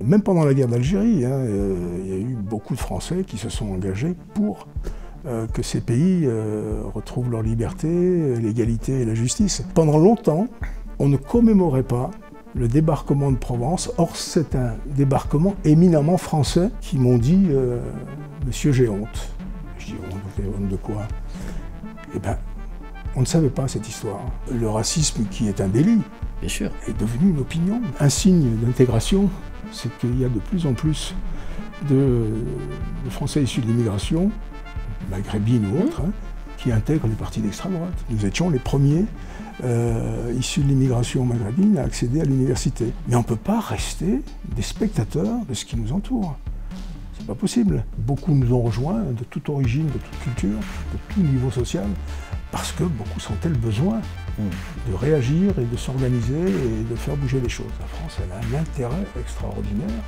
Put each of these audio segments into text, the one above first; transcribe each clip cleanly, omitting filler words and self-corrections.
Même pendant la guerre d'Algérie, hein, il y a eu beaucoup de Français qui se sont engagés pour que ces pays retrouvent leur liberté, l'égalité et la justice. Pendant longtemps, on ne commémorait pas le débarquement de Provence. Or, c'est un débarquement éminemment français qui m'ont dit « Monsieur, j'ai honte ». Je dis « Honte de quoi ?» Eh bien, on ne savait pas cette histoire. Le racisme, qui est un délit, bien sûr, est devenu une opinion. Un signe d'intégration, c'est qu'il y a de plus en plus de Français issus de l'immigration, maghrébine ou autre, hein, qui intègrent les partis d'extrême droite. Nous étions les premiers issus de l'immigration maghrébine à accéder à l'université. Mais on ne peut pas rester des spectateurs de ce qui nous entoure. C'est pas possible. Beaucoup nous ont rejoints de toute origine, de toute culture, de tout niveau social, parce que beaucoup sentaient le besoin de réagir et de s'organiser et de faire bouger les choses. La France, elle a un intérêt extraordinaire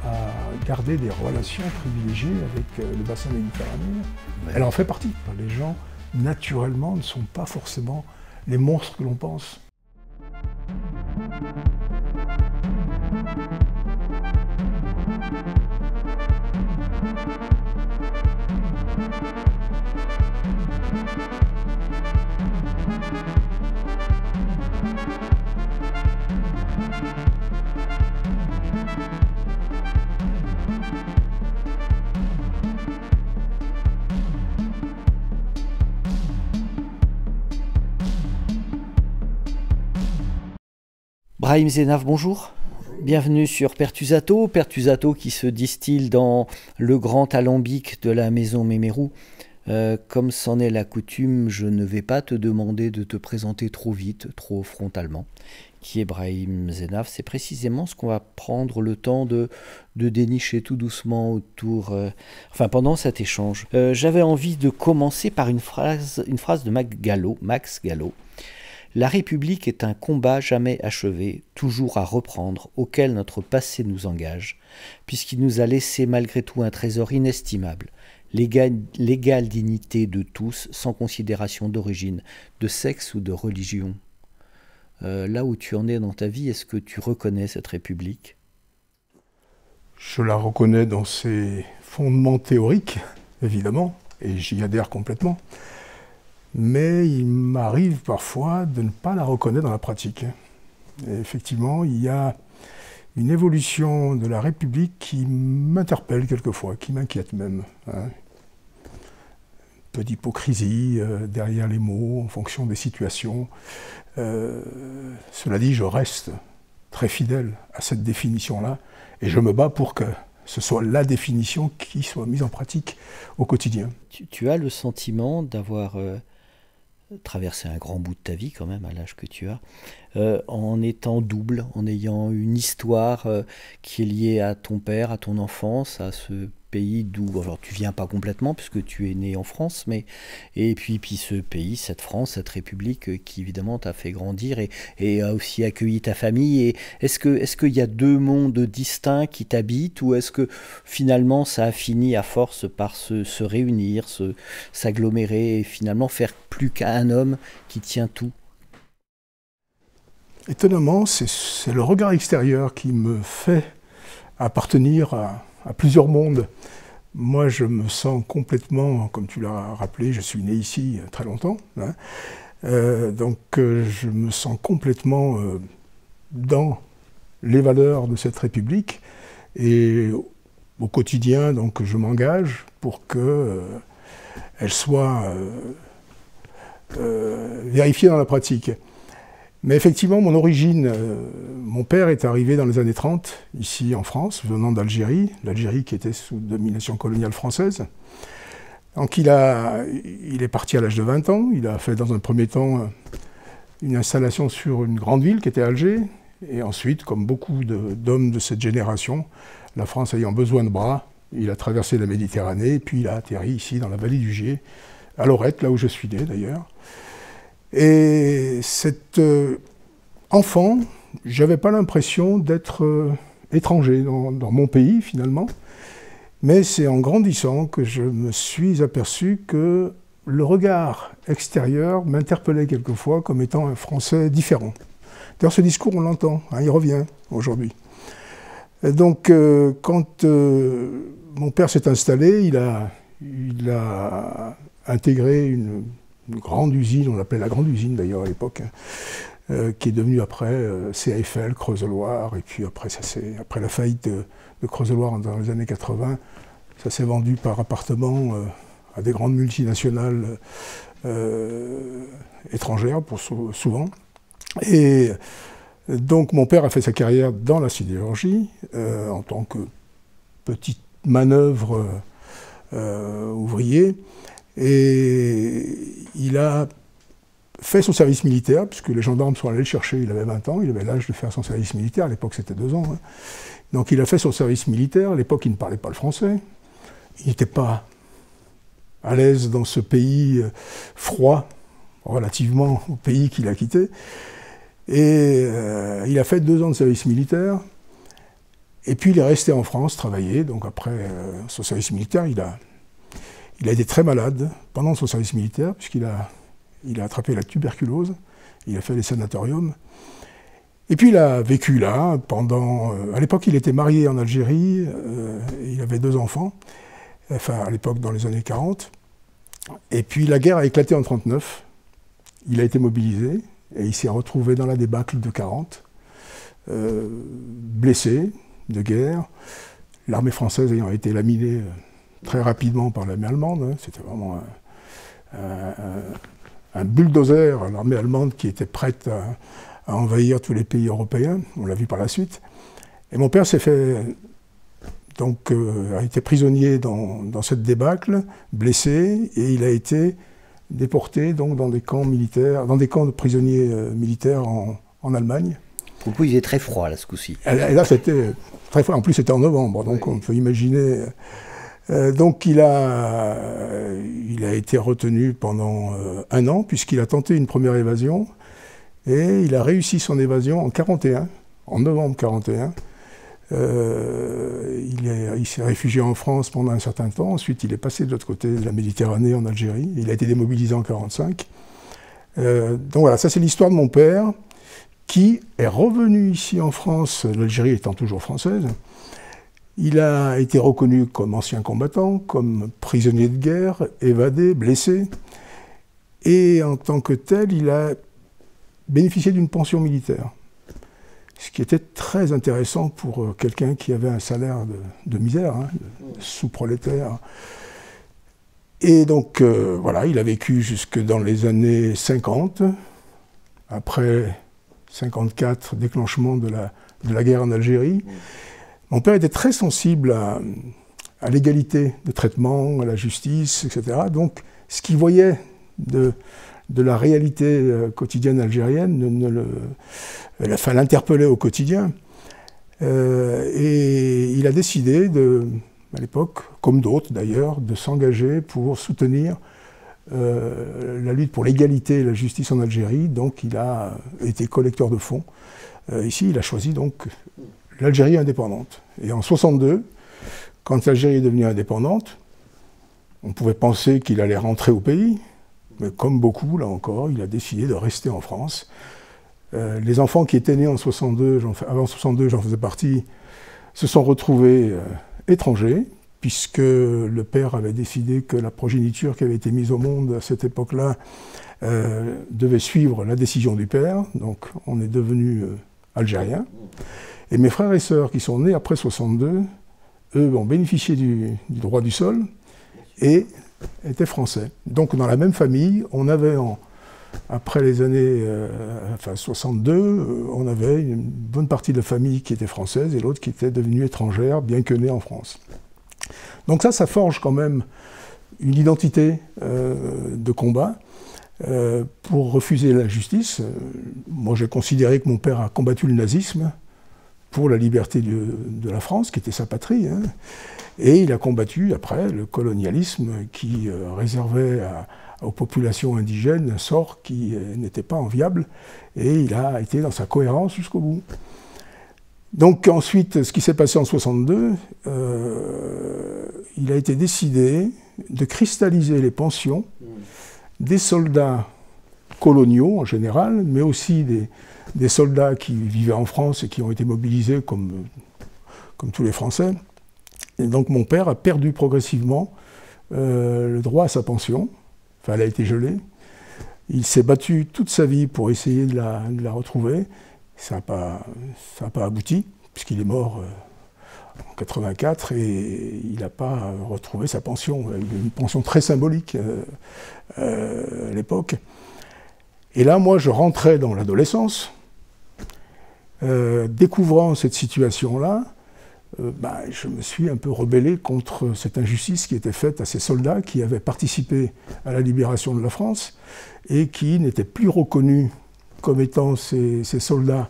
à garder des relations privilégiées avec le bassin méditerranéen. Ouais. Elle en fait partie. Les gens, naturellement, ne sont pas forcément les monstres que l'on pense. Brahim Zenaf, bonjour. Bienvenue sur Pertusato. Pertusato qui se distille dans le grand alambic de la maison Mémérou. Comme c'en est la coutume, je ne vais pas te demander de te présenter trop vite, trop frontalement. Qui est Brahim Zenaf? C'est précisément ce qu'on va prendre le temps de dénicher tout doucement autour, pendant cet échange. J'avais envie de commencer par une phrase de Max Gallo. La République est un combat jamais achevé, toujours à reprendre, auquel notre passé nous engage, puisqu'il nous a laissé malgré tout un trésor inestimable, l'égale dignité de tous, sans considération d'origine, de sexe ou de religion. Là où tu en es dans ta vie, est-ce que tu reconnais cette République? Je la reconnais dans ses fondements théoriques, évidemment, et j'y adhère complètement. Mais il m'arrive parfois de ne pas la reconnaître dans la pratique. Et effectivement, il y a une évolution de la République qui m'interpelle quelquefois, qui m'inquiète même. Hein. Un peu d'hypocrisie derrière les mots, en fonction des situations. Cela dit, je reste très fidèle à cette définition-là, et je me bats pour que ce soit la définition qui soit mise en pratique au quotidien. Tu as le sentiment d'avoir traverser un grand bout de ta vie quand même à l'âge que tu as, en étant double, en ayant une histoire qui est liée à ton père, à ton enfance, à ce pays d'où, alors tu viens pas complètement puisque tu es né en France, mais et puis ce pays, cette France, cette République qui évidemment t'a fait grandir et a aussi accueilli ta famille. Et est-ce qu'il y a deux mondes distincts qui t'habitent, ou est-ce que finalement ça a fini à force par se réunir, s'agglomérer et finalement faire plus qu'un homme qui tient tout? Étonnamment, c'est le regard extérieur qui me fait appartenir à plusieurs mondes. Moi, je me sens complètement, comme tu l'as rappelé, je suis né ici très longtemps, hein, donc je me sens complètement dans les valeurs de cette République, et au quotidien, donc, je m'engage pour qu'elle soit vérifiée dans la pratique. Mais effectivement, mon origine, mon père est arrivé dans les années 30, ici en France, venant d'Algérie, l'Algérie qui était sous domination coloniale française. Donc il est parti à l'âge de 20 ans, il a fait dans un premier temps une installation sur une grande ville qui était Alger, et ensuite, comme beaucoup d'hommes de cette génération, la France ayant besoin de bras, il a traversé la Méditerranée, puis il a atterri ici dans la vallée du Gier, à Lorette, là où je suis né d'ailleurs. Et cet enfant, j'avais pas l'impression d'être étranger dans mon pays finalement, mais c'est en grandissant que je me suis aperçu que le regard extérieur m'interpellait quelquefois comme étant un Français différent. D'ailleurs, ce discours, on l'entend, hein, il revient aujourd'hui. Donc, quand mon père s'est installé, il a intégré une grande usine, on l'appelait la grande usine d'ailleurs à l'époque, qui est devenue après CAFL, Creuse-Loire, et puis après la faillite de Creuse-Loire dans les années 80, ça s'est vendu par appartement à des grandes multinationales étrangères, souvent. Et donc mon père a fait sa carrière dans la sidérurgie, en tant que petite manœuvre ouvrier, et il a fait son service militaire, puisque les gendarmes sont allés le chercher, il avait 20 ans, il avait l'âge de faire son service militaire, à l'époque c'était 2 ans. Hein. Donc il a fait son service militaire, à l'époque il ne parlait pas le français, il n'était pas à l'aise dans ce pays froid, relativement au pays qu'il a quitté, et il a fait 2 ans de service militaire, et puis il est resté en France, travailler, donc après son service militaire, il a été très malade pendant son service militaire, puisqu'il a attrapé la tuberculose, il a fait les sanatoriums. Et puis il a vécu là pendant... à l'époque, il était marié en Algérie, il avait 2 enfants, enfin à l'époque dans les années 40. Et puis la guerre a éclaté en 1939, il a été mobilisé, et il s'est retrouvé dans la débâcle de 40, blessé de guerre, l'armée française ayant été laminée très rapidement par l'armée allemande, hein, c'était vraiment un bulldozer, l'armée allemande qui était prête à envahir tous les pays européens, on l'a vu par la suite. Et mon père s'est fait, donc a été prisonnier dans cette débâcle, blessé, et il a été déporté donc, dans des camps militaires, dans des camps de prisonniers militaires en Allemagne. Du coup, il faisait très froid là ce coup-ci. Et là, c'était très froid. En plus, c'était en novembre, donc on peut imaginer. Donc il a été retenu pendant 1 an, puisqu'il a tenté une première évasion, et il a réussi son évasion en 41, en novembre 41. Il s'est réfugié en France pendant un certain temps, ensuite il est passé de l'autre côté de la Méditerranée, en Algérie, il a été démobilisé en 45. Donc voilà, ça c'est l'histoire de mon père, qui est revenu ici en France, l'Algérie étant toujours française. Il a été reconnu comme ancien combattant, comme prisonnier de guerre, évadé, blessé. Et en tant que tel, il a bénéficié d'une pension militaire. Ce qui était très intéressant pour quelqu'un qui avait un salaire de misère, hein, sous-prolétaire. Et donc, voilà, il a vécu jusque dans les années 50. Après 54, déclenchement de la guerre en Algérie. Mon père était très sensible à l'égalité de traitement, à la justice, etc. Donc, ce qu'il voyait de la réalité quotidienne algérienne l'interpellait au quotidien. Et il a décidé, à l'époque, comme d'autres d'ailleurs, de s'engager pour soutenir la lutte pour l'égalité et la justice en Algérie. Donc, il a été collecteur de fonds. Ici, il a choisi donc l'Algérie indépendante. Et en 1962, quand l'Algérie est devenue indépendante, on pouvait penser qu'il allait rentrer au pays, mais comme beaucoup, là encore, il a décidé de rester en France. Les enfants qui étaient nés en 62, avant 62, j'en faisais partie, se sont retrouvés étrangers, puisque le père avait décidé que la progéniture qui avait été mise au monde à cette époque-là devait suivre la décision du père. Donc on est devenus algériens. Et mes frères et sœurs qui sont nés après 62, eux ont bénéficié du droit du sol et étaient français. Donc dans la même famille, on avait, après les années 62, on avait une bonne partie de la famille qui était française et l'autre qui était devenue étrangère, bien que née en France. Donc ça forge quand même une identité de combat pour refuser la justice. Moi j'ai considéré que mon père a combattu le nazisme pour la liberté de la France, qui était sa patrie, hein. Et il a combattu, après, le colonialisme qui réservait aux populations indigènes un sort qui n'était pas enviable, et il a été dans sa cohérence jusqu'au bout. Donc ensuite, ce qui s'est passé en 1962, il a été décidé de cristalliser les pensions des soldats coloniaux en général, mais aussi des soldats qui vivaient en France et qui ont été mobilisés comme tous les Français. Et donc mon père a perdu progressivement le droit à sa pension. Enfin, elle a été gelée. Il s'est battu toute sa vie pour essayer de la retrouver. Ça n'a pas abouti, puisqu'il est mort en 84 et il n'a pas retrouvé sa pension. Une pension très symbolique à l'époque. Et là, moi, je rentrais dans l'adolescence, découvrant cette situation-là. Je me suis un peu rebellé contre cette injustice qui était faite à ces soldats qui avaient participé à la libération de la France et qui n'étaient plus reconnus comme étant ces soldats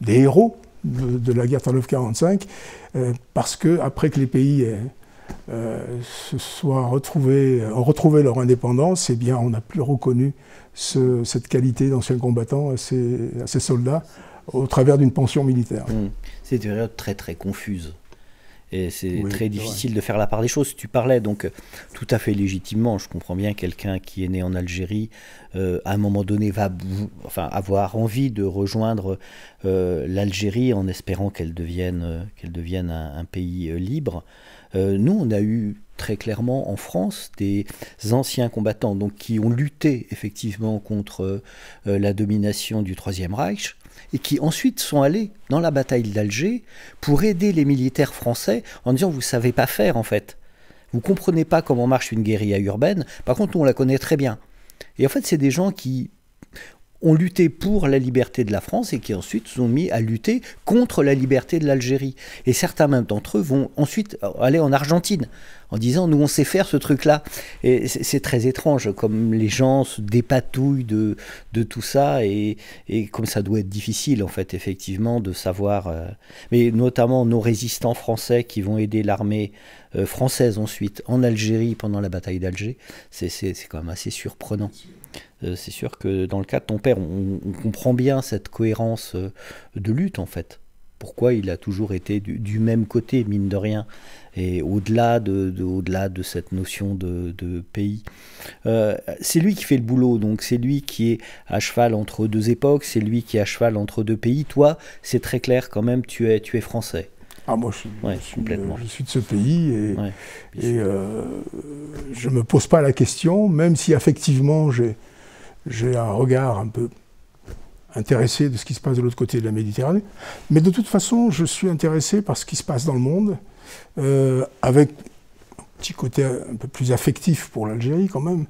des héros de la guerre 39-45, parce qu'après que les pays ont retrouvé leur indépendance, eh bien, on n'a plus reconnu cette qualité d'ancien combattant à ces soldats au travers d'une pension militaire. C'est une période très très confuse. Et c'est très difficile de faire la part des choses. Tu parlais donc tout à fait légitimement, je comprends bien, quelqu'un qui est né en Algérie, à un moment donné va avoir envie de rejoindre l'Algérie en espérant qu'elle devienne un pays libre. Nous, on a eu très clairement en France des anciens combattants donc, qui ont lutté effectivement contre la domination du Troisième Reich, et qui ensuite sont allés dans la bataille d'Alger pour aider les militaires français en disant « vous ne savez pas faire en fait, vous ne comprenez pas comment marche une guérilla urbaine, par contre on la connaît très bien ». Et en fait c'est des gens qui ont lutté pour la liberté de la France et qui ensuite se sont mis à lutter contre la liberté de l'Algérie. Et certains même d'entre eux vont ensuite aller en Argentine en disant « nous on sait faire ce truc-là ». Et c'est très étrange comme les gens se dépatouillent de tout ça et comme ça doit être difficile en fait effectivement de savoir. Mais notamment nos résistants français qui vont aider l'armée française ensuite en Algérie pendant la bataille d'Alger, c'est quand même assez surprenant. C'est sûr que dans le cas de ton père, on comprend bien cette cohérence de lutte en fait. Pourquoi il a toujours été du même côté, mine de rien, et au-delà de cette notion de pays. C'est lui qui fait le boulot, donc c'est lui qui est à cheval entre deux époques, c'est lui qui est à cheval entre deux pays. Toi, c'est très clair quand même, tu es français. Ah, moi, je suis de ce pays et je ne me pose pas la question, même si effectivement j'ai un regard un peu intéressé de ce qui se passe de l'autre côté de la Méditerranée. Mais de toute façon, je suis intéressé par ce qui se passe dans le monde, avec un petit côté un peu plus affectif pour l'Algérie quand même,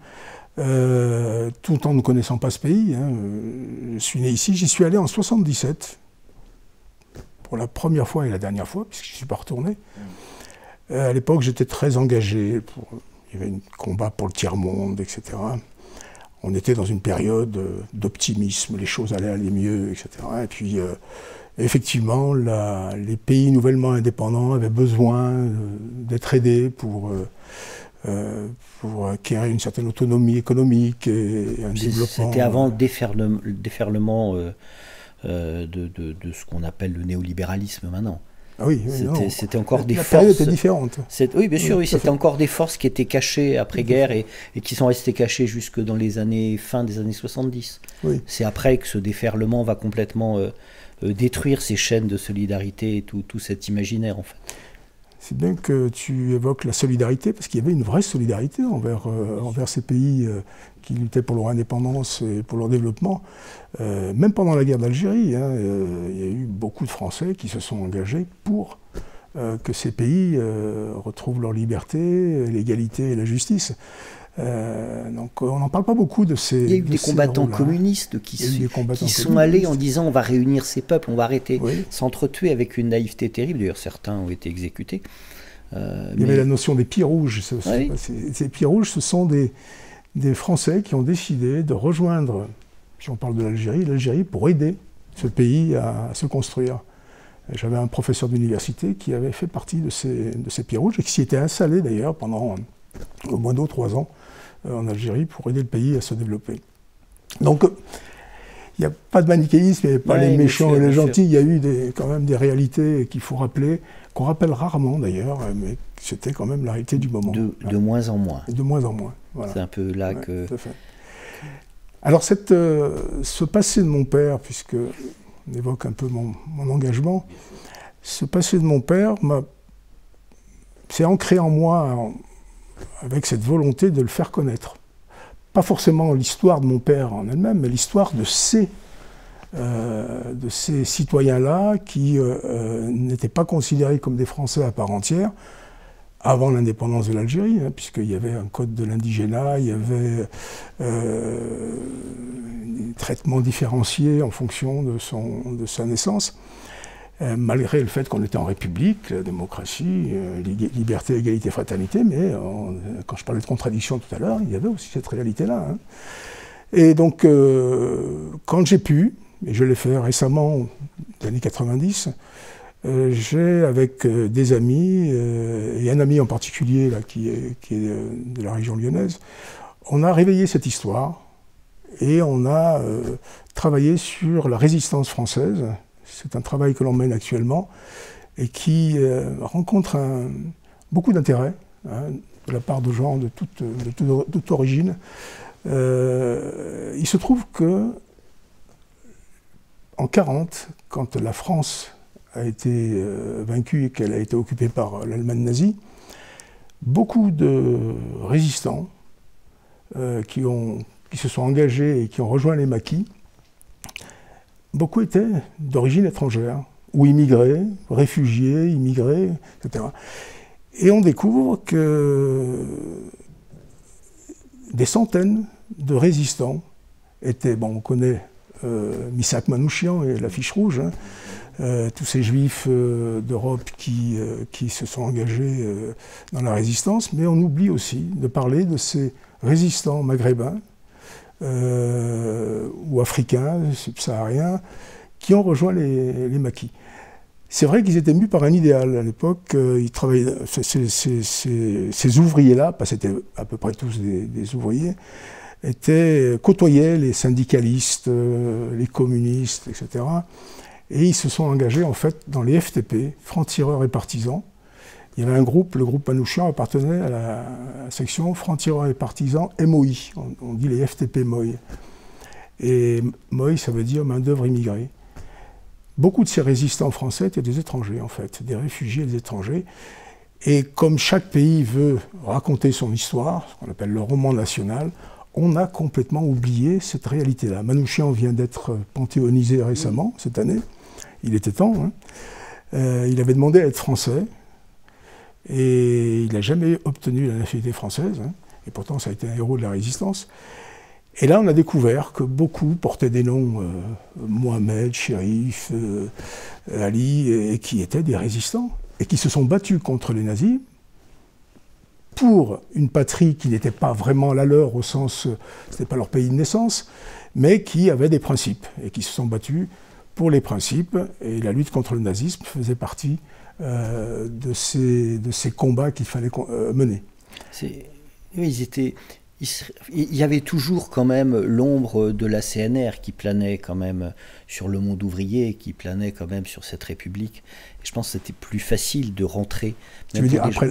tout en ne connaissant pas ce pays. Hein. Je suis né ici, j'y suis allé en 77, pour la première fois et la dernière fois, puisque je ne suis pas retourné. À l'époque, j'étais très engagé, il y avait un combat pour le tiers-monde, etc. On était dans une période d'optimisme, les choses allaient aller mieux, etc. Et puis, effectivement, les pays nouvellement indépendants avaient besoin d'être aidés pour acquérir une certaine autonomie économique et un développement. C'était avant le déferlement de ce qu'on appelle le néolibéralisme maintenant. Ah oui, c'était encore des forces. La période était différente. Oui, bien sûr, oui, c'était encore des forces qui étaient cachées après-guerre et qui sont restées cachées jusque dans les fin des années 70. Oui. C'est après que ce déferlement va complètement détruire ces chaînes de solidarité et tout cet imaginaire, en fait. C'est bien que tu évoques la solidarité, parce qu'il y avait une vraie solidarité envers ces pays qui luttaient pour leur indépendance et pour leur développement. Même pendant la guerre d'Algérie, hein, il y a eu beaucoup de Français qui se sont engagés pour que ces pays retrouvent leur liberté, l'égalité et la justice. Donc on n'en parle pas beaucoup de ces... Il y a eu des combattants communistes qui sont allés en disant on va réunir ces peuples, on va arrêter s'entretuer avec une naïveté terrible. D'ailleurs certains ont été exécutés. Il y avait la notion des pieds rouges. Ces pieds rouges, ce sont des Français qui ont décidé de rejoindre, si on parle de l'Algérie pour aider ce pays à se construire. J'avais un professeur d'université qui avait fait partie de ces pieds rouges et qui s'y était installé d'ailleurs pendant au moins 2 ou 3 ans en Algérie pour aider le pays à se développer. Donc il n'y a pas de manichéisme, il n'y avait pas les méchants et les gentils, il y a eu quand même des réalités qu'il faut rappeler, qu'on rappelle rarement d'ailleurs, mais c'était quand même la réalité du moment. De moins en moins. De moins en moins, voilà. C'est un peu là que... Tout à fait. Alors ce passé de mon père, puisqu'on évoque un peu mon engagement, ce passé de mon père s'est ancré en moi avec cette volonté de le faire connaître. Pas forcément l'histoire de mon père en elle-même, mais l'histoire de ces citoyens-là qui n'étaient pas considérés comme des Français à part entière avant l'indépendance de l'Algérie, hein, puisqu'il y avait un code de l'indigénat, il y avait des traitements différenciés en fonction de sa naissance. Malgré le fait qu'on était en République, la démocratie, liberté, égalité, fraternité, mais quand je parlais de contradiction tout à l'heure, il y avait aussi cette réalité-là. Hein. Et donc, quand j'ai pu, et je l'ai fait récemment, dans les années 90, j'ai, avec des amis, et un ami en particulier là, qui est de la région lyonnaise, on a réveillé cette histoire et on a travaillé sur la résistance française. C'est un travail que l'on mène actuellement et qui rencontre beaucoup d'intérêt hein, de la part de gens de toute origine. Il se trouve que en 1940, quand la France a été vaincue et qu'elle a été occupée par l'Allemagne nazie, beaucoup de résistants qui se sont engagés et qui ont rejoint les maquis, beaucoup étaient d'origine étrangère, ou immigrés, réfugiés, immigrés, etc. Et on découvre que des centaines de résistants étaient, bon, on connaît Missak Manouchian et la Fiche Rouge, hein, tous ces juifs d'Europe qui se sont engagés dans la résistance, mais on oublie aussi de parler de ces résistants maghrébins, ou africains, subsahariens, qui ont rejoint les maquis. C'est vrai qu'ils étaient mus par un idéal. À l'époque, ils travaillaient, ces ouvriers-là, parce que c'était à peu près tous des ouvriers, côtoyaient les syndicalistes, les communistes, etc. Et ils se sont engagés en fait dans les FTP, francs-tireurs et partisans. Il y avait un groupe, le groupe Manouchian appartenait à la section francs-tireurs et partisans MOI, on dit les FTP MOI. Et MOI, ça veut dire main-d'œuvre immigrée. Beaucoup de ces résistants français étaient des étrangers, en fait, des réfugiés, des étrangers. Et comme chaque pays veut raconter son histoire, ce qu'on appelle le roman national, on a complètement oublié cette réalité-là. Manouchian vient d'être panthéonisé récemment, cette année. Il était temps. Hein. Il avait demandé à être français. Et il n'a jamais obtenu la nationalité française, hein, et pourtant ça a été un héros de la résistance. Et là on a découvert que beaucoup portaient des noms Mohamed, Chérif, Ali, et qui étaient des résistants, et qui se sont battus contre les nazis pour une patrie qui n'était pas vraiment la leur au sens, ce n'était pas leur pays de naissance, mais qui avait des principes, et qui se sont battus pour les principes, et la lutte contre le nazisme faisait partie de ces combats qu'il fallait mener. Oui, il y avait toujours quand même l'ombre de la CNR qui planait quand même sur le monde ouvrier, qui planait quand même sur cette République. Et je pense que c'était plus facile de rentrer. Tu veux dire après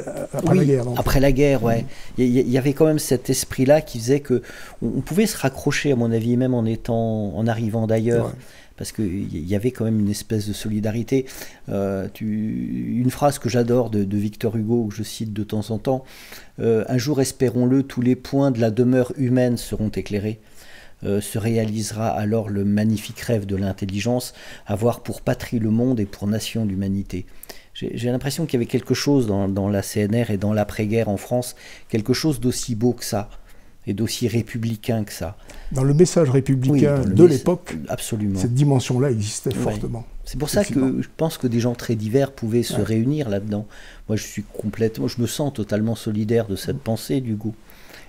la guerre, donc. Après la guerre, ouais. Il y avait quand même cet esprit-là qui faisait qu'on pouvait se raccrocher, à mon avis, même en arrivant d'ailleurs. Parce qu'il y avait quand même une espèce de solidarité. Une phrase que j'adore de Victor Hugo, que je cite de temps en temps, un jour, espérons-le, tous les points de la demeure humaine seront éclairés. Se réalisera alors le magnifique rêve de l'intelligence, avoir pour patrie le monde et pour nation l'humanité. J'ai l'impression qu'il y avait quelque chose dans la CNR et dans l'après-guerre en France, quelque chose d'aussi beau que ça. Et d'aussi républicain que ça. Dans le message républicain de l'époque, cette dimension-là existait fortement. C'est pour ça que je pense que des gens très divers pouvaient se réunir là-dedans. Moi, je me sens totalement solidaire de cette pensée d'Hugo.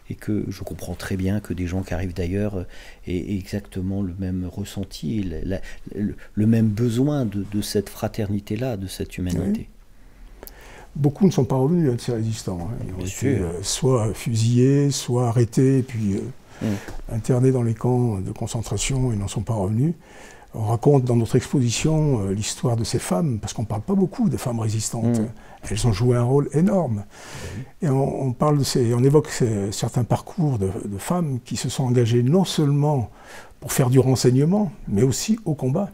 Et que je comprends très bien que des gens qui arrivent d'ailleurs aient exactement le même ressenti, le même besoin de cette fraternité-là, de cette humanité. Oui. Beaucoup ne sont pas revenus de ces résistants. Hein. Ils ont été soit fusillés, soit arrêtés, et puis internés dans les camps de concentration et n'en sont pas revenus. On raconte dans notre exposition l'histoire de ces femmes, parce qu'on ne parle pas beaucoup des femmes résistantes. Elles ont joué un rôle énorme. Et on évoque certains parcours de femmes qui se sont engagées non seulement pour faire du renseignement, mais aussi au combat.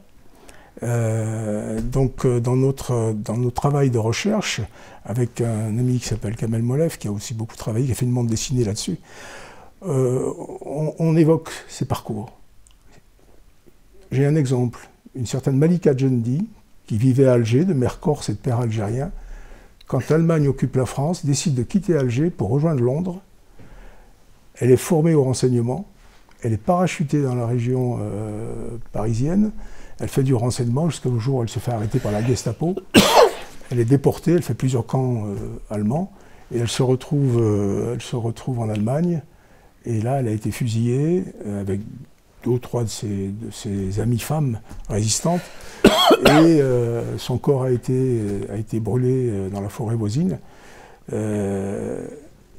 Donc dans notre travail de recherche, avec un ami qui s'appelle Kamel Molev, qui a aussi beaucoup travaillé, qui a fait une bande dessinée là-dessus, on évoque ces parcours. J'ai un exemple, une certaine Malika Djendi, qui vivait à Alger, de mère corse et de père algérien, quand l'Allemagne occupe la France, décide de quitter Alger pour rejoindre Londres. Elle est formée au renseignement, elle est parachutée dans la région parisienne, elle fait du renseignement jusqu'au jour où elle se fait arrêter par la Gestapo. Elle est déportée, elle fait plusieurs camps allemands, et elle se retrouve en Allemagne. Et là, elle a été fusillée avec 2 ou 3 de ses amies femmes résistantes, et son corps a été brûlé dans la forêt voisine.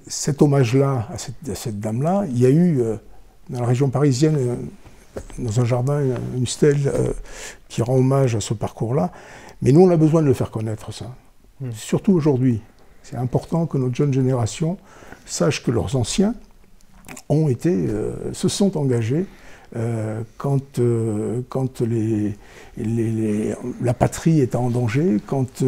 Cet hommage-là, à cette dame-là, il y a eu dans la région parisienne, dans un jardin, une stèle qui rend hommage à ce parcours-là. Mais nous, on a besoin de le faire connaître, ça. Surtout aujourd'hui. C'est important que notre jeune génération sache que leurs anciens se sont engagés quand la patrie était en danger, quand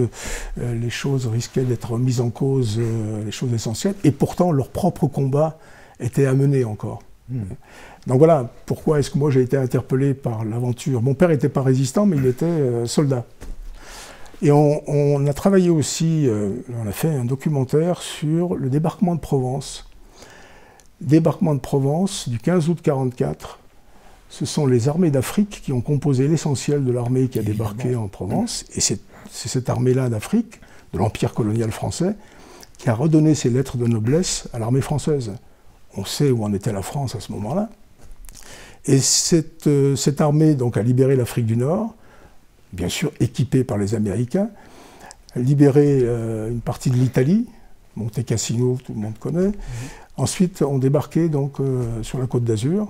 les choses risquaient d'être mises en cause, les choses essentielles, et pourtant leur propre combat était à mener encore. Donc voilà, pourquoi est-ce que moi j'ai été interpellé par l'aventure. Mon père n'était pas résistant, mais il était soldat. Et on a travaillé aussi, on a fait un documentaire sur le débarquement de Provence. Débarquement de Provence du 15 août 1944. Ce sont les armées d'Afrique qui ont composé l'essentiel de l'armée qui a débarqué en Provence. Et c'est cette armée-là d'Afrique, de l'Empire colonial français, qui a redonné ses lettres de noblesse à l'armée française. On sait où en était la France à ce moment-là. Et cette armée donc, a libéré l'Afrique du Nord, bien sûr équipée par les Américains, a libéré une partie de l'Italie, Monte Cassino, tout le monde connaît. Ensuite, on débarquait donc, sur la Côte d'Azur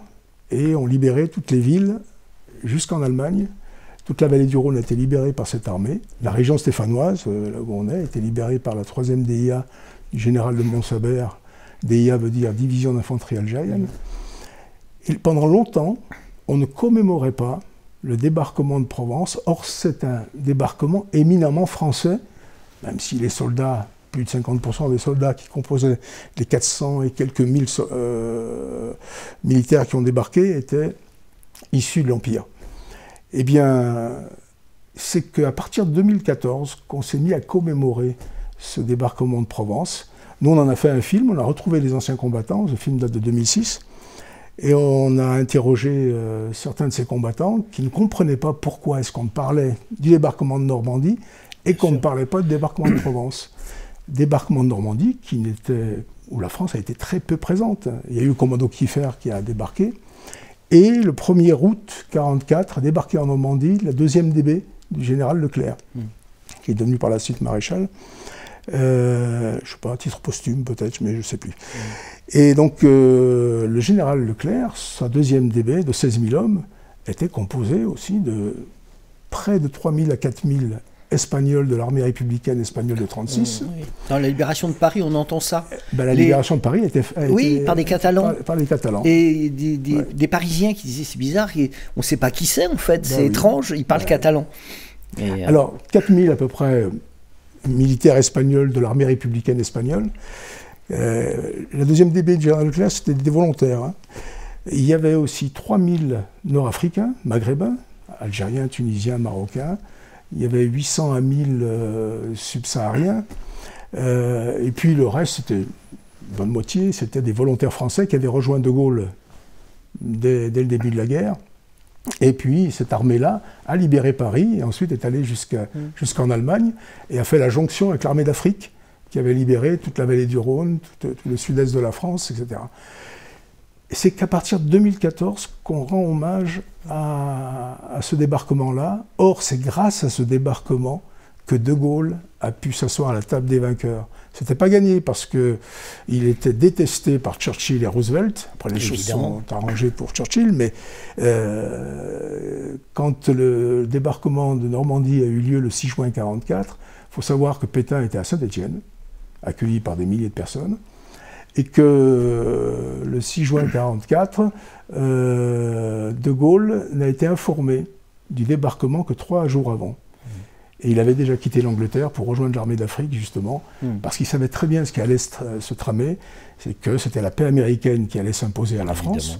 et on libérait toutes les villes jusqu'en Allemagne. Toute la vallée du Rhône a été libérée par cette armée. La région stéphanoise, là où on est, a été libérée par la 3e DIA du général de Montsabert. DIA veut dire Division d'infanterie algérienne. Et pendant longtemps, on ne commémorait pas le débarquement de Provence. Or, c'est un débarquement éminemment français, même si les soldats, plus de 50% des soldats qui composaient les 400 et quelques mille militaires qui ont débarqué étaient issus de l'Empire. Eh bien, c'est qu'à partir de 2014 qu'on s'est mis à commémorer ce débarquement de Provence. Nous, on en a fait un film, on a retrouvé les anciens combattants, ce film date de 2006, et on a interrogé certains de ces combattants qui ne comprenaient pas pourquoi est-ce qu'on parlait du débarquement de Normandie et qu'on ne parlait pas du débarquement de Provence. Débarquement de Normandie où la France a été très peu présente. Il y a eu le commando Kiefer qui a débarqué, et le 1er août 1944 a débarqué en Normandie la 2e DB du général Leclerc, qui est devenu par la suite maréchal. Je ne sais pas, à titre posthume peut-être, mais je ne sais plus. Et donc le général Leclerc, sa 2e DB de 16 000 hommes, était composé aussi de près de 3 000 à 4 000 Espagnols de l'armée républicaine espagnole de 1936. Dans la libération de Paris, on entend ça. La libération de Paris a été par des Catalans. Par les Catalans. Et des Parisiens qui disaient c'est bizarre, on ne sait pas qui c'est en fait, c'est étrange, ils parlent catalan. Alors, 4 000 à peu près militaires espagnols de l'armée républicaine espagnole. La 2e DB du général Leclerc, c'était des volontaires. Hein. Il y avait aussi 3 000 Nord-Africains, Maghrébins, Algériens, Tunisiens, Marocains. Il y avait 800 à 1000 subsahariens. Et puis le reste, c'était une bonne moitié, c'était des volontaires français qui avaient rejoint De Gaulle dès le début de la guerre. Et puis cette armée-là a libéré Paris et ensuite est allée jusqu'en Allemagne et a fait la jonction avec l'armée d'Afrique qui avait libéré toute la vallée du Rhône, tout le sud-est de la France, etc. Et c'est qu'à partir de 2014 qu'on rend hommage à ce débarquement-là. Or, c'est grâce à ce débarquement que De Gaulle a pu s'asseoir à la table des vainqueurs. C'était pas gagné parce qu'il était détesté par Churchill et Roosevelt. Après, les choses sont arrangées pour Churchill, mais quand le débarquement de Normandie a eu lieu le 6 juin 1944, il faut savoir que Pétain était à Saint-Étienne, accueilli par des milliers de personnes, et que le 6 juin 1944, De Gaulle n'a été informé du débarquement que 3 jours avant. Et il avait déjà quitté l'Angleterre pour rejoindre l'armée d'Afrique, justement, parce qu'il savait très bien ce qui allait se tramer, c'est que c'était la paix américaine qui allait s'imposer à la France.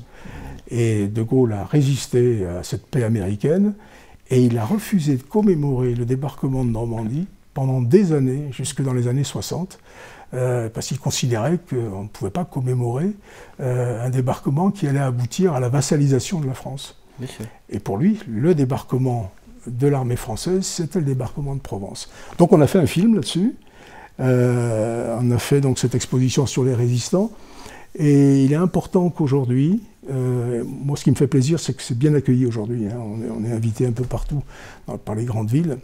Et De Gaulle a résisté à cette paix américaine, et il a refusé de commémorer le débarquement de Normandie pendant des années, jusque dans les années 60, parce qu'il considérait qu'on ne pouvait pas commémorer un débarquement qui allait aboutir à la vassalisation de la France. Et pour lui, le débarquement de l'armée française, c'était le débarquement de Provence. Donc on a fait un film là-dessus, on a fait donc cette exposition sur les résistants, et il est important qu'aujourd'hui, moi ce qui me fait plaisir, c'est que c'est bien accueilli aujourd'hui, hein, on est invité un peu partout par les grandes villes,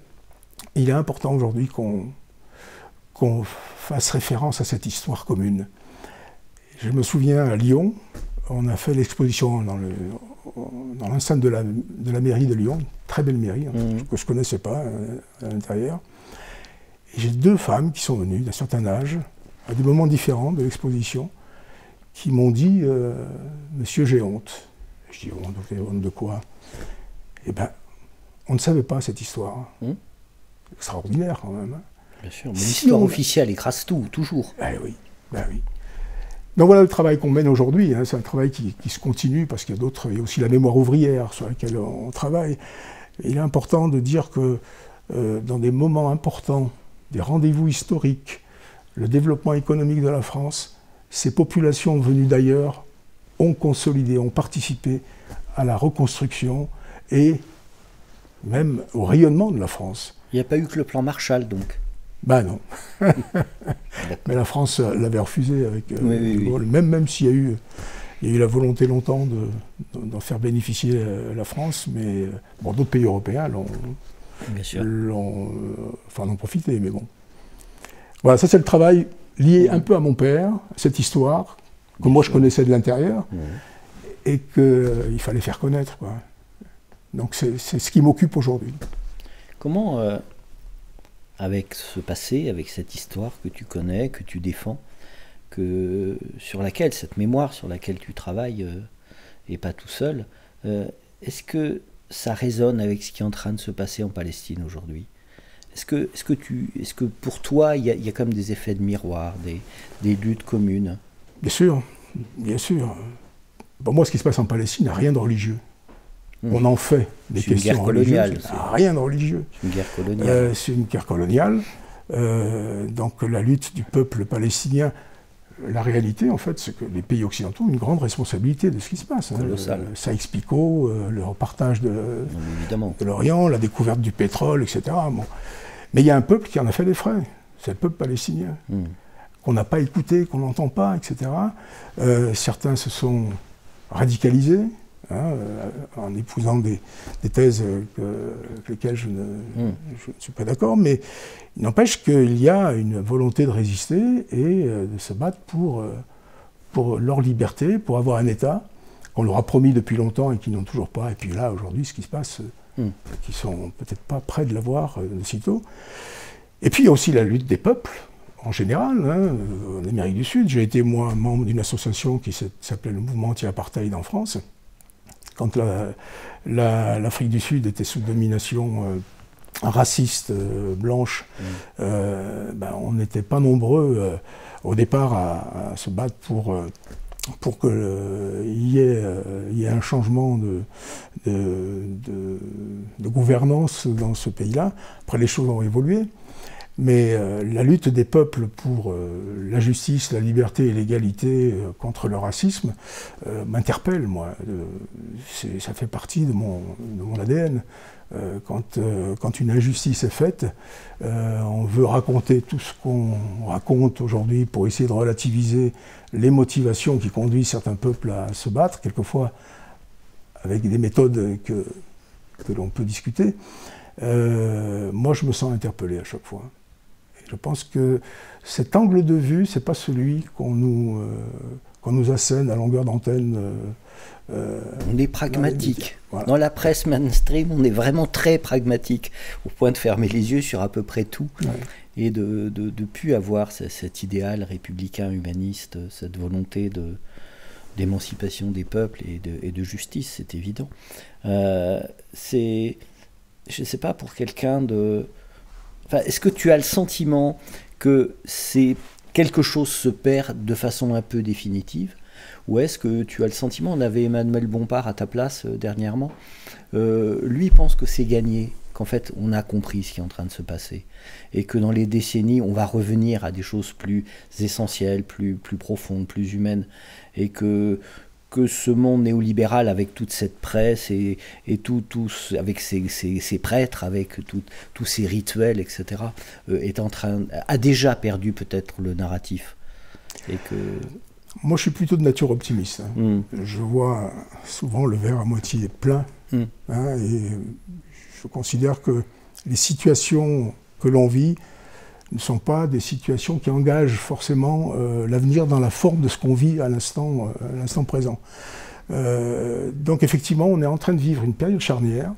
et il est important aujourd'hui qu'on fasse référence à cette histoire commune. Je me souviens à Lyon, on a fait l'exposition dans l'enceinte de la mairie de Lyon, très belle mairie, que je ne connaissais pas à l'intérieur. Et j'ai 2 femmes qui sont venues d'un certain âge, à des moments différents de l'exposition, qui m'ont dit « Monsieur, j'ai honte ». Je dis « Honte de quoi ?» Eh bien, on ne savait pas cette histoire. Extraordinaire quand même. Hein. Bien sûr, mais l'histoire officielle écrase tout, toujours. Ben oui, ben oui. Donc voilà le travail qu'on mène aujourd'hui, hein. C'est un travail qui se continue parce qu'il y a d'autres, il y a aussi la mémoire ouvrière sur laquelle on travaille. Et il est important de dire que dans des moments importants, des rendez-vous historiques, le développement économique de la France, ces populations venues d'ailleurs ont consolidé, ont participé à la reconstruction et même au rayonnement de la France. Il n'y a pas eu que le plan Marshall donc? Ben non. Mais la France l'avait refusé avec oui. même s'il y a eu la volonté longtemps d'en faire bénéficier la France, mais bon, d'autres pays européens l'ont profité, mais bon. Voilà, ça c'est le travail lié un peu à mon père, cette histoire que moi je connaissais de l'intérieur et qu'il fallait faire connaître, quoi. Donc c'est ce qui m'occupe aujourd'hui. Comment avec ce passé, avec cette histoire que tu connais, que tu défends, cette mémoire sur laquelle tu travailles, et pas tout seul, est-ce que ça résonne avec ce qui est en train de se passer en Palestine aujourd'hui? Est-ce que pour toi, il y a comme des effets de miroir, des luttes communes? Bien sûr, bien sûr. Pour moi, ce qui se passe en Palestine n'a rien de religieux. On en fait des questions religieuses. Rien de religieux. C'est une guerre coloniale. C'est une guerre coloniale. Donc la lutte du peuple palestinien, la réalité, en fait, c'est que les pays occidentaux ont une grande responsabilité de ce qui se passe. Sykes-Picot, le repartage de l'Orient, la découverte du pétrole, etc. Bon. Mais il y a un peuple qui en a fait les frais. C'est le peuple palestinien. Qu'on n'a pas écouté, qu'on n'entend pas, etc. Certains se sont radicalisés. En épousant des thèses avec lesquelles je ne suis pas d'accord, mais il n'empêche qu'il y a une volonté de résister et de se battre pour leur liberté, pour avoir un État qu'on leur a promis depuis longtemps et qu'ils n'ont toujours pas. Et puis là, aujourd'hui, ce qui se passe, qui sont peut-être pas prêts de l'avoir de sitôt. Et puis il y a aussi la lutte des peuples, en général, en Amérique du Sud. J'ai été, moi, membre d'une association qui s'appelait le Mouvement Anti-Apartheid en France. Quand l'Afrique du Sud était sous domination raciste, blanche, on n'était pas nombreux au départ à se battre pour qu'il y ait un changement de gouvernance dans ce pays-là. Après, les choses ont évolué. Mais la lutte des peuples pour la justice, la liberté et l'égalité contre le racisme m'interpelle, moi. Ça fait partie de mon ADN. Quand une injustice est faite, on veut raconter tout ce qu'on raconte aujourd'hui pour essayer de relativiser les motivations qui conduisent certains peuples à se battre, quelquefois avec des méthodes que l'on peut discuter. moi je me sens interpellé à chaque fois. Et je pense que cet angle de vue, c'est pas celui qu'on nous assène à longueur d'antenne. On est pragmatique. Voilà. Dans la presse mainstream, on est vraiment très pragmatique, au point de fermer les yeux sur à peu près tout, ouais. Et de plus avoir cet idéal républicain, humaniste, cette volonté d'émancipation des peuples et de justice, c'est évident. Je ne sais pas, pour quelqu'un de... Enfin, est-ce que tu as le sentiment que quelque chose se perd de façon un peu définitive? Ou est-ce que tu as le sentiment, on avait Emmanuel Bompard à ta place dernièrement, lui pense que c'est gagné, qu'en fait on a compris ce qui est en train de se passer, et que dans les décennies on va revenir à des choses plus essentielles, plus profondes, plus humaines, et que ce monde néolibéral, avec toute cette presse et avec ses prêtres, avec tous ces rituels, etc., a déjà perdu peut-être le narratif, et que... Moi, je suis plutôt de nature optimiste. Je vois souvent le verre à moitié plein. Et je considère que les situations que l'on vit ne sont pas des situations qui engagent forcément l'avenir dans la forme de ce qu'on vit à l'instant présent. Donc effectivement, on est en train de vivre une période charnière.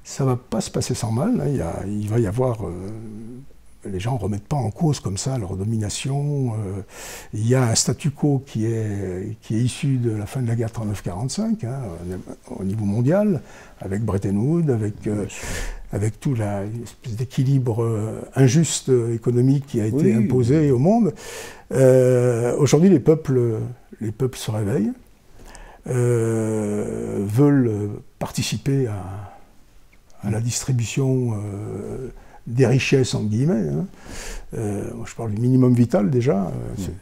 Ça ne va pas se passer sans mal. Il va y avoir... les gens ne remettent pas en cause comme ça leur domination. Il y a un statu quo qui est issu de la fin de la guerre 39-45, au niveau mondial, avec Bretton Woods, avec tout l'espèce d'équilibre injuste économique qui a été imposé au monde. Aujourd'hui, les peuples se réveillent, veulent participer à la distribution des richesses, entre guillemets. Moi, je parle du minimum vital déjà.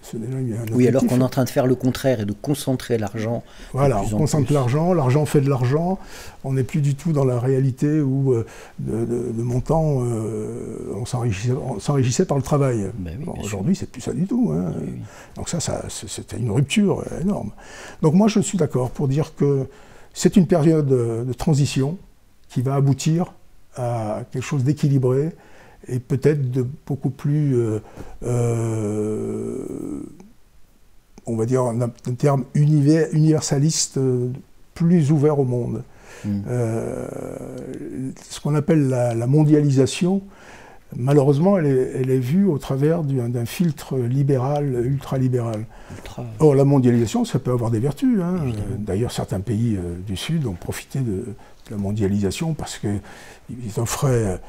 C'est déjà un objectif. Oui, alors qu'on est en train de faire le contraire et de concentrer l'argent. Voilà, on concentre l'argent, l'argent fait de l'argent. On n'est plus du tout dans la réalité où de montant on s'enrichissait par le travail. Ben oui, aujourd'hui, c'est plus ça du tout. Oui. Donc c'était une rupture énorme. Donc moi, je suis d'accord pour dire que c'est une période de transition qui va aboutir à quelque chose d'équilibré et peut-être de beaucoup plus, on va dire un terme universaliste, plus ouvert au monde. Ce qu'on appelle la mondialisation, malheureusement, elle est vue au travers d'un filtre libéral, ultralibéral. Or, la mondialisation, ça peut avoir des vertus. D'ailleurs, certains pays du Sud ont profité de la mondialisation parce qu'ils offraient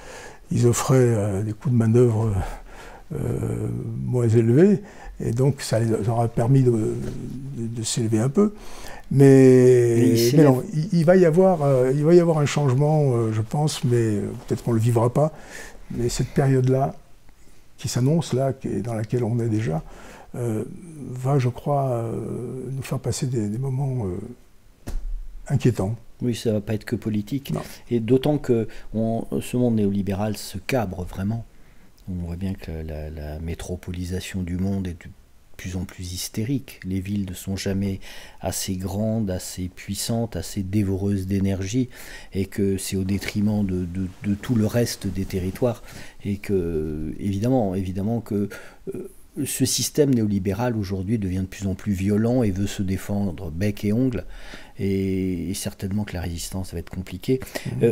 des coûts de manœuvre moins élevés, et donc ça leur a permis de s'élever un peu. Mais non, il va y avoir un changement, je pense, mais peut-être qu'on ne le vivra pas. Mais cette période-là, qui s'annonce là, dans laquelle on est déjà, va, je crois, nous faire passer des moments inquiétants. Oui, ça ne va pas être que politique. Non. Et d'autant que ce monde néolibéral se cabre vraiment. On voit bien que la métropolisation du monde est de plus en plus hystérique. Les villes ne sont jamais assez grandes, assez puissantes, assez dévoreuses d'énergie, et que c'est au détriment de tout le reste des territoires. Et que, évidemment que ce système néolibéral aujourd'hui devient de plus en plus violent et veut se défendre bec et ongle, et certainement que la résistance va être compliquée.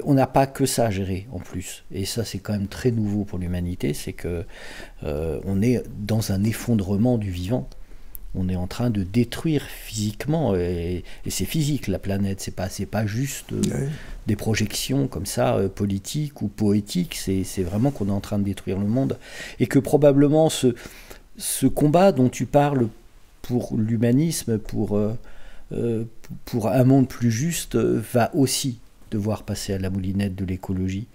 On n'a pas que ça à gérer en plus, et ça c'est quand même très nouveau pour l'humanité, c'est que on est dans un effondrement du vivant. On est en train de détruire physiquement, et c'est physique la planète, c'est pas juste des projections comme ça, politiques ou poétiques, c'est vraiment qu'on est en train de détruire le monde, et que probablement ce combat dont tu parles pour l'humanisme, pour un monde plus juste, va aussi devoir passer à la moulinette de l'écologie,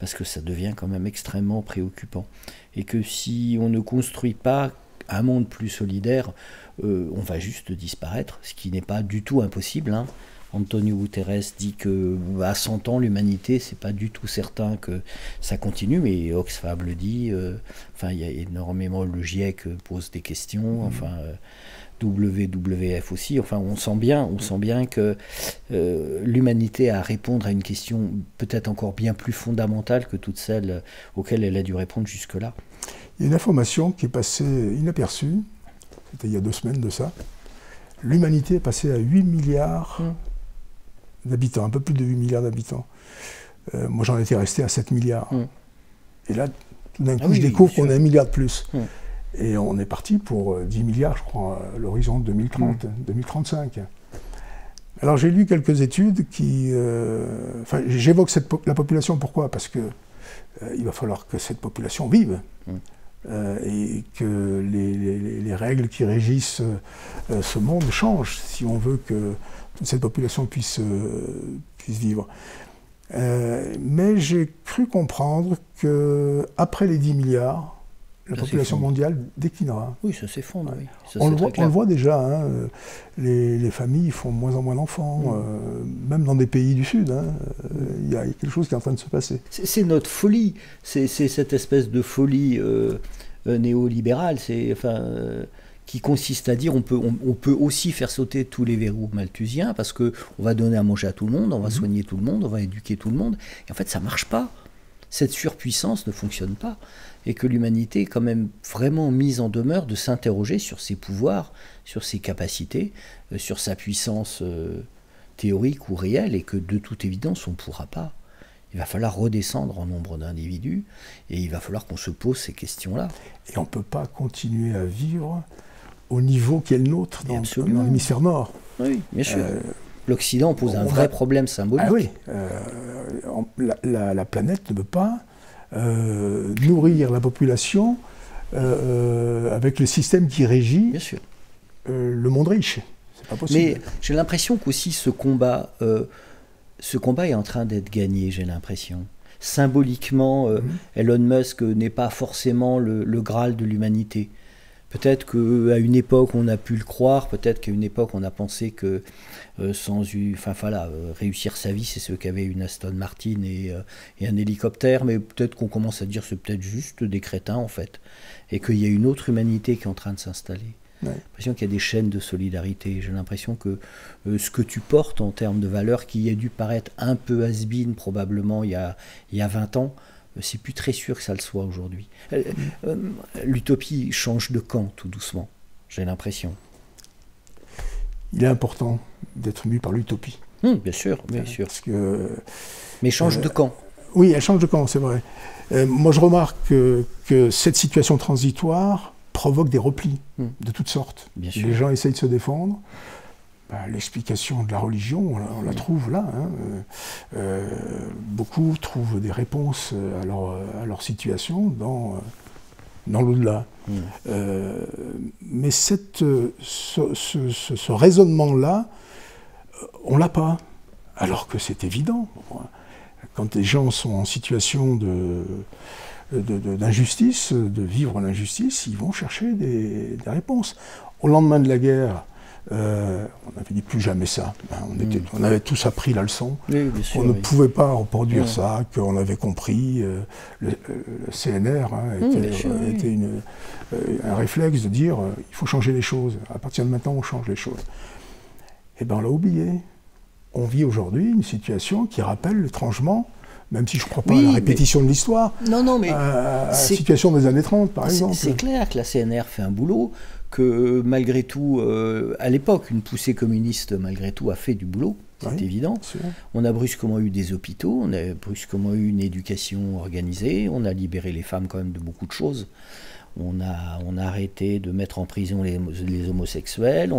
parce que ça devient quand même extrêmement préoccupant. Et que si on ne construit pas un monde plus solidaire, on va juste disparaître, ce qui n'est pas du tout impossible, Antonio Guterres dit que à 100 ans, l'humanité, c'est pas du tout certain que ça continue, mais Oxfam le dit. Enfin, il y a énormément, le GIEC pose des questions. Enfin, WWF aussi. Enfin, on sent bien que l'humanité a à répondre à une question peut-être encore bien plus fondamentale que toutes celles auxquelles elle a dû répondre jusque-là. Il y a une information qui est passée inaperçue, c'était il y a 2 semaines de ça. L'humanité est passée à 8 milliards d'habitants, un peu plus de 8 milliards d'habitants. Moi, j'en étais resté à 7 milliards. Et là, tout d'un coup, je découvre qu'on a 1 milliard de plus. Et on est parti pour 10 milliards, je crois, à l'horizon 2030, 2035. Alors, j'ai lu quelques études qui... Enfin, j'évoque la population, pourquoi? Parce que il va falloir que cette population vive. Et que les règles qui régissent ce monde changent, si on veut que toute cette population puisse vivre. Mais j'ai cru comprendre qu'après les 10 milliards, la population mondiale déclinera. Oui, ça s'effondre, oui. Ça, on le voit déjà, hein, les familles font de moins en moins d'enfants, même dans des pays du Sud. Il y a quelque chose qui est en train de se passer. C'est notre folie, c'est cette espèce de folie néolibérale, qui consiste à dire on peut aussi faire sauter tous les verrous malthusiens parce qu'on va donner à manger à tout le monde, on va soigner tout le monde, on va éduquer tout le monde. Et en fait, ça ne marche pas. Cette surpuissance ne fonctionne pas. Et que l'humanité est quand même vraiment mise en demeure de s'interroger sur ses pouvoirs, sur ses capacités, sur sa puissance théorique ou réelle, et que de toute évidence, on ne pourra pas. Il va falloir redescendre en nombre d'individus, et il va falloir qu'on se pose ces questions-là. Et on ne peut pas continuer à vivre au niveau qui est le nôtre dans l'hémisphère nord. Oui, bien sûr. L'Occident pose un vrai problème symbolique. Ah oui, la planète ne peut pas nourrir la population avec le système qui régit le monde riche. C'est pas possible. Mais j'ai l'impression qu'aussi ce combat est en train d'être gagné, j'ai l'impression. Symboliquement, Elon Musk n'est pas forcément le Graal de l'humanité. Peut-être qu'à une époque on a pu le croire, peut-être qu'à une époque on a pensé que réussir sa vie c'est ce qu'avait une Aston Martin et un hélicoptère, mais peut-être qu'on commence à dire c'est peut-être juste des crétins en fait, et qu'il y a une autre humanité qui est en train de s'installer. J'ai l'impression qu'il y a des chaînes de solidarité, j'ai l'impression que ce que tu portes en termes de valeurs, qui a dû paraître un peu has-been probablement il y a 20 ans, c'est plus très sûr que ça le soit aujourd'hui. L'utopie change de camp tout doucement, j'ai l'impression. Il est important d'être mu par l'utopie. Bien sûr, bien sûr. Parce que, mais change de camp. Oui, elle change de camp, c'est vrai. Moi, je remarque que cette situation transitoire provoque des replis de toutes sortes. Bien sûr. Les gens essayent de se défendre. L'explication de la religion, on la trouve là. Beaucoup trouvent des réponses à leur situation dans l'au-delà. Mais ce raisonnement-là, on ne l'a pas. Alors que c'est évident. Quand les gens sont en situation d'injustice, de vivre l'injustice, ils vont chercher des réponses. Au lendemain de la guerre, on avait dit plus jamais ça. On avait tous appris la leçon. Oui, bien sûr, on ne pouvait pas reproduire ça, qu'on avait compris. Le CNR était un réflexe de dire il faut changer les choses. À partir de maintenant, on change les choses. Eh bien, on l'a oublié. On vit aujourd'hui une situation qui rappelle étrangement, même si je ne crois pas à la répétition de l'histoire, la situation des années 30, par exemple. C'est clair que la CNR fait un boulot, que malgré tout, à l'époque, une poussée communiste, malgré tout, a fait du boulot, c'est évident. On a brusquement eu des hôpitaux, on a brusquement eu une éducation organisée, on a libéré les femmes quand même de beaucoup de choses. On a arrêté de mettre en prison les homosexuels.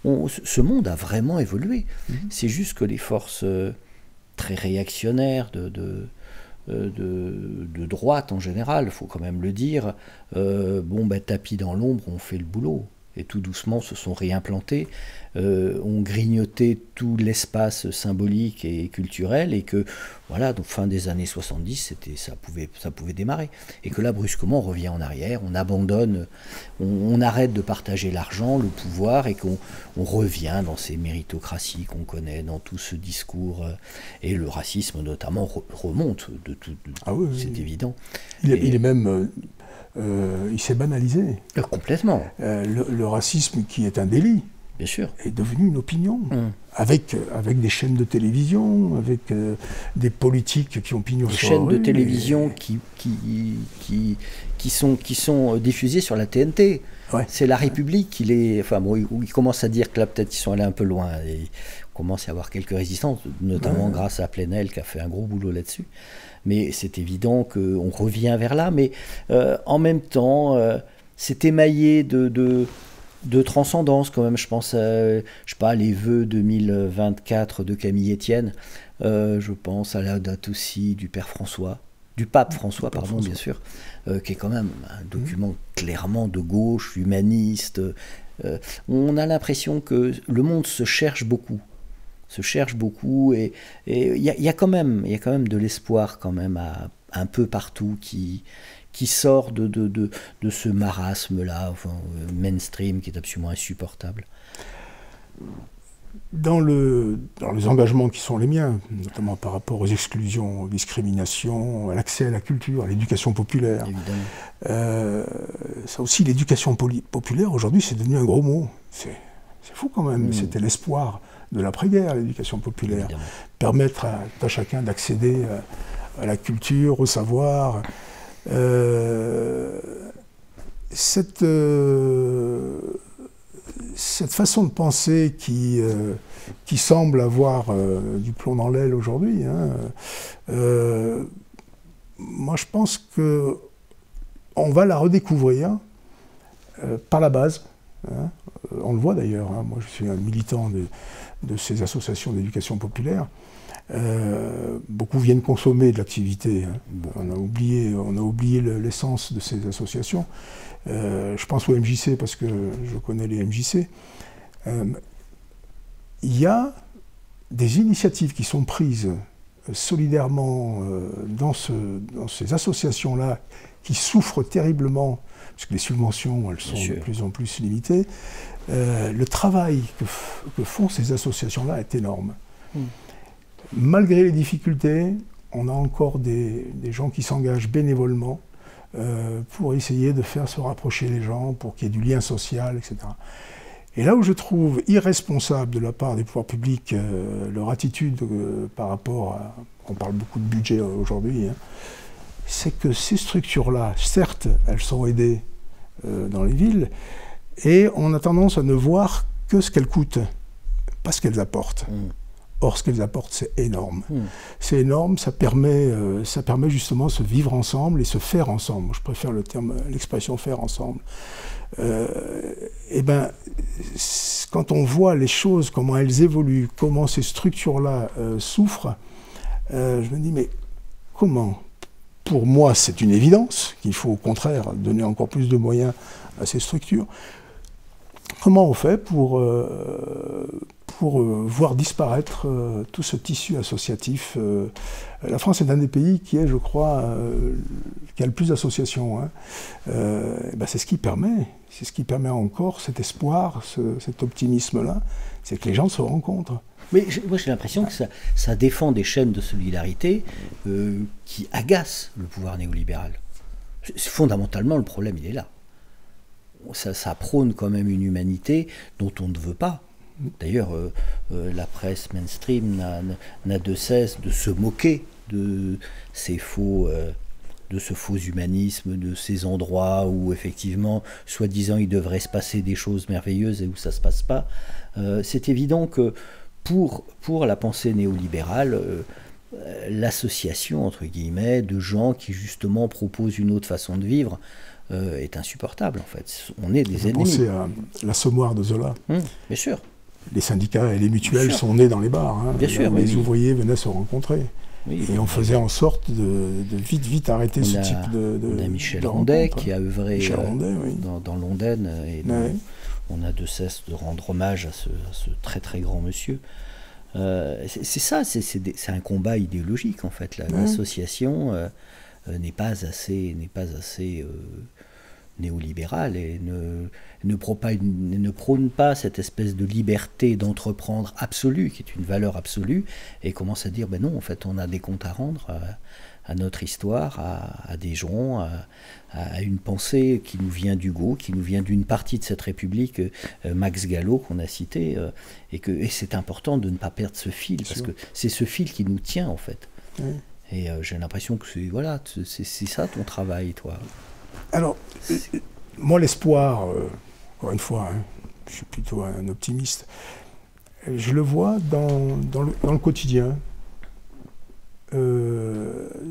Ce monde a vraiment évolué. C'est juste que les forces très réactionnaires de droite en général, il faut quand même le dire, tapis dans l'ombre, on fait le boulot. et tout doucement se sont réimplantés, ont grignoté tout l'espace symbolique et culturel, et que voilà, donc fin des années 70, ça pouvait démarrer. Et que là, brusquement, on revient en arrière, on abandonne, on arrête de partager l'argent, le pouvoir, et qu'on revient dans ces méritocraties qu'on connaît, dans tout ce discours. Et le racisme, notamment, remonte de tout. C'est évident. Il est même... il s'est banalisé. Complètement. Le racisme, qui est un délit, bien sûr, est devenu une opinion, avec des chaînes de télévision, avec des politiques qui ont pignon sur rue. Chaînes de télévision qui sont diffusées sur la TNT. Ouais. C'est la République où ils commencent à dire que là, peut-être, ils sont allés un peu loin. Et il commence à y avoir quelques résistances, notamment grâce à Plenel, qui a fait un gros boulot là-dessus. Mais c'est évident qu'on revient vers là. Mais en même temps, c'est émaillé de transcendance quand même. Je pense à les vœux 2024 de Camille Etienne. Je pense à la date aussi du pape François, bien sûr, qui est quand même un document clairement de gauche, humaniste. On a l'impression que le monde se cherche beaucoup. Et il y a quand même de l'espoir quand même un peu partout qui sort de ce marasme-là, mainstream, qui est absolument insupportable. Dans les engagements qui sont les miens, notamment par rapport aux exclusions, aux discriminations, à l'accès à la culture, à l'éducation populaire, ça aussi, l'éducation populaire, aujourd'hui, c'est devenu un gros mot. C'est fou quand même, c'était l'espoir de l'après-guerre, l'éducation populaire. Évidemment. Permettre à chacun d'accéder à la culture, au savoir. Cette façon de penser qui semble avoir du plomb dans l'aile aujourd'hui, moi je pense qu'on va la redécouvrir par la base. On le voit d'ailleurs, moi je suis un militant de ces associations d'éducation populaire. Beaucoup viennent consommer de l'activité. On a oublié l'essence de ces associations. Je pense au MJC parce que je connais les MJC. Il y a des initiatives qui sont prises solidairement dans ces associations-là qui souffrent terriblement, parce que les subventions, elles sont de plus en plus limitées. Le travail que font ces associations-là est énorme. Malgré les difficultés, on a encore des gens qui s'engagent bénévolement pour essayer de faire se rapprocher les gens, pour qu'il y ait du lien social, etc. Et là où je trouve irresponsable de la part des pouvoirs publics leur attitude par rapport à... On parle beaucoup de budget aujourd'hui, c'est que ces structures-là, certes, elles sont aidées dans les villes, et on a tendance à ne voir que ce qu'elles coûtent, pas ce qu'elles apportent. Or, ce qu'elles apportent, c'est énorme. C'est énorme, ça permet justement de se vivre ensemble et se faire ensemble. Je préfère l'expression « faire ensemble ». Quand on voit les choses, comment elles évoluent, comment ces structures-là souffrent, je me dis, mais comment ? Pour moi, c'est une évidence qu'il faut au contraire donner encore plus de moyens à ces structures. Comment on fait pour voir disparaître tout ce tissu associatif? La France est un des pays qui est, je crois, qui a le plus d'associations. C'est ce qui permet encore cet espoir, cet optimisme-là, c'est que les gens se rencontrent. Mais moi j'ai l'impression que ça défend des chaînes de solidarité qui agacent le pouvoir néolibéral. Fondamentalement, le problème, il est là. Ça prône quand même une humanité dont on ne veut pas. D'ailleurs, la presse mainstream n'a de cesse de se moquer de ce faux humanisme, de ces endroits où effectivement, soi-disant, il devrait se passer des choses merveilleuses et où ça ne se passe pas. C'est évident que pour la pensée néolibérale, l'association, entre guillemets, de gens qui justement proposent une autre façon de vivre est insupportable, en fait. On est des ennemis. Pensez à l'Assommoir de Zola. Bien sûr. Les syndicats et les mutuelles sont nés dans les bars. Bien sûr, les ouvriers venaient se rencontrer. Et on faisait en sorte de vite arrêter ce type de on a Michel Rondet qui a œuvré dans Londaine. on a de cesse de rendre hommage à ce très très grand monsieur. C'est ça, c'est un combat idéologique en fait. L'association n'est pas assez néolibérale et ne prône pas cette espèce de liberté d'entreprendre absolue, qui est une valeur absolue, et commence à dire ben non, en fait, on a des comptes à rendre à notre histoire, à des gens, à une pensée qui nous vient d'Hugo, qui nous vient d'une partie de cette République, Max Gallo qu'on a cité, et c'est important de ne pas perdre ce fil, parce que c'est ce fil qui nous tient en fait. Oui. Et j'ai l'impression que c'est ça ton travail, toi. Alors, moi l'espoir, encore une fois, hein, je suis plutôt un optimiste, je le vois dans le quotidien.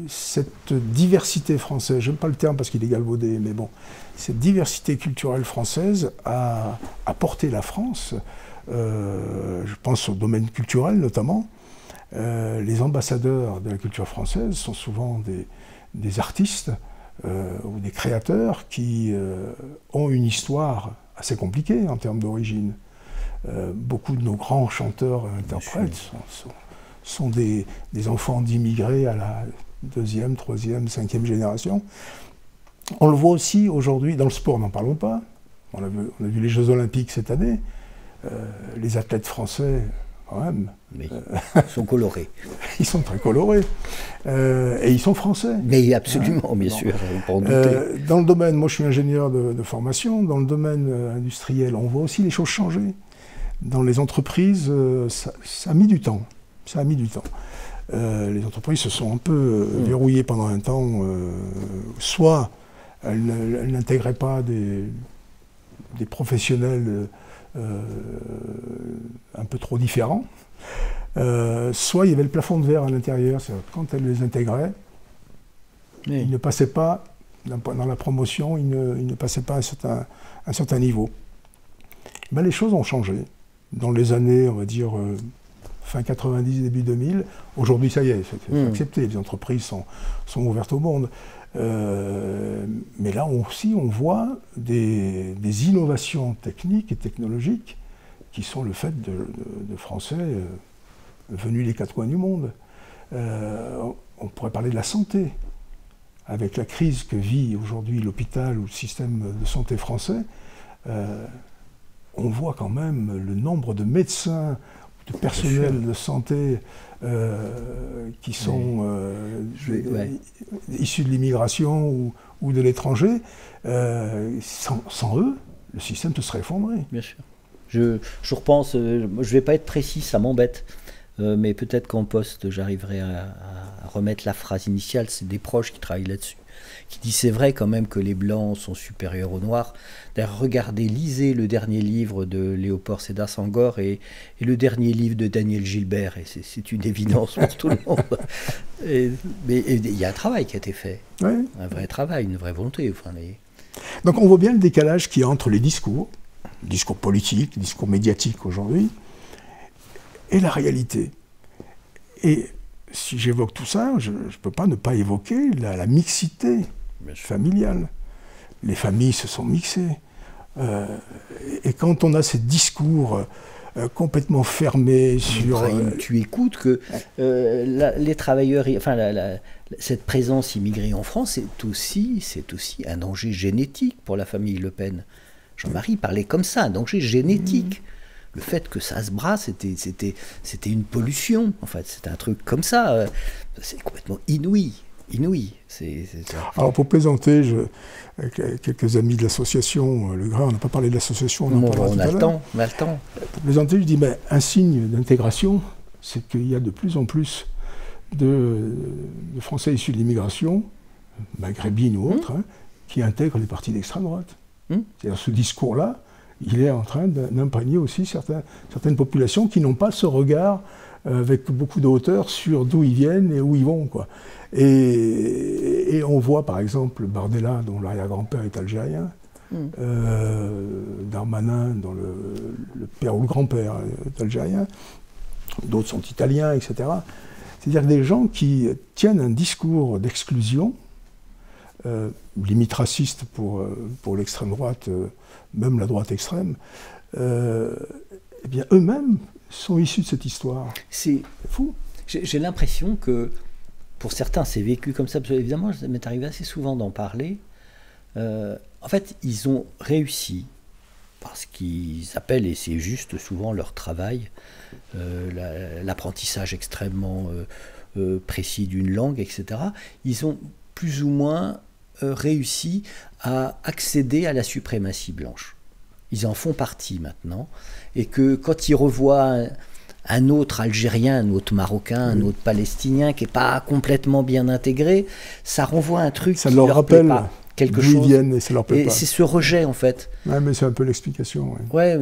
Cette diversité française, j'aime pas le terme parce qu'il est galvaudé, mais bon, cette diversité culturelle française a porté la France, je pense au domaine culturel notamment. Les ambassadeurs de la culture française sont souvent des artistes ou des créateurs qui ont une histoire assez compliquée en termes d'origine. Beaucoup de nos grands chanteurs et interprètes sont des enfants d'immigrés à la 2e, 3e, 5e génération. On le voit aussi aujourd'hui, dans le sport, n'en parlons pas. On a vu les Jeux Olympiques cette année. Les athlètes français, quand même. Mais ils sont colorés. Ils sont très colorés. Et ils sont français. Mais absolument, bien sûr. Pour douter. Dans le domaine, moi je suis ingénieur de formation, dans le domaine industriel, on voit aussi les choses changer. Dans les entreprises, ça a mis du temps. Ça a mis du temps. Les entreprises se sont un peu verrouillées pendant un temps. Soit elles n'intégraient pas des professionnels un peu trop différents, soit il y avait le plafond de verre à l'intérieur. Quand elles les intégraient, ils ne passaient pas, dans la promotion, ils ne passaient pas à un certain niveau. Ben, les choses ont changé. Dans les années, on va dire, fin 90, début 2000, aujourd'hui ça y est, c'est accepté, les entreprises sont ouvertes au monde. Mais là aussi on voit des innovations techniques et technologiques qui sont le fait de Français venus des 4 coins du monde. On pourrait parler de la santé. Avec la crise que vit aujourd'hui l'hôpital ou le système de santé français, on voit quand même le nombre de médecins, de personnel de santé qui sont issus de l'immigration ou de l'étranger. Sans eux, le système se serait effondré. Bien sûr. Je repense, je ne vais pas être précis, ça m'embête, mais peut-être qu'en poste, j'arriverai à remettre la phrase initiale. C'est des proches qui travaillent là-dessus, qui disent c'est vrai quand même que les Blancs sont supérieurs aux Noirs. D'ailleurs, regardez, lisez le dernier livre de Léopold Sédar Senghor et le dernier livre de Daniel Gilbert, et c'est une évidence pour tout le monde. Mais il y a un travail qui a été fait, un vrai travail, une vraie volonté. Enfin, Donc on voit bien le décalage qu'il y a entre les discours politiques, discours médiatiques aujourd'hui, et la réalité. Et si j'évoque tout ça, je ne peux pas ne pas évoquer la mixité familiale. Les familles se sont mixées. Et quand on a ces discours complètement fermés sur... tu écoutes que les travailleurs, enfin cette présence immigrée en France, c'est aussi un danger génétique pour la famille Le Pen. Jean-Marie parlait comme ça, un danger génétique. Le fait que ça se brasse, c'était une pollution, en fait, c'était un truc comme ça, c'est complètement inouï. Alors pour plaisanter, quelques amis de l'association Le Grain, on n'a pas parlé de l'association, on a le temps. Pour plaisanter, je dis, ben, un signe d'intégration, c'est qu'il y a de plus en plus de Français issus de l'immigration, maghrébine ou autre, qui intègrent les partis d'extrême droite. C'est-à-dire ce discours-là, il est en train d'imprégner aussi certaines populations qui n'ont pas ce regard avec beaucoup de hauteur sur d'où ils viennent et où ils vont, quoi. Et on voit par exemple Bardella, dont l'arrière-grand-père est algérien, Darmanin, dont le père ou le grand-père est algérien, d'autres sont italiens, etc. C'est-à-dire des gens qui tiennent un discours d'exclusion limite raciste pour l'extrême droite, même la droite extrême, eh bien eux-mêmes sont issus de cette histoire. C'est fou. J'ai l'impression que pour certains c'est vécu comme ça, parce que évidemment ça m'est arrivé assez souvent d'en parler. En fait, ils ont réussi, parce qu'ils appellent, et c'est juste souvent leur travail, l'apprentissage extrêmement précis d'une langue, etc. Ils ont plus ou moins réussi à accéder à la suprématie blanche. Ils en font partie maintenant, et que quand ils revoient un autre Algérien, un autre Marocain, un autre Palestinien qui n'est pas complètement bien intégré, ça renvoie à un truc ça qui leur plaît rappelle pas. Quelque d'où ils chose. viennent et ça leur plaît pas. C'est ce rejet en fait. Ouais, mais c'est un peu l'explication. Ouais,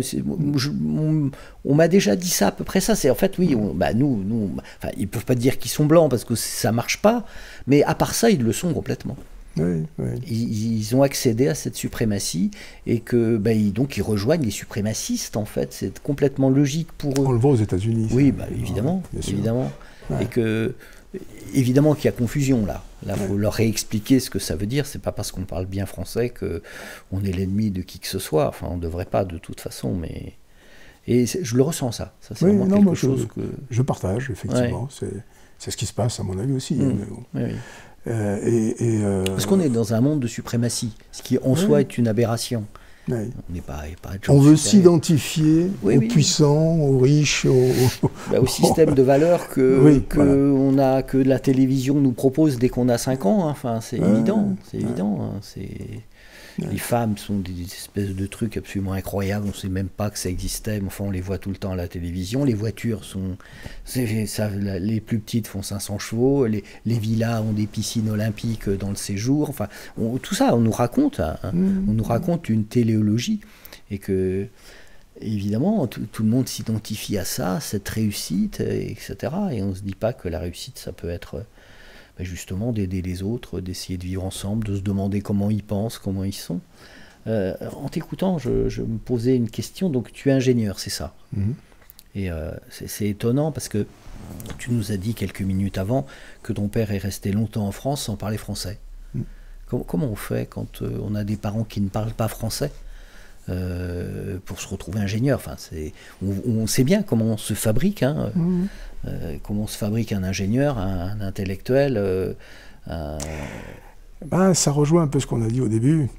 on m'a déjà dit ça à peu près ça. C'est en fait oui, nous, enfin, ils peuvent pas dire qu'ils sont blancs parce que ça marche pas, mais à part ça, ils le sont complètement. Oui, oui. Ils ont accédé à cette suprématie et que donc ils rejoignent les suprémacistes en fait. C'est complètement logique pour eux. On le voit aux États-Unis. Oui, évidemment, évidemment, ouais. Et que évidemment qu'il y a confusion là. Là, il faut leur réexpliquer ce que ça veut dire. C'est pas parce qu'on parle bien français qu'on est l'ennemi de qui que ce soit. Enfin, on ne devrait pas de toute façon, mais... Et je le ressens, ça. Ça c'est vraiment quelque chose que... Je partage, effectivement. Ouais. C'est ce qui se passe, à mon avis, aussi. Oui. Parce qu'on est dans un monde de suprématie, ce qui en soi est une aberration. Oui. On n'est pas on veut s'identifier aux puissants, aux riches, au système de valeurs que la télévision nous propose dès qu'on a 5 ans. Hein. Enfin, c'est évident. C'est évident. Hein. Les femmes sont des espèces de trucs absolument incroyables. On ne sait même pas que ça existait, mais enfin, on les voit tout le temps à la télévision. Les voitures les plus petites font 500 chevaux. Les villas ont des piscines olympiques dans le séjour. Enfin, tout ça, on nous raconte. On nous raconte une téléologie. Et que, évidemment, tout le monde s'identifie à ça, cette réussite, etc. Et on ne se dit pas que la réussite, ça peut être... justement d'aider les autres, d'essayer de vivre ensemble, de se demander comment ils pensent, comment ils sont. En t'écoutant, je me posais une question. Donc tu es ingénieur, c'est ça. Et c'est étonnant parce que tu nous as dit quelques minutes avant que ton père est resté longtemps en France sans parler français. Comment on fait quand on a des parents qui ne parlent pas français pour se retrouver ingénieur? Enfin, on sait bien comment on se fabrique, hein, comment on se fabrique un ingénieur, un intellectuel. Ça rejoint un peu ce qu'on a dit au début.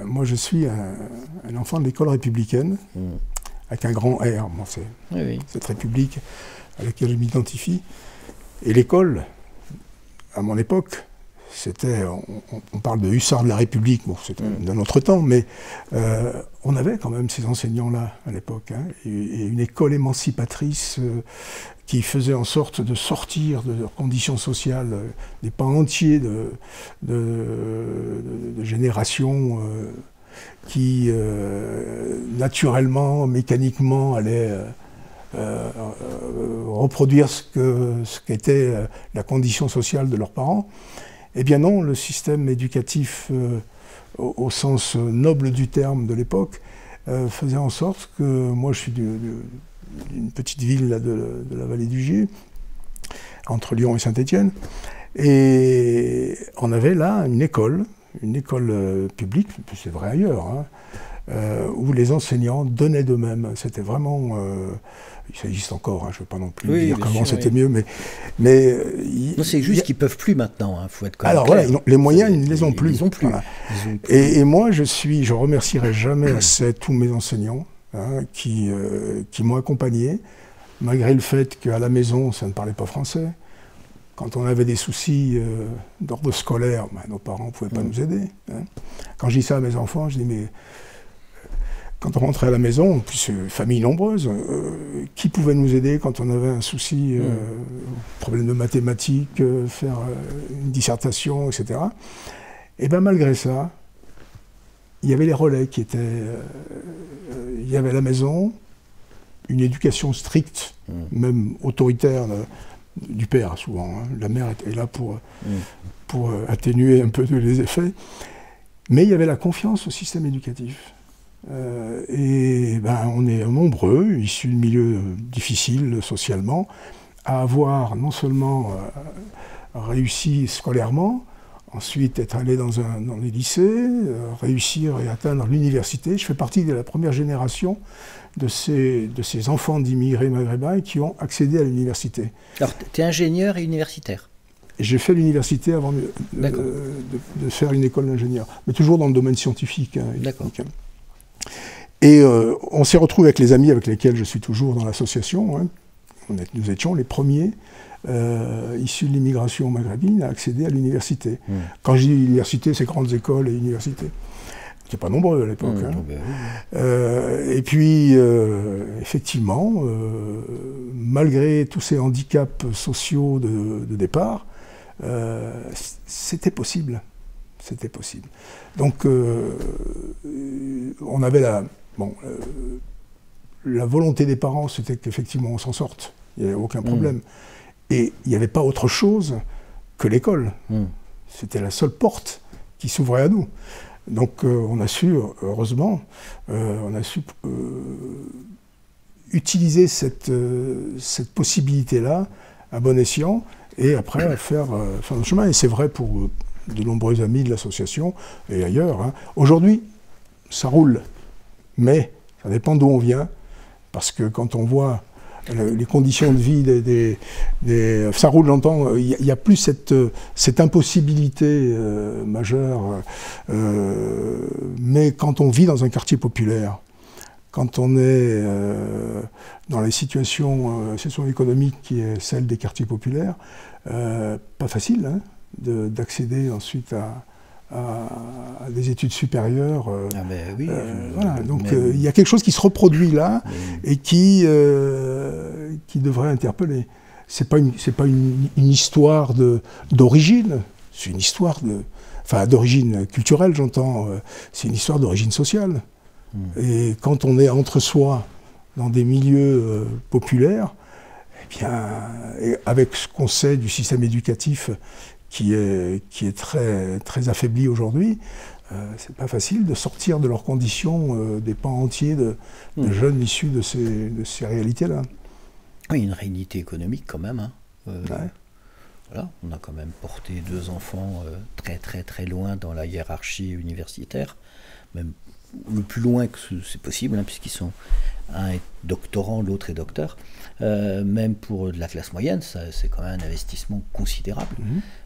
Moi, je suis un enfant de l'école républicaine, avec un grand R. Moi, c'est cette république à laquelle je m'identifie. Et l'école, à mon époque, c'était, on parle de hussards de la République, bon, c'était d'un autre temps, mais on avait quand même ces enseignants-là à l'époque, hein, et une école émancipatrice qui faisait en sorte de sortir de leurs conditions sociales des pans entiers de générations qui, naturellement, mécaniquement, allaient reproduire ce qu'était la condition sociale de leurs parents. Eh bien non, le système éducatif, au sens noble du terme de l'époque, faisait en sorte que, moi je suis d'une petite ville là, de la vallée du Gier, entre Lyon et Saint-Étienne, et on avait là une école publique, c'est vrai ailleurs, hein, où les enseignants donnaient d'eux-mêmes. C'était vraiment... ça existe encore, hein, je ne veux pas non plus dire qu'avant c'était mieux, mais c'est juste qu'ils ne peuvent plus maintenant, il faut être clair. Alors voilà, les moyens, ils ne les ont plus. Ils ont plus. Voilà. Et moi, je remercierai jamais assez tous mes enseignants qui m'ont accompagné, malgré le fait qu'à la maison, ça ne parlait pas français. Quand on avait des soucis d'ordre scolaire, nos parents ne pouvaient pas nous aider. Hein. Quand je dis ça à mes enfants, je dis mais... Quand on rentrait à la maison, en plus famille nombreuse, qui pouvait nous aider quand on avait un souci, problème de mathématiques, faire une dissertation, etc. Et bien malgré ça, il y avait les relais qui étaient... il y avait à la maison une éducation stricte, même autoritaire, du père souvent. Hein. La mère était là pour atténuer un peu les effets. Mais il y avait la confiance au système éducatif. On est nombreux, issus de milieux difficiles socialement, à avoir non seulement réussi scolairement, ensuite être allé dans les lycées, réussir et atteindre l'université. Je fais partie de la première génération de ces enfants d'immigrés maghrébins qui ont accédé à l'université. Alors, tu es ingénieur et universitaire? J'ai fait l'université avant de faire une école d'ingénieur, mais toujours dans le domaine scientifique. D'accord. Et on s'est retrouvés avec les amis avec lesquels je suis toujours dans l'association. Hein. Nous étions les premiers issus de l'immigration maghrébine à accéder à l'université. Quand je dis université, c'est grandes écoles et universités. C'était pas nombreux à l'époque. Et puis, effectivement, malgré tous ces handicaps sociaux de départ, c'était possible. C'était possible. Donc, on avait la volonté des parents, c'était qu'effectivement on s'en sorte. Il n'y avait aucun problème. Et il n'y avait pas autre chose que l'école. C'était la seule porte qui s'ouvrait à nous. Donc on a su, heureusement, utiliser cette possibilité-là à bon escient et après faire notre chemin. Et c'est vrai pour de nombreux amis de l'association et ailleurs. Hein. Aujourd'hui, ça roule, mais ça dépend d'où on vient, parce que quand on voit les conditions de vie ça roule longtemps, il n'y a plus cette impossibilité majeure, mais quand on vit dans un quartier populaire, quand on est dans les situation économique qui est celle des quartiers populaires, pas facile hein, d'accéder ensuite à des études supérieures. Voilà. Donc il y a quelque chose qui se reproduit là et qui devrait interpeller. C'est pas une histoire d'origine, c'est une histoire d'origine culturelle, j'entends. C'est une histoire d'origine sociale. Et quand on est entre soi dans des milieux populaires, eh bien, avec ce qu'on sait du système éducatif qui est très, très affaibli aujourd'hui, c'est pas facile de sortir de leurs conditions des pans entiers de jeunes issus de ces réalités-là. Oui, une réalité économique quand même. Hein. Voilà, on a quand même porté 2 enfants très très très loin dans la hiérarchie universitaire, même le plus loin que c'est possible, hein, puisqu'ils sont, un est doctorant, l'autre est docteur. Même pour de la classe moyenne, c'est quand même un investissement considérable.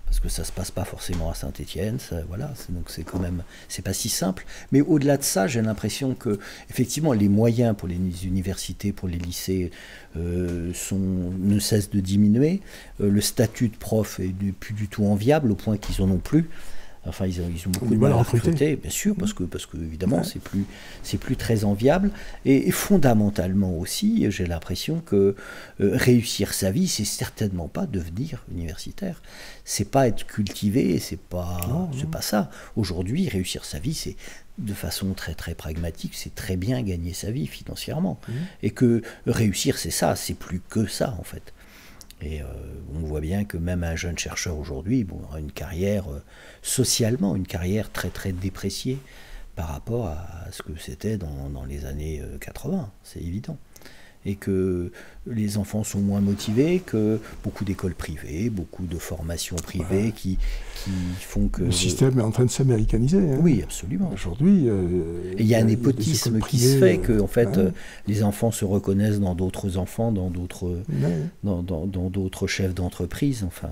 Parce que ça ne se passe pas forcément à Saint-Étienne, voilà, donc c'est quand même, c'est pas si simple. Mais au-delà de ça, j'ai l'impression que, effectivement, les moyens pour les universités, pour les lycées, ne cessent de diminuer. Le statut de prof n'est plus du tout enviable, au point qu'ils en ont plus. Enfin, ils ont beaucoup de mal à recruter, bien sûr, parce que évidemment, c'est plus très enviable. Et fondamentalement aussi, j'ai l'impression que réussir sa vie, c'est certainement pas devenir universitaire. C'est pas être cultivé, c'est pas ça. Aujourd'hui, réussir sa vie, c'est de façon très très pragmatique, c'est très bien gagner sa vie financièrement. Et que réussir, c'est ça, c'est plus que ça en fait. Et on voit bien que même un jeune chercheur aujourd'hui aura une carrière, socialement, une carrière très très dépréciée par rapport à ce que c'était dans les années 80, c'est évident. Et que les enfants sont moins motivés, que beaucoup d'écoles privées, beaucoup de formations privées qui font que... Le système est en train de s'américaniser. Hein. Oui, absolument. Aujourd'hui... et il y a un népotisme qui se fait, que en fait, les enfants se reconnaissent dans d'autres enfants, dans d'autres chefs d'entreprise. Enfin,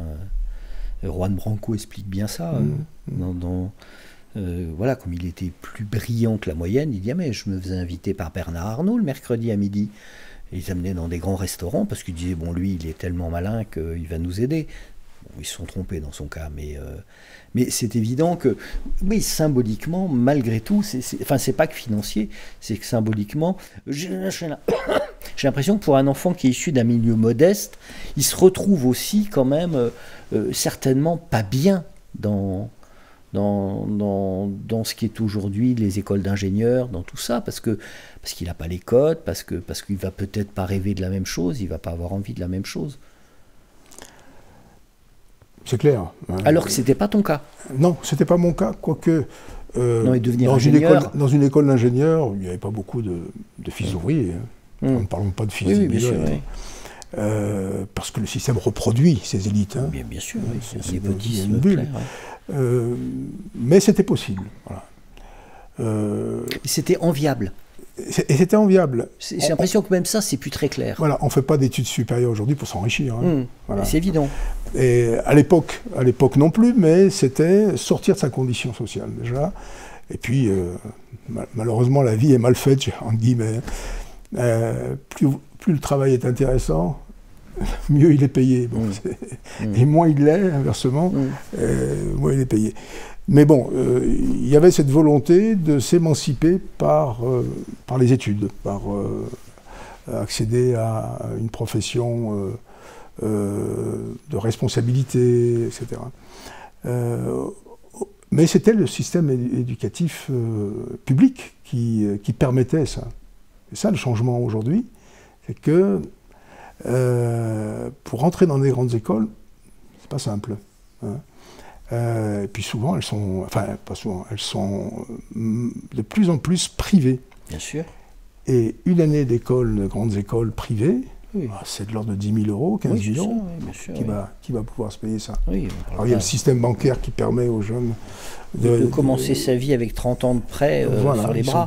Juan Branco explique bien ça. Voilà, comme il était plus brillant que la moyenne, il dit « Ah mais je me faisais inviter par Bernard Arnault le mercredi à midi ». Et ils amenaient dans des grands restaurants parce qu'ils disaient « Bon, lui, il est tellement malin qu'il va nous aider ». Bon, ils se sont trompés dans son cas, mais c'est évident que, oui, symboliquement, malgré tout, c'est pas que financier, c'est que symboliquement, j'ai l'impression que pour un enfant qui est issu d'un milieu modeste, il se retrouve aussi quand même certainement pas bien dans ce qui est aujourd'hui les écoles d'ingénieurs, dans tout ça, parce qu'il n'a pas les codes, parce qu'il va peut-être pas rêver de la même chose, il va pas avoir envie de la même chose. C'est clair. Alors que c'était pas ton cas. Non, c'était pas mon cas, quoique dans une école d'ingénieur, il n'y avait pas beaucoup de fils ouvriers. Hein. Ne parlons pas de fils d'immigrés. parce que le système reproduit ces élites. Hein. Bien sûr, oui, c'est une népotisme bulle. Clair, ouais. Mais c'était possible. Voilà. C'était enviable. Et c'était enviable. J'ai l'impression que même ça, c'est plus très clair. Voilà, on ne fait pas d'études supérieures aujourd'hui pour s'enrichir. Hein. Voilà. C'est évident. Et à l'époque non plus, mais c'était sortir de sa condition sociale déjà. Et puis, malheureusement, la vie est mal faite, entre guillemets. Plus le travail est intéressant, mieux il est payé. Bon, et moins il l'est, inversement, moins il est payé. Mais bon, il y avait cette volonté de s'émanciper par les études, par accéder à une profession de responsabilité, etc. Mais c'était le système éducatif public qui permettait ça. C'est ça le changement aujourd'hui, c'est que pour rentrer dans des grandes écoles, c'est pas simple. Hein. Et puis souvent, elles sont, enfin pas souvent, elles sont de plus en plus privées. Bien sûr. Et une année d'école, de grandes écoles privées, c'est de l'ordre de 10 000 euros, 15 000 euros. Qui va pouvoir se payer ça? Alors il y a le système bancaire qui permet aux jeunes de commencer sa vie avec 30 ans de prêt sur les bras.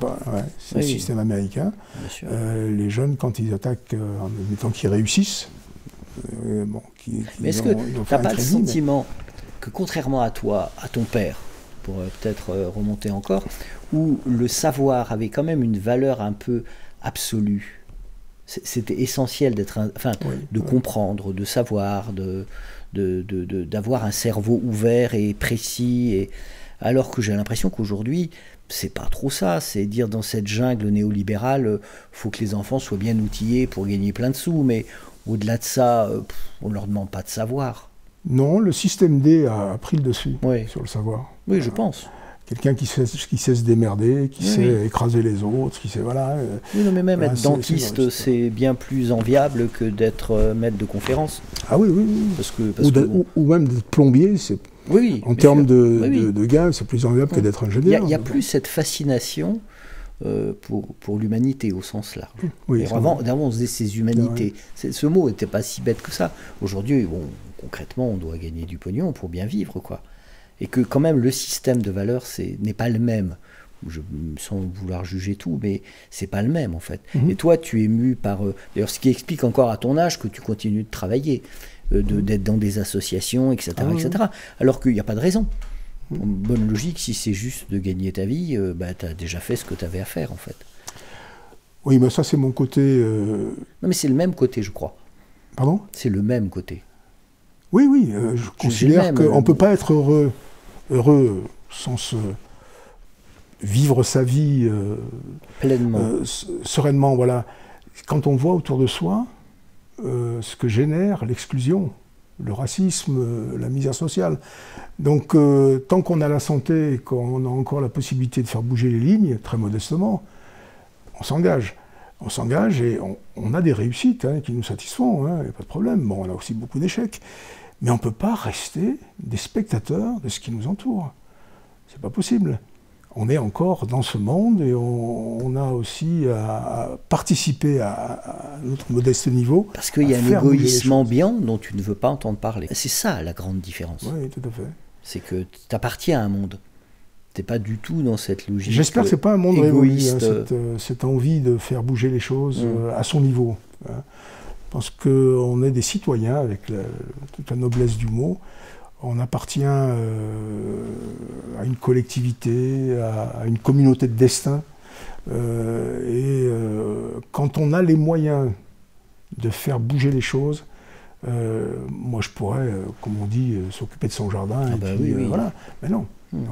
C'est le système américain. Les jeunes, quand ils attaquent, en admettant qu'ils réussissent, mais est-ce que tu n'as pas le sentiment que contrairement à toi, à ton père, pour peut-être remonter encore, où le savoir avait quand même une valeur un peu absolue? C'était essentiel d'être, comprendre, de savoir, d'avoir un cerveau ouvert et précis. Alors que j'ai l'impression qu'aujourd'hui, c'est pas trop ça. C'est dire dans cette jungle néolibérale, faut que les enfants soient bien outillés pour gagner plein de sous. Mais au-delà de ça, on ne leur demande pas de savoir. Non, le système D a pris le dessus sur le savoir. Oui, je pense. Quelqu'un qui sait se démerder, qui sait écraser les autres, qui sait, voilà... Oui, non, mais même être dentiste, c'est bien plus enviable que d'être maître de conférence. Ah oui. Ou même d'être plombier, c'est... en termes de gains, c'est plus enviable que d'être ingénieur. Il n'y a plus cette fascination pour l'humanité au sens large. Avant, on se disait ces humanités. Ce mot n'était pas si bête que ça. Aujourd'hui, concrètement, on doit gagner du pognon pour bien vivre, quoi. Et que quand même le système de valeurs n'est pas le même. Sans vouloir juger tout, mais c'est pas le même en fait. Et toi, tu es mu par... D'ailleurs, ce qui explique encore à ton âge que tu continues de travailler, d'être dans des associations, etc. etc. Alors qu'il n'y a pas de raison. En bonne logique, si c'est juste de gagner ta vie, tu as déjà fait ce que tu avais à faire en fait. Oui, mais ça c'est mon côté... Non mais c'est le même côté, je crois. Pardon? C'est le même côté. Oui, je considère qu'on ne peut pas être heureux sans vivre sa vie pleinement, sereinement. Voilà. Quand on voit autour de soi ce que génère l'exclusion, le racisme, la misère sociale. Donc tant qu'on a la santé et qu'on a encore la possibilité de faire bouger les lignes, très modestement, on s'engage. On s'engage et on a des réussites qui nous satisfont, il n'y a pas de problème. Bon, on a aussi beaucoup d'échecs. Mais on ne peut pas rester des spectateurs de ce qui nous entoure. C'est pas possible. On est encore dans ce monde et on a aussi à participer à notre modeste niveau. Parce qu'il y a un égoïsme ambiant dont tu ne veux pas entendre parler. C'est ça la grande différence. Oui, tout à fait. C'est que tu appartiens à un monde. Tu n'es pas du tout dans cette logique. J'espère que ce n'est pas un monde égoïste, cette envie de faire bouger les choses à son niveau. Parce qu'on est des citoyens, avec toute la noblesse du mot. On appartient à une collectivité, à une communauté de destin. Quand on a les moyens de faire bouger les choses, moi je pourrais, comme on dit, s'occuper de son jardin. Voilà. Mais non, on ne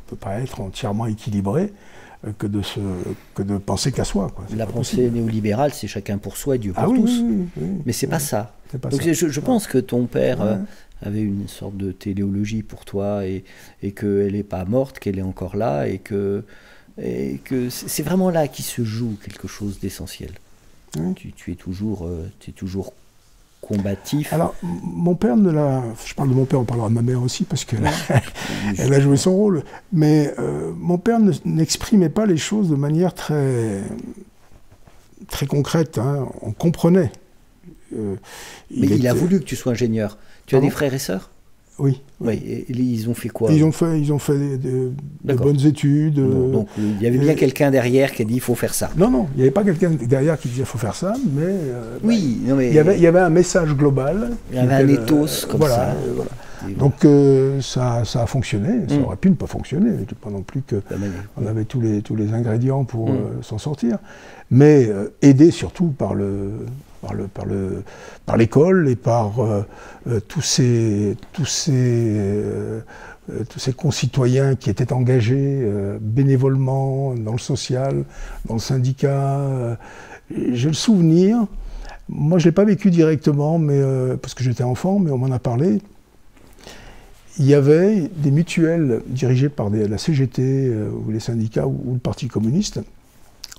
peut pas être entièrement équilibré. Que de penser qu'à soi. La pensée néolibérale, c'est chacun pour soi et Dieu pour tous. Mais c'est pas ça. Donc je pense que ton père avait une sorte de téléologie pour toi et qu'elle n'est pas morte, qu'elle est encore là et que c'est vraiment là qu'il se joue quelque chose d'essentiel. Tu es toujours combatif. Alors, mon père je parle de mon père, on parlera de ma mère aussi, parce qu'elle elle a joué son rôle. Mais mon père n'exprimait pas les choses de manière très, très concrète. On comprenait Mais il a voulu que tu sois ingénieur. Tu as des frères et sœurs? Oui. Oui. Et ils ont fait quoi? Ils ont fait de bonnes études. Donc il y avait bien quelqu'un derrière qui a dit il faut faire ça. Non, il n'y avait pas quelqu'un derrière qui disait il faut faire ça, mais, oui, non, mais il y avait un message global. Il y avait un ethos comme ça. Voilà. Donc ça a fonctionné, ça aurait pu ne pas fonctionner, pas non plus qu'on avait tous les ingrédients pour s'en sortir, mais aidé surtout par l'école et par tous ces concitoyens qui étaient engagés bénévolement dans le social, dans le syndicat. J'ai le souvenir, moi je ne l'ai pas vécu directement, mais, parce que j'étais enfant, mais on m'en a parlé. Il y avait des mutuelles dirigées par la CGT ou les syndicats ou le Parti communiste.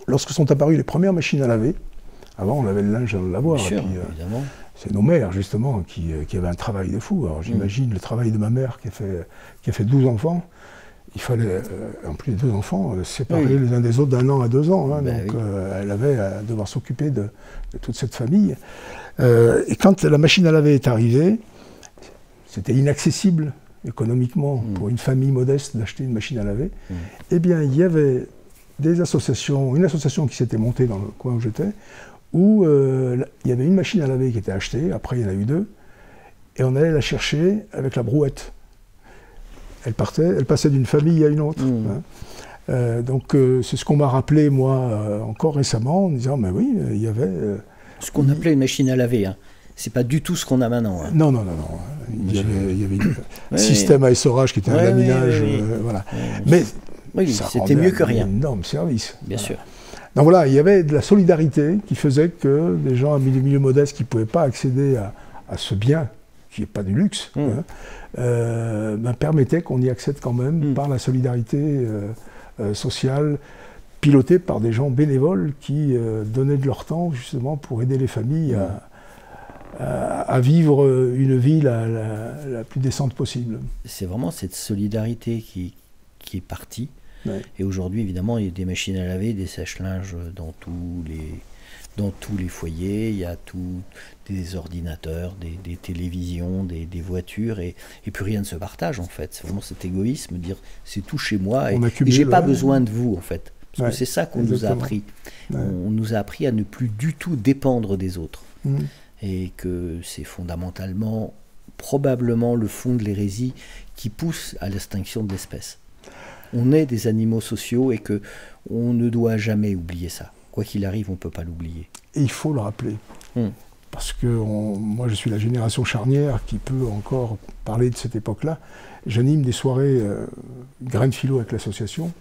Lorsque sont apparues les premières machines à laver, avant on lavait le linge dans le lavoir. Bien sûr, évidemment. C'est nos mères justement qui avaient un travail de fou. Alors j'imagine le travail de ma mère qui a fait 12 enfants. Il fallait, en plus des 2 enfants, séparer les uns des autres d'1 an à 2 ans. Hein, donc elle avait à devoir s'occuper de toute cette famille. Et quand la machine à laver est arrivée, c'était inaccessible économiquement pour une famille modeste d'acheter une machine à laver. Eh bien, il y avait une association qui s'était montée dans le coin où j'étais, où il y avait une machine à laver qui était achetée, après il y en a eu 2, et on allait la chercher avec la brouette. Elle passait d'une famille à une autre. Hein. Donc c'est ce qu'on m'a rappelé, moi, encore récemment, en disant, mais oui, il y avait... ce qu'on appelait une machine à laver, hein. C'est pas du tout ce qu'on a maintenant. Hein. Non. Il y avait un système à essorage qui était un laminage. Voilà. Mais c'était mieux que rien. Un énorme service. Bien sûr. Donc voilà, il y avait de la solidarité qui faisait que des gens à milieu modeste qui ne pouvaient pas accéder à ce bien, qui n'est pas du luxe, permettait qu'on y accède quand même par la solidarité sociale, pilotée par des gens bénévoles qui donnaient de leur temps justement pour aider les familles à vivre une vie la plus décente possible. C'est vraiment cette solidarité qui est partie. Ouais. Et aujourd'hui, évidemment, il y a des machines à laver, des sèche-linges dans tous les foyers. Il y a des ordinateurs, des télévisions, des voitures, et plus rien ne se partage, en fait. C'est vraiment cet égoïsme, de dire c'est tout chez moi, et j'ai pas besoin de vous, en fait. Parce que c'est ça qu'on nous a appris. On nous a appris à ne plus du tout dépendre des autres. Et que c'est fondamentalement, probablement, le fond de l'hérésie qui pousse à l'extinction de l'espèce. On est des animaux sociaux et qu'on ne doit jamais oublier ça. Quoi qu'il arrive, on ne peut pas l'oublier. Et il faut le rappeler. Parce que moi, je suis la génération charnière qui peut encore parler de cette époque-là. J'anime des soirées grain de philo avec l'association.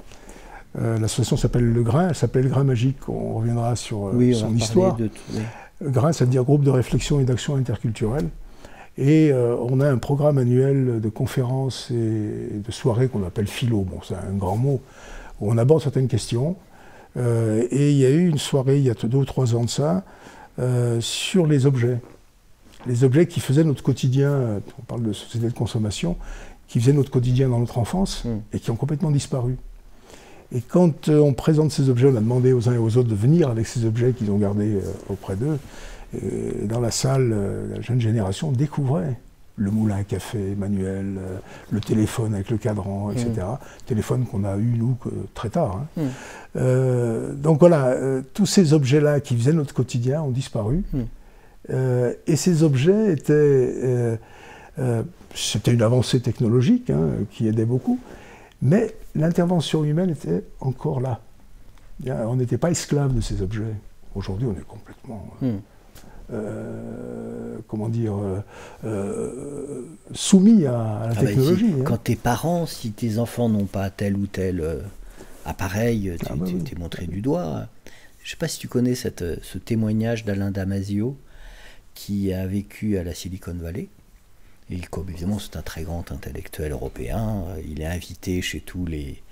L'association s'appelle Le Grain, elle s'appelle Le Grain Magique. On reviendra sur son histoire. Grain, ça veut dire groupe de réflexion et d'action interculturelle. Et on a un programme annuel de conférences et de soirées qu'on appelle philo. Bon, c'est un grand mot, où on aborde certaines questions. Et il y a eu une soirée, il y a 2 ou 3 ans de ça, sur les objets. Les objets qui faisaient notre quotidien, on parle de société de consommation, qui faisaient notre quotidien dans notre enfance et qui ont complètement disparu. Et quand on présente ces objets, on a demandé aux uns et aux autres de venir avec ces objets qu'ils ont gardés auprès d'eux. Dans la salle, la jeune génération découvrait le moulin à café manuel, le téléphone avec le cadran, etc. Téléphone qu'on a eu, nous, très tard. Hein. Donc voilà, tous ces objets-là qui faisaient notre quotidien ont disparu. Et ces objets étaient... c'était une avancée technologique qui aidait beaucoup, mais l'intervention humaine était encore là. On n'était pas esclave de ces objets. Aujourd'hui, on est complètement... comment dire, soumis à la technologie. Quand tes parents, si tes enfants n'ont pas tel ou tel appareil, tu es montré du doigt. Je ne sais pas si tu connais ce témoignage d'Alain Damasio, qui a vécu à la Silicon Valley. Et comme évidemment c'est un très grand intellectuel européen, il est invité chez tous les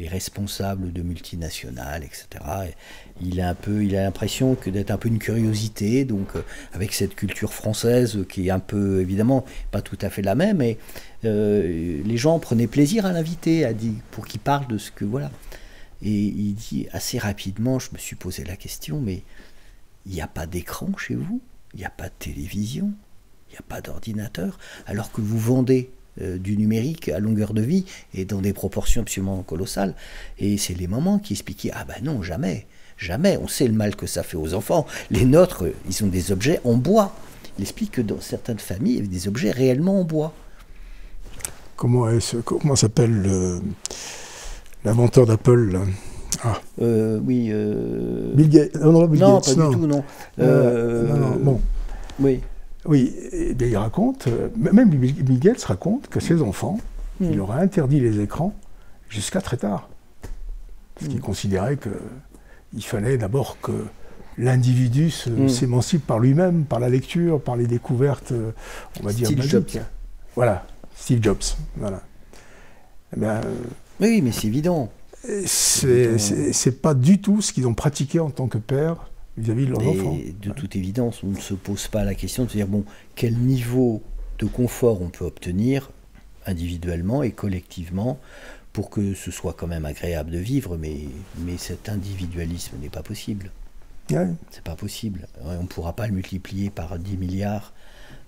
responsables de multinationales, etc. Et il a l'impression d'être un peu une curiosité, donc avec cette culture française qui est un peu, évidemment, pas tout à fait la même, mais les gens prenaient plaisir à l'inviter, pour qu'il parle de ce que, voilà. Et il dit assez rapidement, je me suis posé la question, mais il n'y a pas d'écran chez vous, il n'y a pas de télévision, il n'y a pas d'ordinateur, alors que vous vendez du numérique à longueur de vie et dans des proportions absolument colossales. Et c'est les mamans qui expliquaient, ah ben non, jamais, jamais, on sait le mal que ça fait aux enfants. Les nôtres, ils ont des objets en bois. Il explique que dans certaines familles, il y avait des objets réellement en bois. Comment s'appelle l'inventeur d'Apple là? Ah. Oui. Bill Gates. Non, Bill non, Gates, pas du tout, non. non, bon. Oui. Oui, et bien il raconte, même Bill Gates raconte que ses enfants, il leur a interdit les écrans jusqu'à très tard. Parce qu'il considérait qu'il fallait d'abord que l'individu s'émancipe par lui-même, par la lecture, par les découvertes, on va dire, Steve magiques. Jobs. Voilà, Steve Jobs, voilà. Eh bien, oui, mais c'est évident. C'est pas du tout ce qu'ils ont pratiqué en tant que père vis-à-vis de leurs enfants. De toute évidence, on ne se pose pas la question de se dire, bon, quel niveau de confort on peut obtenir individuellement et collectivement pour que ce soit quand même agréable de vivre, mais cet individualisme n'est pas possible. Ouais. C'est pas possible. On ne pourra pas le multiplier par 10 milliards.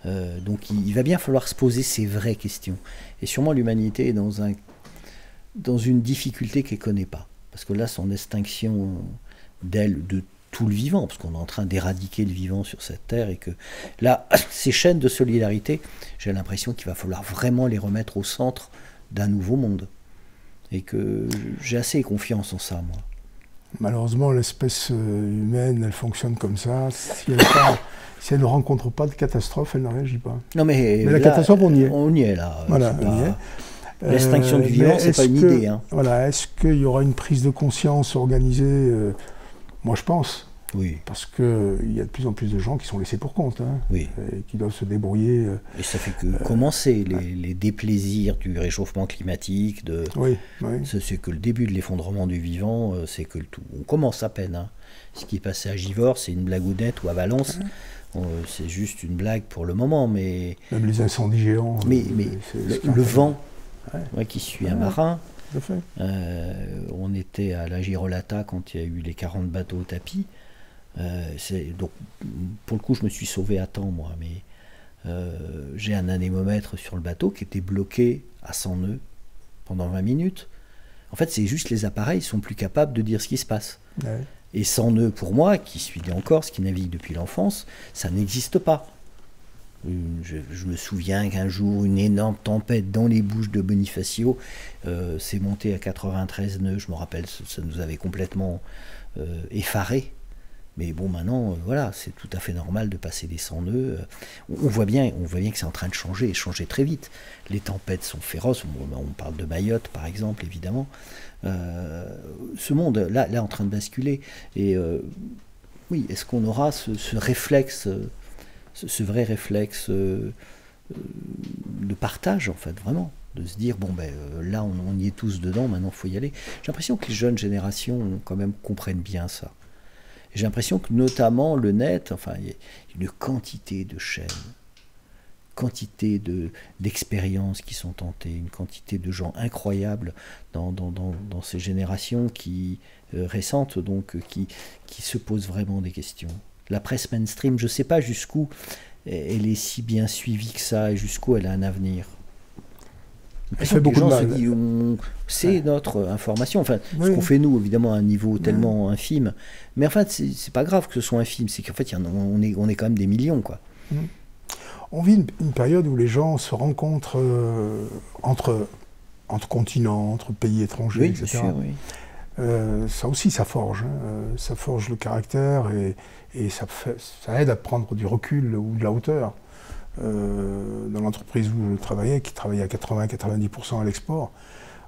Donc il va bien falloir se poser ces vraies questions. Et sûrement l'humanité est dans une difficulté qu'elle ne connaît pas. Parce que là, son extinction d'elle, de tout le vivant, parce qu'on est en train d'éradiquer le vivant sur cette terre, et que là, ces chaînes de solidarité, j'ai l'impression qu'il va falloir vraiment les remettre au centre d'un nouveau monde. Et que j'ai assez confiance en ça, moi. Malheureusement, l'espèce humaine, elle fonctionne comme ça. Si elle ne rencontre pas de catastrophe, elle ne réagit pas. Non, mais la catastrophe, on y est. On y est, là. Voilà, on y est. L'extinction du vivant, c'est pas une idée. Hein. Voilà, est-ce qu'il y aura une prise de conscience organisée moi, je pense. Oui. Parce qu'il y a de plus en plus de gens qui sont laissés pour compte, hein, oui. Et qui doivent se débrouiller. Et ça fait que commencer les déplaisirs du réchauffement climatique. Oui. C'est que le début de l'effondrement du vivant, c'est que on commence à peine. Hein. Ce qui est passé à Givors, c'est une blagounette, ou à Valence. C'est juste une blague pour le moment, mais... Même les incendies géants. Mais le vent, moi qui suis un marin, on était à la Girolata quand il y a eu les 40 bateaux au tapis. Donc, pour le coup, je me suis sauvé à temps, moi, mais j'ai un anémomètre sur le bateau qui était bloqué à 100 nœuds pendant 20 minutes. En fait, c'est juste les appareils sont plus capables de dire ce qui se passe. Ouais. Et 100 nœuds, pour moi, qui suis en Corse, qui navigue depuis l'enfance, ça n'existe pas. Je me souviens qu'un jour, une énorme tempête dans les Bouches de Bonifacio s'est montée à 93 nœuds. Je me rappelle, ça nous avait complètement effarés. Mais bon, maintenant, voilà, c'est tout à fait normal de passer des 100 nœuds. On voit bien que c'est en train de changer, et changer très vite. Les tempêtes sont féroces. On parle de Mayotte, par exemple, évidemment. Ce monde, là, est en train de basculer. Et oui, est-ce qu'on aura ce réflexe, ce vrai réflexe de partage, en fait, vraiment, de se dire, bon, là, on y est tous dedans, maintenant, il faut y aller. J'ai l'impression que les jeunes générations, quand même, comprennent bien ça. J'ai l'impression que, notamment, le net, enfin, il y a une quantité de chaînes, quantité d'expériences qui sont tentées, une quantité de gens incroyables dans ces générations récentes, donc, qui se posent vraiment des questions. La presse mainstream, je ne sais pas jusqu'où elle est si bien suivie que ça, et jusqu'où elle a un avenir. Elle fait beaucoup de mal. C'est notre information. Enfin, ce qu'on fait nous, évidemment, à un niveau tellement infime. Mais en fait, c'est pas grave que ce soit infime. C'est qu'en fait, on est quand même des millions, quoi. On vit une période où les gens se rencontrent entre continents, entre pays étrangers, etc. Bien sûr, oui. Ça aussi, ça forge. Ça forge le caractère et ça aide à prendre du recul ou de la hauteur. Dans l'entreprise où je travaillais, qui travaillait à 80-90% à l'export,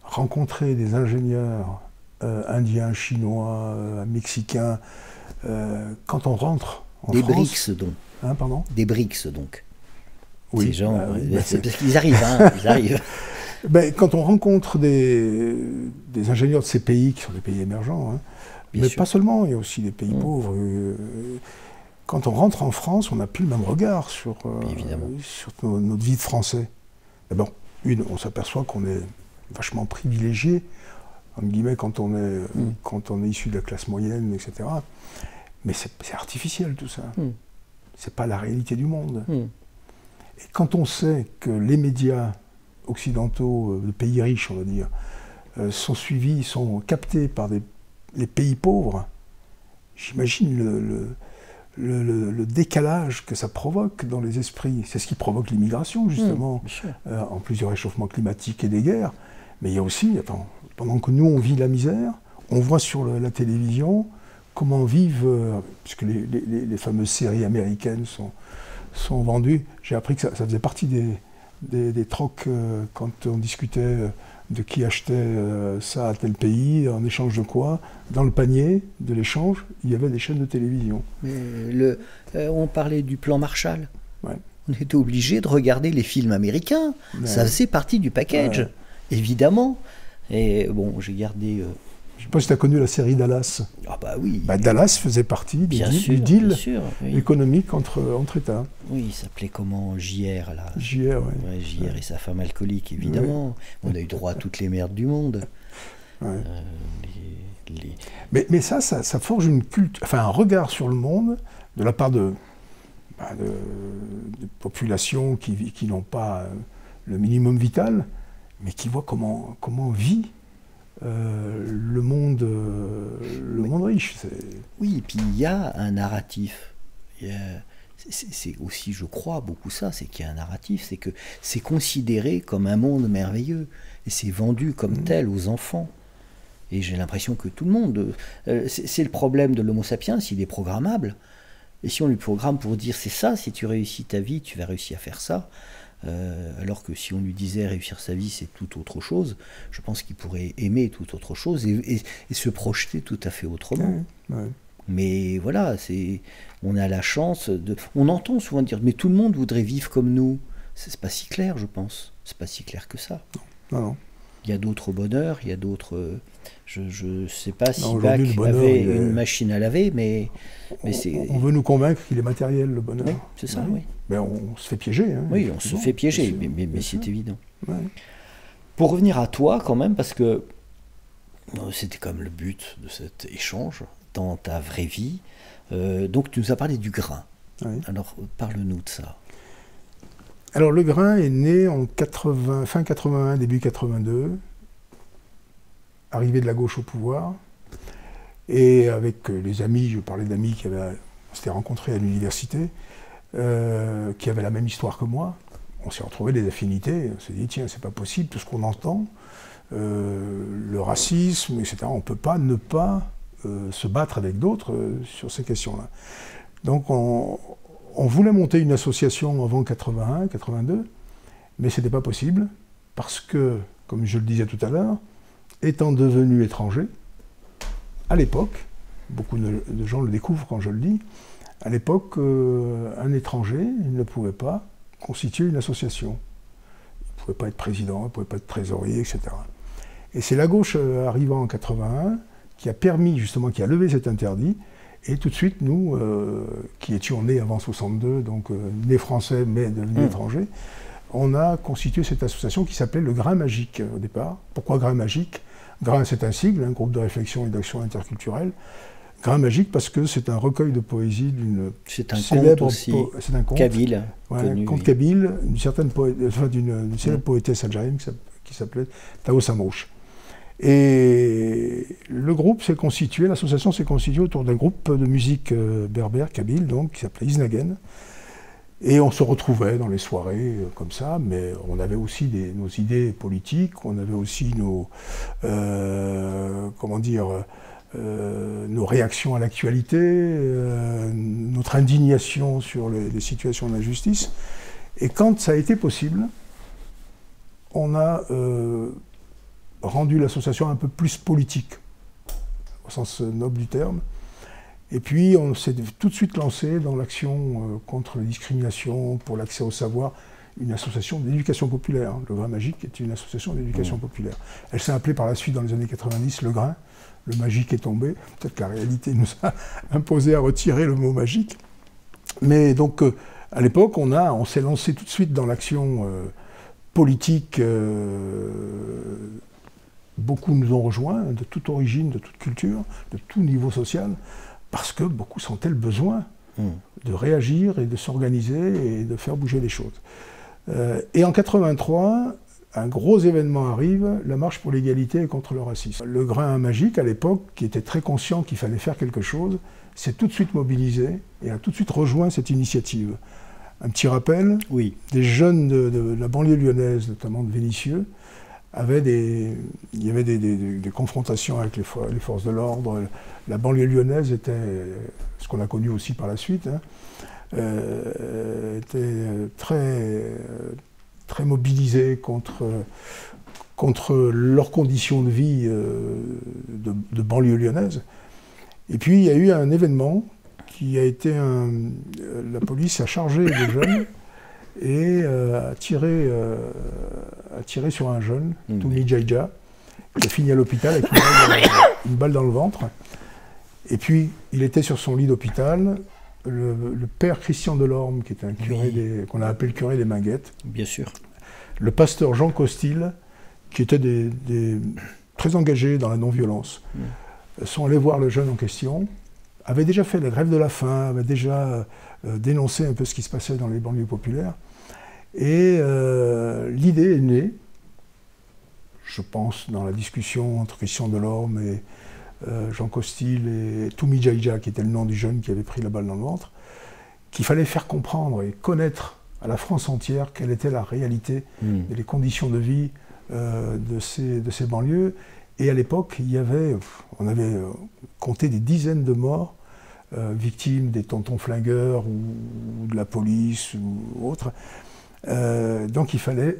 rencontrer des ingénieurs indiens, chinois, mexicains, quand on rentre en France... Des BRICS, donc. Hein, pardon ? Des BRICS, donc. Oui. Ces gens, c'est parce qu'ils arrivent, hein, ils arrivent. Quand on rencontre des ingénieurs de ces pays, qui sont des pays émergents, hein, mais pas seulement, il y a aussi des pays pauvres... Quand on rentre en France, on n'a plus le même regard sur notre vie de Français. D'abord, on s'aperçoit qu'on est vachement privilégié, entre guillemets, quand on est issu de la classe moyenne, etc. Mais c'est artificiel tout ça. C'est pas la réalité du monde. Et quand on sait que les médias occidentaux, de pays riches, on va dire, sont suivis, sont captés par les pays pauvres, j'imagine le décalage que ça provoque dans les esprits. C'est ce qui provoque l'immigration, justement, en plus du réchauffement climatique et des guerres. Mais il y a aussi, pendant que nous, on vit la misère, on voit sur la télévision comment vivent, puisque les fameuses séries américaines sont vendues. J'ai appris que ça faisait partie des trocs quand on discutait de qui achetait ça à tel pays, en échange de quoi. Dans le panier de l'échange, il y avait des chaînes de télévision. Mais on parlait du plan Marshall. Ouais. On était obligé de regarder les films américains. Ouais. Ça faisait partie du package, évidemment. Et bon, j'ai gardé... Je ne sais pas si tu as connu la série Dallas. Ah bah oui. Bah, Dallas faisait partie du deal économique entre États. Oui, il s'appelait comment? JR, là. JR, oui. Ouais, JR et sa femme alcoolique, évidemment. Ouais. On a eu droit à toutes les merdes du monde. Ouais. Mais ça forge une un regard sur le monde de la part de populations qui n'ont pas le minimum vital, mais qui voient comment vit le monde riche. Oui, et puis il y a un narratif. C'est aussi, je crois, beaucoup ça, c'est qu'il y a un narratif, c'est que c'est considéré comme un monde merveilleux, et c'est vendu comme tel aux enfants. Et j'ai l'impression que tout le monde... c'est le problème de l'homo sapiens, il est programmable. Et si on lui programme pour dire c'est ça, si tu réussis ta vie, tu vas réussir à faire ça, alors que si on lui disait réussir sa vie, c'est tout autre chose, je pense qu'il pourrait aimer tout autre chose et se projeter tout à fait autrement. Ouais. Mais voilà, on a la chance de... On entend souvent dire, mais tout le monde voudrait vivre comme nous. C'est pas si clair, je pense. C'est pas si clair que ça. Non. Il y a d'autres bonheurs, il y a d'autres... Je sais pas si Bach avait une machine à laver, mais c'est... On veut nous convaincre qu'il est matériel, le bonheur. Oui, c'est ça, oui. Mais on se fait piéger. Hein, oui, on se fait piéger, mais c'est évident. Ouais. Pour revenir à toi, quand même, parce que c'était comme le but de cet échange, dans ta vraie vie. Donc, tu nous as parlé du grain. Oui. Alors, parle-nous de ça. Alors, le grain est né en fin 81, début 82, arrivé de la gauche au pouvoir. Et avec les amis, je parlais d'amis on s'était rencontrés à l'université, qui avaient la même histoire que moi. On s'est retrouvés des affinités. On s'est dit, tiens, c'est pas possible, tout ce qu'on entend, le racisme, etc., on ne peut pas ne pas se battre avec d'autres sur ces questions-là. Donc on voulait monter une association avant 81, 82, mais ce n'était pas possible, parce que, comme je le disais tout à l'heure, étant devenu étranger, à l'époque, beaucoup de gens le découvrent quand je le dis, à l'époque, un étranger, il ne pouvait pas constituer une association. Il ne pouvait pas être président, il ne pouvait pas être trésorier, etc. Et c'est la gauche arrivant en 81 qui a permis, justement, qui a levé cet interdit. Et tout de suite, nous, qui étions nés avant 62, donc nés français mais devenus étrangers, on a constitué cette association qui s'appelait le Grain Magique au départ. Pourquoi Grain Magique? Grain, c'est un sigle, un groupe de réflexion et d'action interculturelle. Grain Magique parce que c'est un recueil de poésie d'une célèbre... C'est un conte kabyle. Un conte kabyle, d'une célèbre poétesse algérienne qui s'appelait Tao Samrouche. Et le groupe s'est constitué, l'association s'est constituée autour d'un groupe de musique berbère, kabyle, donc, qui s'appelait Iznagen. Et on se retrouvait dans les soirées comme ça, mais on avait aussi nos idées politiques, on avait aussi nos réactions à l'actualité, notre indignation sur les situations d'injustice. Et quand ça a été possible, on a rendu l'association un peu plus politique, au sens noble du terme. Et puis on s'est tout de suite lancé dans l'action contre la discrimination, pour l'accès au savoir, une association d'éducation populaire. Le Grain Magique est une association d'éducation populaire. Elle s'est appelée par la suite, dans les années 90, le Grain. Le magique est tombé. Peut-être que la réalité nous a imposé à retirer le mot magique. Mais donc, à l'époque, on s'est lancé tout de suite dans l'action politique. Beaucoup nous ont rejoints, de toute origine, de toute culture, de tout niveau social, parce que beaucoup sentaient le besoin de réagir et de s'organiser et de faire bouger les choses. Et en 83, un gros événement arrive, la marche pour l'égalité et contre le racisme. Le grain magique, à l'époque, qui était très conscient qu'il fallait faire quelque chose, s'est tout de suite mobilisé et a tout de suite rejoint cette initiative. Un petit rappel, des jeunes de la banlieue lyonnaise, notamment de Vénissieux, il y avait des confrontations avec les forces de l'ordre. La banlieue lyonnaise était, ce qu'on a connu aussi par la suite, était très mobilisée contre leurs conditions de vie de banlieue lyonnaise. Et puis il y a eu un événement qui a été la police a chargé des jeunes et a tiré sur un jeune, Toumi Jaija, qui a fini à l'hôpital avec une balle dans le ventre. Et puis il était sur son lit d'hôpital. Le père Christian Delorme, qui était un curé qu'on a appelé le curé des Minguettes. Bien sûr. Le pasteur Jean Costil, qui était très engagés dans la non-violence, sont allés voir le jeune en question, avaient déjà fait la grève de la faim, avaient déjà dénoncé un peu ce qui se passait dans les banlieues populaires. Et l'idée est née, je pense, dans la discussion entre Christian Delorme et Jean Costil et Toumi Jaija, qui était le nom du jeune qui avait pris la balle dans le ventre, qu'il fallait faire comprendre et connaître à la France entière quelle était la réalité et les conditions de vie de ces banlieues. Et à l'époque, on avait compté des dizaines de morts victimes des tontons flingueurs ou de la police ou autres. Donc il fallait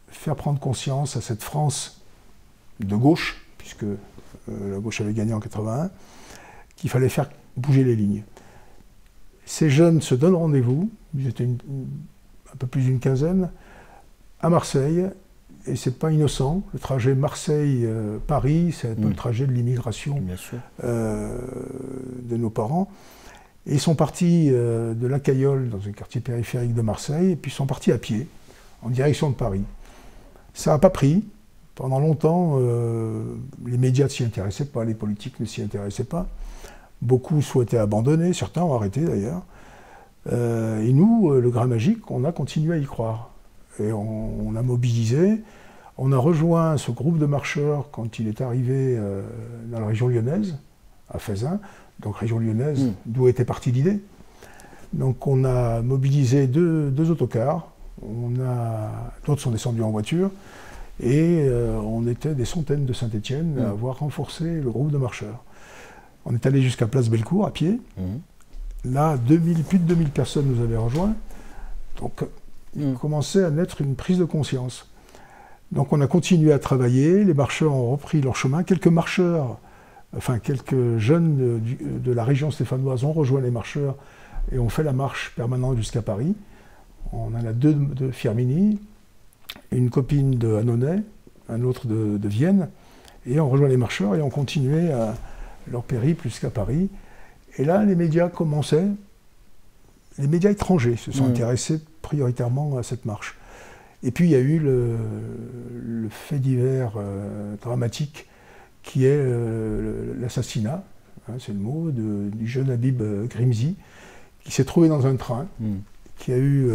faire prendre conscience à cette France de gauche, puisque la gauche avait gagné en 81, qu'il fallait faire bouger les lignes. Ces jeunes se donnent rendez-vous, ils étaient un peu plus d'une quinzaine, à Marseille, et c'est pas innocent. Le trajet Marseille-Paris, c'est un peu le trajet de l'immigration de nos parents. Et ils sont partis de La Cayolle, dans un quartier périphérique de Marseille, et puis ils sont partis à pied, en direction de Paris. Ça n'a pas pris. Pendant longtemps, les médias ne s'y intéressaient pas, les politiques ne s'y intéressaient pas. Beaucoup souhaitaient abandonner, certains ont arrêté d'ailleurs. Et nous, le grain magique, on a continué à y croire. Et on a mobilisé, on a rejoint ce groupe de marcheurs quand il est arrivé dans la région lyonnaise, à Feyzin, donc région lyonnaise, d'où était partie l'idée. Donc on a mobilisé deux autocars, d'autres sont descendus en voiture, et on était des centaines de Saint-Étienne à avoir renforcé le groupe de marcheurs. On est allé jusqu'à Place Bellecour à pied. Là, plus de 2000 personnes nous avaient rejoints. Donc il commençait à naître une prise de conscience. Donc on a continué à travailler, les marcheurs ont repris leur chemin. Quelques jeunes de la région stéphanoise ont rejoint les marcheurs et ont fait la marche permanente jusqu'à Paris. On en a deux de Firminy, une copine de Annonay, un autre de Vienne, et on rejoint les marcheurs et on continuait leur périple jusqu'à Paris. Et là, les médias commençaient, les médias étrangers se sont intéressés prioritairement à cette marche. Et puis il y a eu le fait divers dramatique qui est l'assassinat, c'est le mot, du jeune Habib Grimzi, qui s'est trouvé dans un train, qui a eu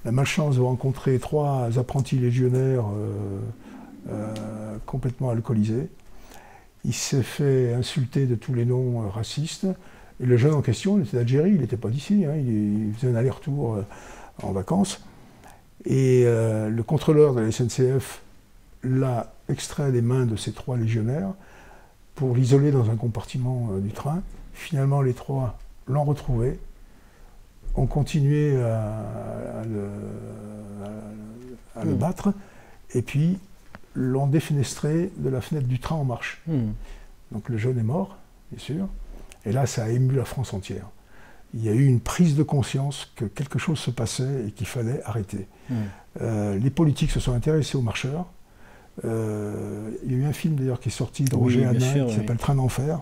la malchance de rencontrer 3 apprentis légionnaires complètement alcoolisés. Il s'est fait insulter de tous les noms racistes. Et le jeune en question, il était d'Algérie, il n'était pas d'ici, il faisait un aller-retour en vacances. Et le contrôleur de la SNCF l'a extrait des mains de ces 3 légionnaires pour l'isoler dans un compartiment du train. Finalement, les 3 l'ont retrouvé, ont continué à le battre, et puis l'ont défenestré de la fenêtre du train en marche. Donc le jeune est mort, bien sûr, et là ça a ému la France entière. Il y a eu une prise de conscience que quelque chose se passait et qu'il fallait arrêter. Les politiques se sont intéressés aux marcheurs. Il y a eu un film d'ailleurs qui est sorti de Roger Hanin qui s'appelle Train d'enfer.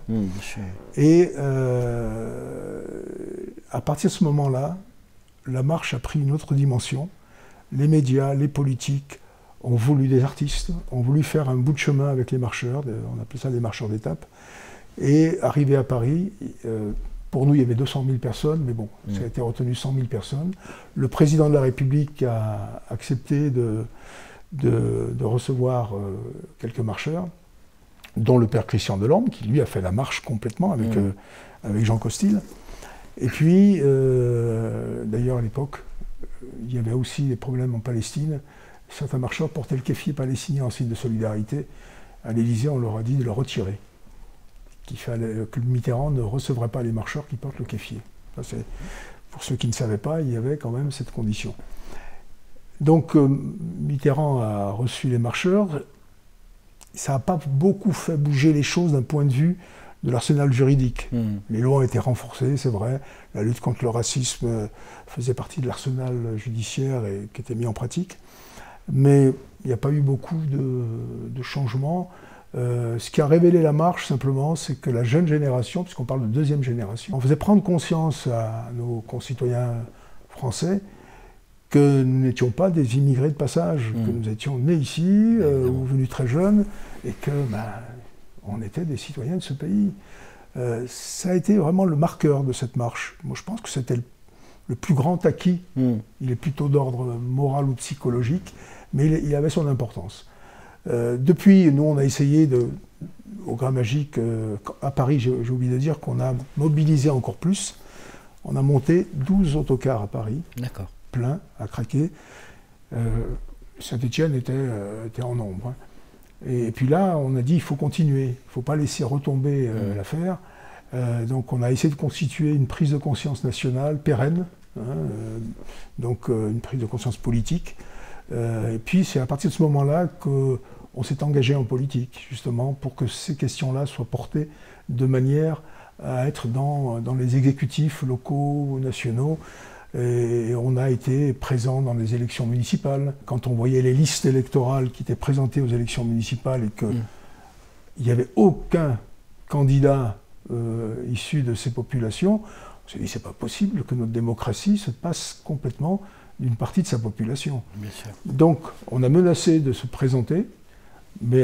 Et à partir de ce moment-là, la marche a pris une autre dimension. Les médias, les politiques ont voulu, des artistes, ont voulu faire un bout de chemin avec les marcheurs, on appelait ça des marcheurs d'étape. Et arrivé à Paris, pour nous, il y avait 200 000 personnes, mais bon, ça a été retenu 100 000 personnes. Le président de la République a accepté de recevoir quelques marcheurs, dont le père Christian Delorme, qui lui a fait la marche complètement avec Jean Costil. Et puis, d'ailleurs, à l'époque, il y avait aussi des problèmes en Palestine. Certains marcheurs portaient le kéfier palestinien en signe de solidarité. À l'Élysée, on leur a dit de le retirer. Que Mitterrand ne recevrait pas les marcheurs qui portent le kéfier. Pour ceux qui ne savaient pas, il y avait quand même cette condition. Donc Mitterrand a reçu les marcheurs. Ça n'a pas beaucoup fait bouger les choses d'un point de vue de l'arsenal juridique. Les lois ont été renforcées, c'est vrai. La lutte contre le racisme faisait partie de l'arsenal judiciaire et qui était mis en pratique. Mais il n'y a pas eu beaucoup de changements. Ce qui a révélé la marche, simplement, c'est que la jeune génération, puisqu'on parle de deuxième génération, on faisait prendre conscience à nos concitoyens français que nous n'étions pas des immigrés de passage, que nous étions nés ici, ou venus très jeunes, et que on était des citoyens de ce pays. Ça a été vraiment le marqueur de cette marche. Moi, je pense que c'était le plus grand acquis. Il est plutôt d'ordre moral ou psychologique, mais il avait son importance. Depuis, nous, on a essayé, au Grain Magique, à Paris, j'ai oublié de dire qu'on a mobilisé encore plus. On a monté 12 autocars à Paris, plein, à craquer. Saint-Étienne était en nombre. Hein. Et puis là, on a dit, il faut continuer, il ne faut pas laisser retomber l'affaire. Donc on a essayé de constituer une prise de conscience nationale pérenne, donc une prise de conscience politique. Et puis c'est à partir de ce moment-là qu'on s'est engagé en politique, justement, pour que ces questions-là soient portées de manière à être dans les exécutifs locaux ou nationaux. Et on a été présent dans les élections municipales. Quand on voyait les listes électorales qui étaient présentées aux élections municipales et qu'il n'y avait aucun candidat issu de ces populations, on s'est dit c'est pas possible que notre démocratie se passe complètement d'une partie de sa population. Bien sûr. Donc on a menacé de se présenter, mais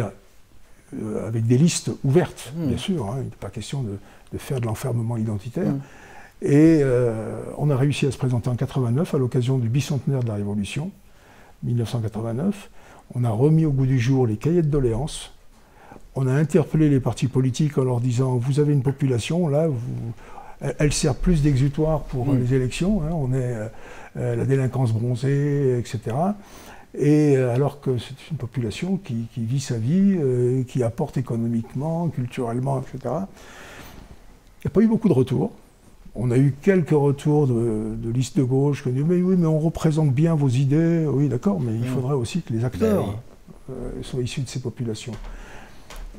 avec des listes ouvertes, bien sûr. Hein, il n'est pas question de faire de l'enfermement identitaire. Et on a réussi à se présenter en 1989 à l'occasion du bicentenaire de la Révolution, 1989. On a remis au goût du jour les cahiers de doléances. On a interpellé les partis politiques en leur disant « Vous avez une population, là, elle sert plus d'exutoire pour les élections. Hein, on est la délinquance bronzée, etc. » Et alors que c'est une population qui vit sa vie, qui apporte économiquement, culturellement, etc. Il n'y a pas eu beaucoup de retours. On a eu quelques retours de listes de gauche qui ont dit mais oui, mais on représente bien vos idées. Oui, d'accord, mais il faudrait aussi que les acteurs soient issus de ces populations.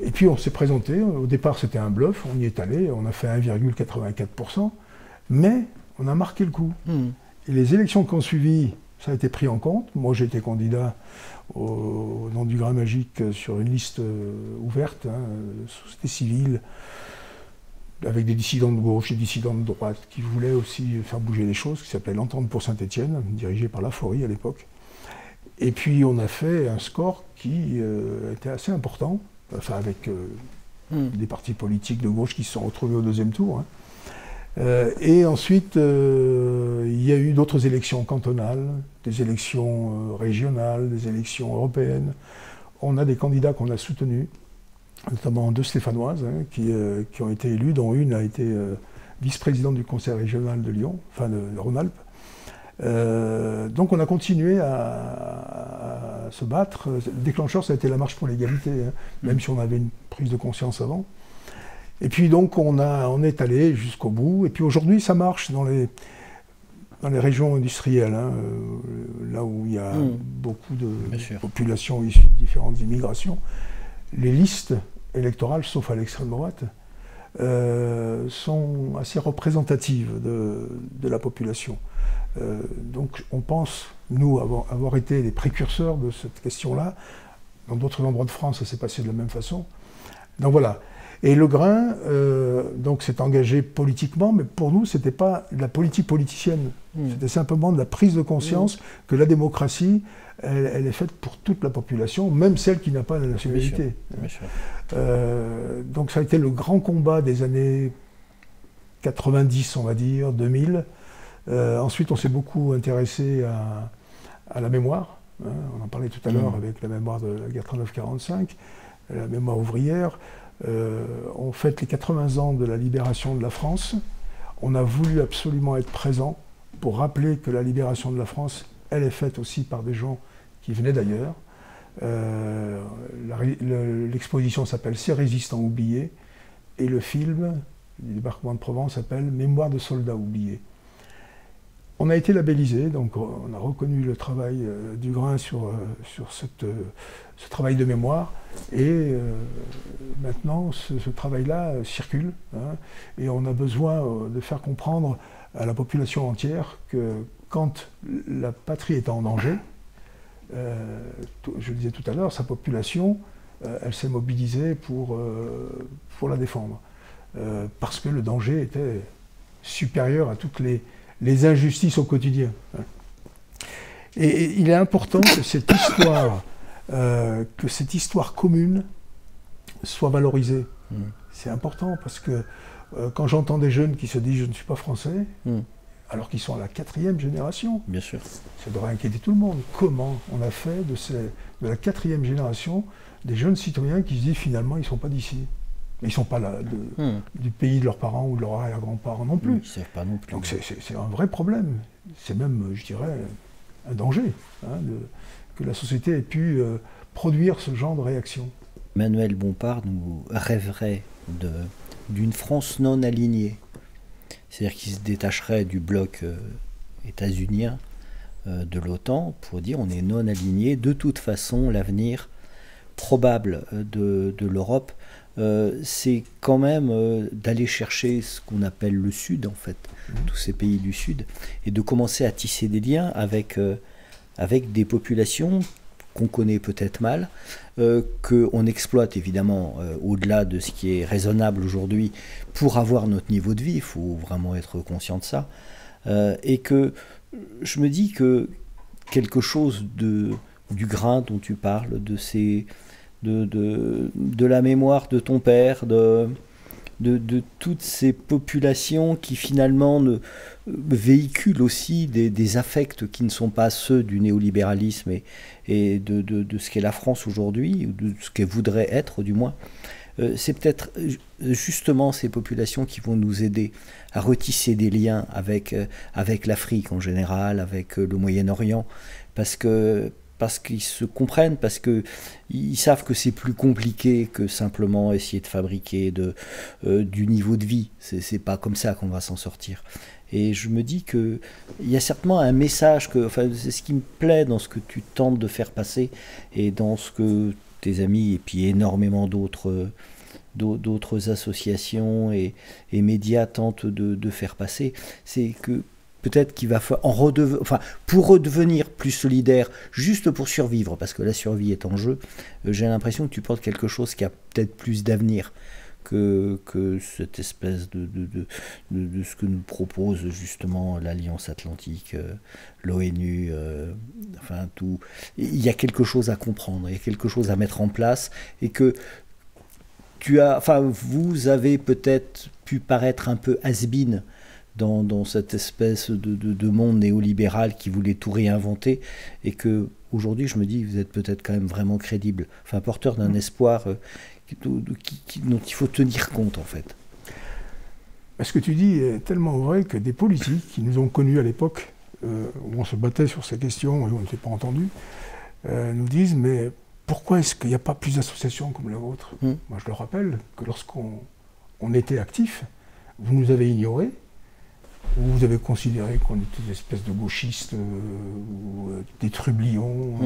Et puis on s'est présenté. Au départ, c'était un bluff. On y est allé. On a fait 1,84%. Mais on a marqué le coup. Et les élections qui ont suivi, ça a été pris en compte. Moi, j'ai été candidat au nom du Grain Magique sur une liste ouverte, société civile, avec des dissidents de gauche et des dissidents de droite qui voulaient aussi faire bouger les choses, qui s'appelait l'Entente pour Saint-Étienne, dirigée par Laforie à l'époque. Et puis on a fait un score qui était assez important, enfin avec des partis politiques de gauche qui se sont retrouvés au deuxième tour. Hein. Et ensuite, il y a eu d'autres élections cantonales, des élections régionales, des élections européennes. On a des candidats qu'on a soutenus, notamment deux stéphanoises qui ont été élues, dont une a été vice-présidente du conseil régional de Lyon, enfin de Rhône-Alpes. Donc on a continué à se battre. Le déclencheur, ça a été la marche pour l'égalité, même si on avait une prise de conscience avant. Et puis donc on est allé jusqu'au bout. Et puis aujourd'hui, ça marche dans les régions industrielles, là où il y a beaucoup de populations issues de différentes immigrations. Les listes électorales, sauf à l'extrême droite, sont assez représentatives de la population. Donc on pense, nous, avoir été les précurseurs de cette question-là. Dans d'autres endroits de France, ça s'est passé de la même façon. Donc voilà. Et le Grain donc s'est engagé politiquement, mais pour nous, ce n'était pas de la politique politicienne. C'était simplement de la prise de conscience que la démocratie, elle est faite pour toute la population, même celle qui n'a pas la nationalité. Bien sûr. Donc ça a été le grand combat des années 90, on va dire, 2000. Ensuite, on s'est beaucoup intéressé à la mémoire. Hein, on en parlait tout à l'heure avec la mémoire de la guerre 39-45, la mémoire ouvrière. On fête les 80 ans de la libération de la France. On a voulu absolument être présent pour rappeler que la libération de la France, elle est faite aussi par des gens qui venaient d'ailleurs. L'exposition s'appelle « Ces résistants oubliés » et le film du débarquement de Provence s'appelle « Mémoire de soldats oubliés ». On a été labellisé, donc on a reconnu le travail du Grain sur ce travail de mémoire, et maintenant ce travail-là circule, hein, et on a besoin de faire comprendre à la population entière que quand la patrie est en danger, je le disais tout à l'heure, sa population, elle s'est mobilisée pour la défendre, parce que le danger était supérieur à toutes les injustices au quotidien. Et il est important que cette histoire commune soit valorisée. C'est important parce que quand j'entends des jeunes qui se disent « je ne suis pas français », alors qu'ils sont à la 4e génération, bien sûr, ça devrait inquiéter tout le monde. Comment on a fait de la 4e génération des jeunes citoyens qui se disent finalement ils ne sont pas d'ici. Ils ne sont pas là du pays de leurs parents ou de leurs arrière-grands-parents non plus. Ils ne savent pas non plus. Donc c'est un vrai problème. C'est même, je dirais, un danger, hein, que la société ait pu produire ce genre de réaction. Manuel Bompard nous rêverait d'une France non alignée. C'est-à-dire qu'il se détacherait du bloc états-unien de l'OTAN pour dire on est non aligné. De toute façon, l'avenir probable de l'Europe, c'est quand même d'aller chercher ce qu'on appelle le Sud, en fait, tous ces pays du Sud, et de commencer à tisser des liens avec des populations qu'on connaît peut-être mal, qu'on exploite évidemment au-delà de ce qui est raisonnable aujourd'hui pour avoir notre niveau de vie, il faut vraiment être conscient de ça, et que je me dis que quelque chose du Grain dont tu parles, de la mémoire de ton père, de toutes ces populations qui finalement véhiculent aussi des affects qui ne sont pas ceux du néolibéralisme et de ce qu'est la France aujourd'hui, ou de ce qu'elle voudrait être du moins. C'est peut-être justement ces populations qui vont nous aider à retisser des liens avec l'Afrique en général, avec le Moyen-Orient, parce qu'ils se comprennent, parce qu'ils savent que c'est plus compliqué que simplement essayer de fabriquer du niveau de vie. C'est pas comme ça qu'on va s'en sortir. Et je me dis qu'il y a certainement un message, c'est ce qui me plaît dans ce que tu tentes de faire passer, et dans ce que tes amis, et puis énormément d'autres associations et médias tentent de faire passer, c'est que peut-être qu'il va falloir pour redevenir plus solidaire, juste pour survivre, parce que la survie est en jeu, j'ai l'impression que tu portes quelque chose qui a peut-être plus d'avenir que cette espèce de ce que nous propose justement l'Alliance Atlantique, l'ONU, enfin tout. Il y a quelque chose à comprendre, il y a quelque chose à mettre en place, et que vous avez peut-être pu paraître un peu has-been dans cette espèce de monde néolibéral qui voulait tout réinventer, et que aujourd'hui je me dis vous êtes peut-être quand même vraiment crédible, enfin porteur d'un espoir dont il faut tenir compte en fait. Ce que tu dis est tellement vrai que des politiques qui nous ont connus à l'époque où on se battait sur ces questions et où on n'était pas entendus nous disent mais pourquoi est-ce qu'il n'y a pas plus d'associations comme la vôtre? Moi je leur rappelle que lorsqu'on était actifs, vous nous avez ignorés. Vous avez considéré qu'on était des espèces de gauchistes ou des trublions,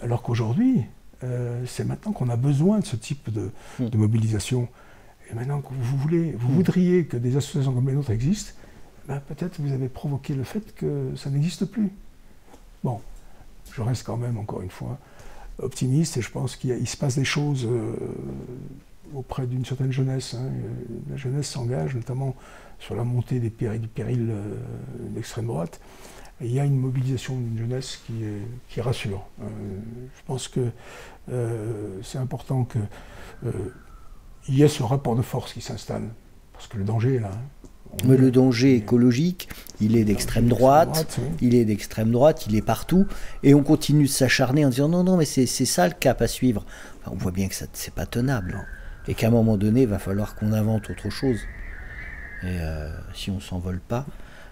alors qu'aujourd'hui, c'est maintenant qu'on a besoin de ce type de mobilisation. Et maintenant que vous voudriez que des associations comme les nôtres existent, ben peut-être vous avez provoqué le fait que ça n'existe plus. Bon, je reste quand même, encore une fois, optimiste, et je pense qu'il se passe des choses auprès d'une certaine jeunesse. Hein. La jeunesse s'engage, notamment sur la montée du péril d'extrême droite. Et il y a une mobilisation d'une jeunesse qui rassure. Je pense que c'est important qu'il y ait ce rapport de force qui s'installe, parce que le danger est là. Mais le danger écologique, il est d'extrême droite, il est d'extrême droite, il est partout, et on continue de s'acharner en disant non, non, mais c'est ça le cap à suivre. Enfin, on voit bien que c'est pas tenable, et qu'à un moment donné, il va falloir qu'on invente autre chose. Et si on s'envole pas,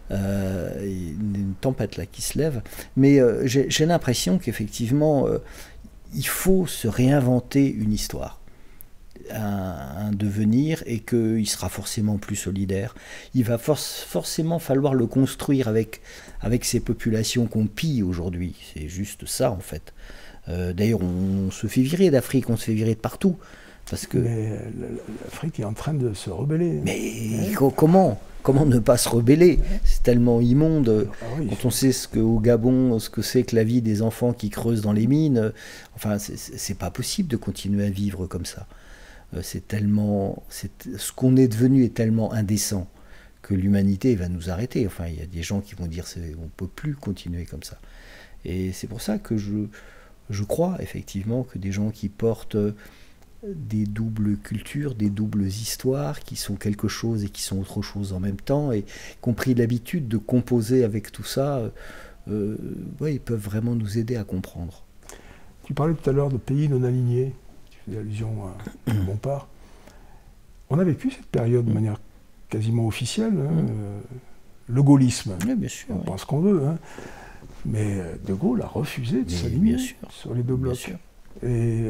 il y a une tempête là qui se lève. Mais j'ai l'impression qu'effectivement, il faut se réinventer une histoire. Un devenir, et qu'il sera forcément plus solidaire. Il va forcément falloir le construire avec ces populations qu'on pille aujourd'hui. C'est juste ça en fait. D'ailleurs, on se fait virer d'Afrique, on se fait virer de partout. Parce que... Mais l'Afrique est en train de se rebeller. Mais comment ne pas se rebeller? C'est tellement immonde. Ah oui, quand on sait au Gabon, ce que c'est que la vie des enfants qui creusent dans les mines, enfin, c'est pas possible de continuer à vivre comme ça. Ce qu'on est devenu est tellement indécent que l'humanité va nous arrêter. Enfin, il y a des gens qui vont dire on ne peut plus continuer comme ça. Et c'est pour ça que je crois effectivement que des gens qui portent des doubles cultures, des doubles histoires, qui sont quelque chose et qui sont autre chose en même temps, et qui ont pris l'habitude de composer avec tout ça, ils peuvent vraiment nous aider à comprendre. Tu parlais tout à l'heure de pays non alignés. Des allusions à Bompard. On a vécu cette période de manière quasiment officielle, le gaullisme. Oui, bien sûr, on pense qu'on veut, mais De Gaulle a refusé de s'aligner sur les deux blocs. Et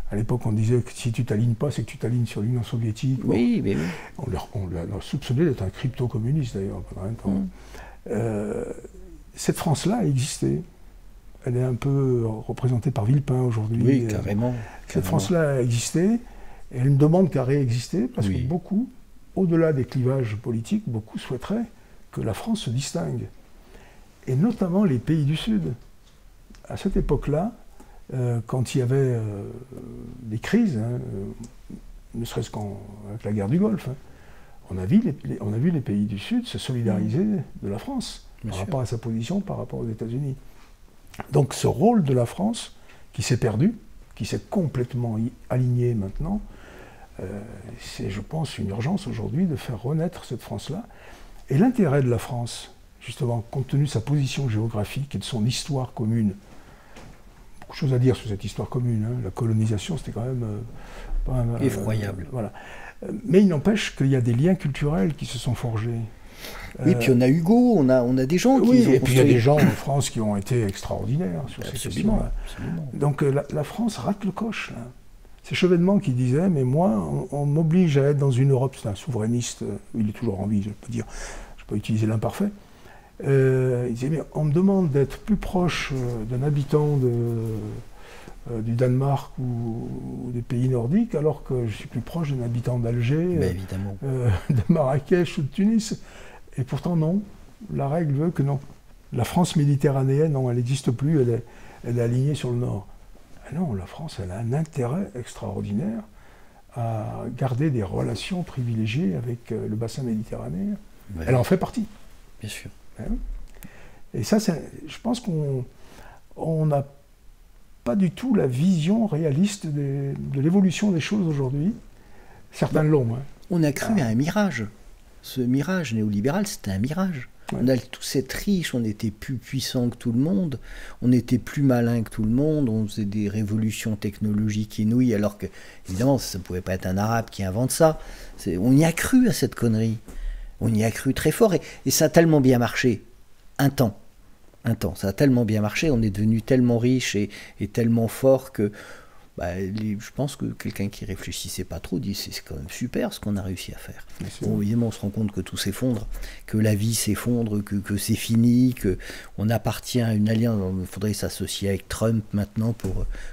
à l'époque, on disait que si tu t'alignes pas, c'est que tu t'alignes sur l'Union soviétique. Oui, mais oui. On l'a soupçonné d'être un crypto-communiste d'ailleurs pendant un temps. Cette France-là a existé. Elle est un peu représentée par Villepin aujourd'hui. Oui, carrément. Cette France-là a existé, et elle ne demande qu'à réexister, parce que beaucoup, au-delà des clivages politiques, beaucoup souhaiteraient que la France se distingue. Et notamment les pays du Sud. À cette époque-là, quand il y avait des crises, ne serait-ce qu'avec la guerre du Golfe, on a vu les pays du Sud se solidariser de la France, par rapport à sa position, par rapport aux États-Unis. Donc ce rôle de la France, qui s'est perdu, qui s'est complètement aligné maintenant, c'est, je pense, une urgence aujourd'hui de faire renaître cette France-là. Et l'intérêt de la France, justement, compte tenu de sa position géographique et de son histoire commune, beaucoup de choses à dire sur cette histoire commune, la colonisation, c'était quand même... effroyable. Voilà. Mais il n'empêche qu'il y a des liens culturels qui se sont forgés. Oui, puis on a Hugo, on a des gens qui... Oui, et puis il y a des gens en France qui ont été extraordinaires sur ces questions-là. Donc la France rate le coche, là. C'est Chevènement qui disait, mais moi, on m'oblige à être dans une Europe, c'est un souverainiste, il est toujours en vie, je peux dire, je ne peux pas utiliser l'imparfait. Il disait, mais on me demande d'être plus proche d'un habitant du Danemark ou des pays nordiques, alors que je suis plus proche d'un habitant d'Alger, de Marrakech ou de Tunis. Et pourtant, non. La règle veut que non. La France méditerranéenne, non, elle n'existe plus, elle est alignée sur le nord. Ah non, la France, elle a un intérêt extraordinaire à garder des relations privilégiées avec le bassin méditerranéen. Ouais. Elle en fait partie. Bien sûr. Et ça, je pense qu'on n'a pas du tout la vision réaliste de l'évolution des choses aujourd'hui. Certains l'ont. On a cru à un mirage. Ce mirage néolibéral, c'était un mirage. Ouais. On a tous été riches, on était plus puissants que tout le monde, on était plus malins que tout le monde, on faisait des révolutions technologiques inouïes, alors que, évidemment, ça ne pouvait pas être un Arabe qui invente ça. On y a cru à cette connerie. On y a cru très fort, et ça a tellement bien marché. Un temps, ça a tellement bien marché, on est devenu tellement riche et tellement fort que je pense que quelqu'un qui réfléchissait pas trop dit c'est quand même super ce qu'on a réussi à faire. Bon, évidemment, on se rend compte que tout s'effondre, que la vie s'effondre, que c'est fini, qu'on appartient à une alliance. Il faudrait s'associer avec Trump maintenant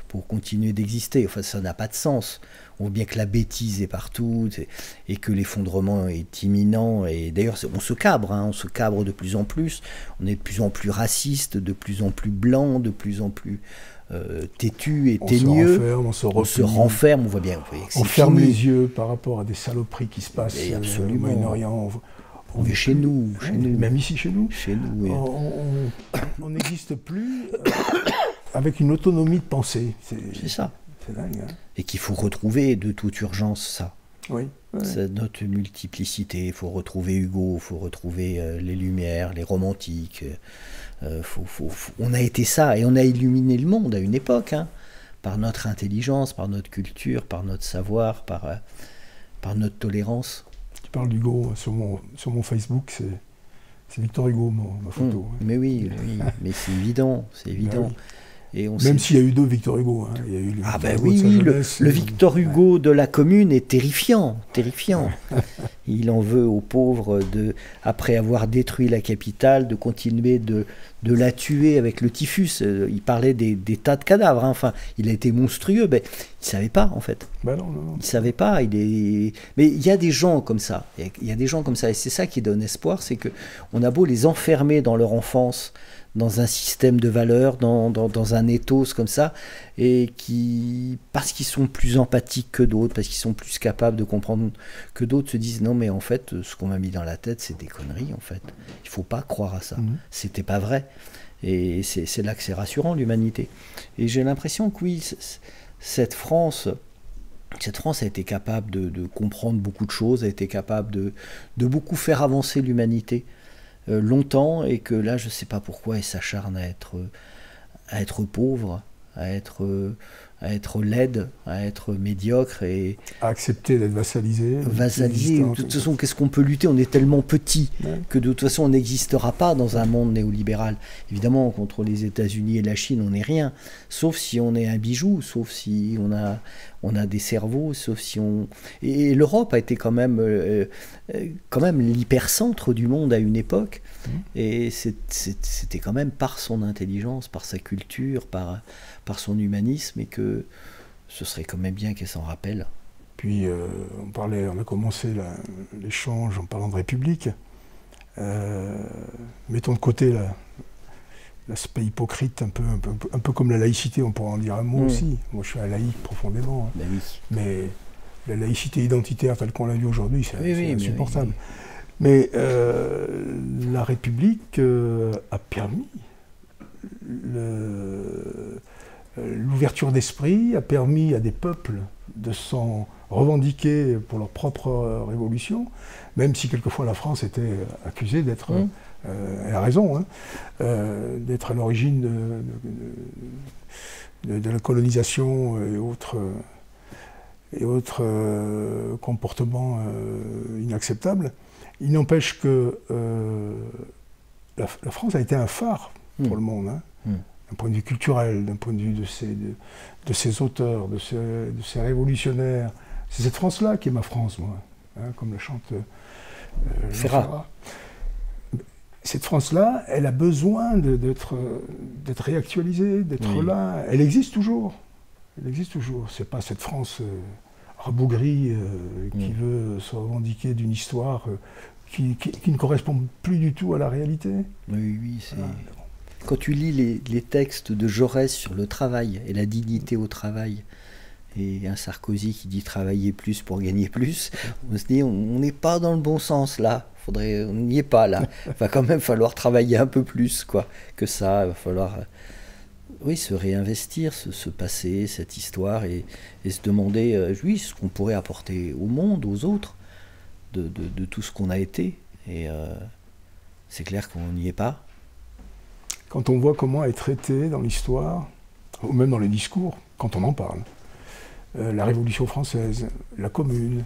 pour continuer d'exister. Enfin, ça n'a pas de sens. On voit bien que la bêtise est partout et que l'effondrement est imminent. Et d'ailleurs, on se cabre de plus en plus. On est de plus en plus raciste, de plus en plus blanc, de plus en plus têtu et teigneux. On se renferme, on voit bien. On ferme les yeux par rapport à des saloperies qui se passent au Moyen-Orient. Mais chez nous, même ici chez nous. Chez nous, oui. On n'existe plus avec une autonomie de pensée. C'est ça. C'est dingue. Hein. Et qu'il faut retrouver de toute urgence ça. Oui. C'est notre multiplicité. Il faut retrouver Hugo, il faut retrouver les Lumières, les romantiques. On a été ça et on a illuminé le monde à une époque, hein, par notre intelligence, par notre culture, par notre savoir, par notre tolérance. Tu parles d'Hugo sur mon Facebook, c'est Victor Hugo, ma photo. Mais oui, mais c'est évident, c'est évident. Oui. Et même s'il y a eu deux Victor Hugo. Hein. Il y a eu le Victor Hugo de la Commune est terrifiant. Il en veut aux pauvres, après avoir détruit la capitale, de continuer de la tuer avec le typhus. Il parlait des tas de cadavres. Hein. Enfin, il a été monstrueux. Mais il ne savait pas, en fait. Non. Il ne savait pas. Mais il y a des gens comme ça. Il y a des gens comme ça. Et c'est ça qui donne espoir. C'est qu'on a beau les enfermer dans leur enfance, dans un système de valeurs, dans un ethos comme ça, et parce qu'ils sont plus empathiques que d'autres, parce qu'ils sont plus capables de comprendre que d'autres, se disent non mais en fait ce qu'on m'a mis dans la tête c'est des conneries en fait, il faut pas croire à ça, c'était pas vrai. Et c'est là que c'est rassurant l'humanité. Et j'ai l'impression que oui, cette France a été capable de comprendre beaucoup de choses, a été capable de beaucoup faire avancer l'humanité longtemps, et que là je sais pas pourquoi elle s'acharne à être pauvre, à être laide, à être médiocre et à accepter d'être vassalisé. De toute façon, qu'est-ce qu'on peut lutter? On est tellement petit que de toute façon on n'existera pas dans un monde néolibéral. Évidemment, contre les États-Unis et la Chine, on n'est rien, sauf si on est un bijou, sauf si on a des cerveaux, sauf si on... Et l'Europe a été quand même l'hypercentre du monde à une époque, et c'était quand même par son intelligence, par sa culture, par son humanisme, et que ce serait quand même bien qu'elle s'en rappelle. Puis on a commencé l'échange en parlant de République. Mettons de côté l'aspect hypocrite, un peu comme la laïcité, on pourrait en dire un mot aussi. Moi je suis un laïc profondément. Hein. Ben oui. Mais la laïcité identitaire telle qu'on l'a vue aujourd'hui, c'est insupportable. Oui. Mais la République a permis l'ouverture d'esprit, a permis à des peuples de s'en revendiquer pour leur propre révolution, même si quelquefois la France était accusée d'être, elle a raison, hein, d'être à l'origine de la colonisation et autres comportements inacceptables. Il n'empêche que la France a été un phare pour le monde, hein, d'un point de vue culturel, d'un point de vue de ses auteurs, de ses révolutionnaires. C'est cette France-là qui est ma France, moi, hein, comme le chante Ferrat. Cette France-là, elle a besoin d'être réactualisée, d'être là. Elle existe toujours. Elle existe toujours. C'est pas cette France rabougrie qui veut se revendiquer d'une histoire qui ne correspond plus du tout à la réalité. Oui, c'est... Quand tu lis les textes de Jaurès sur le travail et la dignité au travail, et un Sarkozy qui dit travailler plus pour gagner plus, on se dit on n'est pas dans le bon sens là, on n'y est pas là, il va quand même falloir travailler un peu plus que ça, il va falloir se réinvestir, se passer cette histoire et se demander ce qu'on pourrait apporter au monde, aux autres, de tout ce qu'on a été, et c'est clair qu'on n'y est pas. Quand on voit comment est traité dans l'histoire, ou même dans les discours, quand on en parle, la Révolution française, la Commune,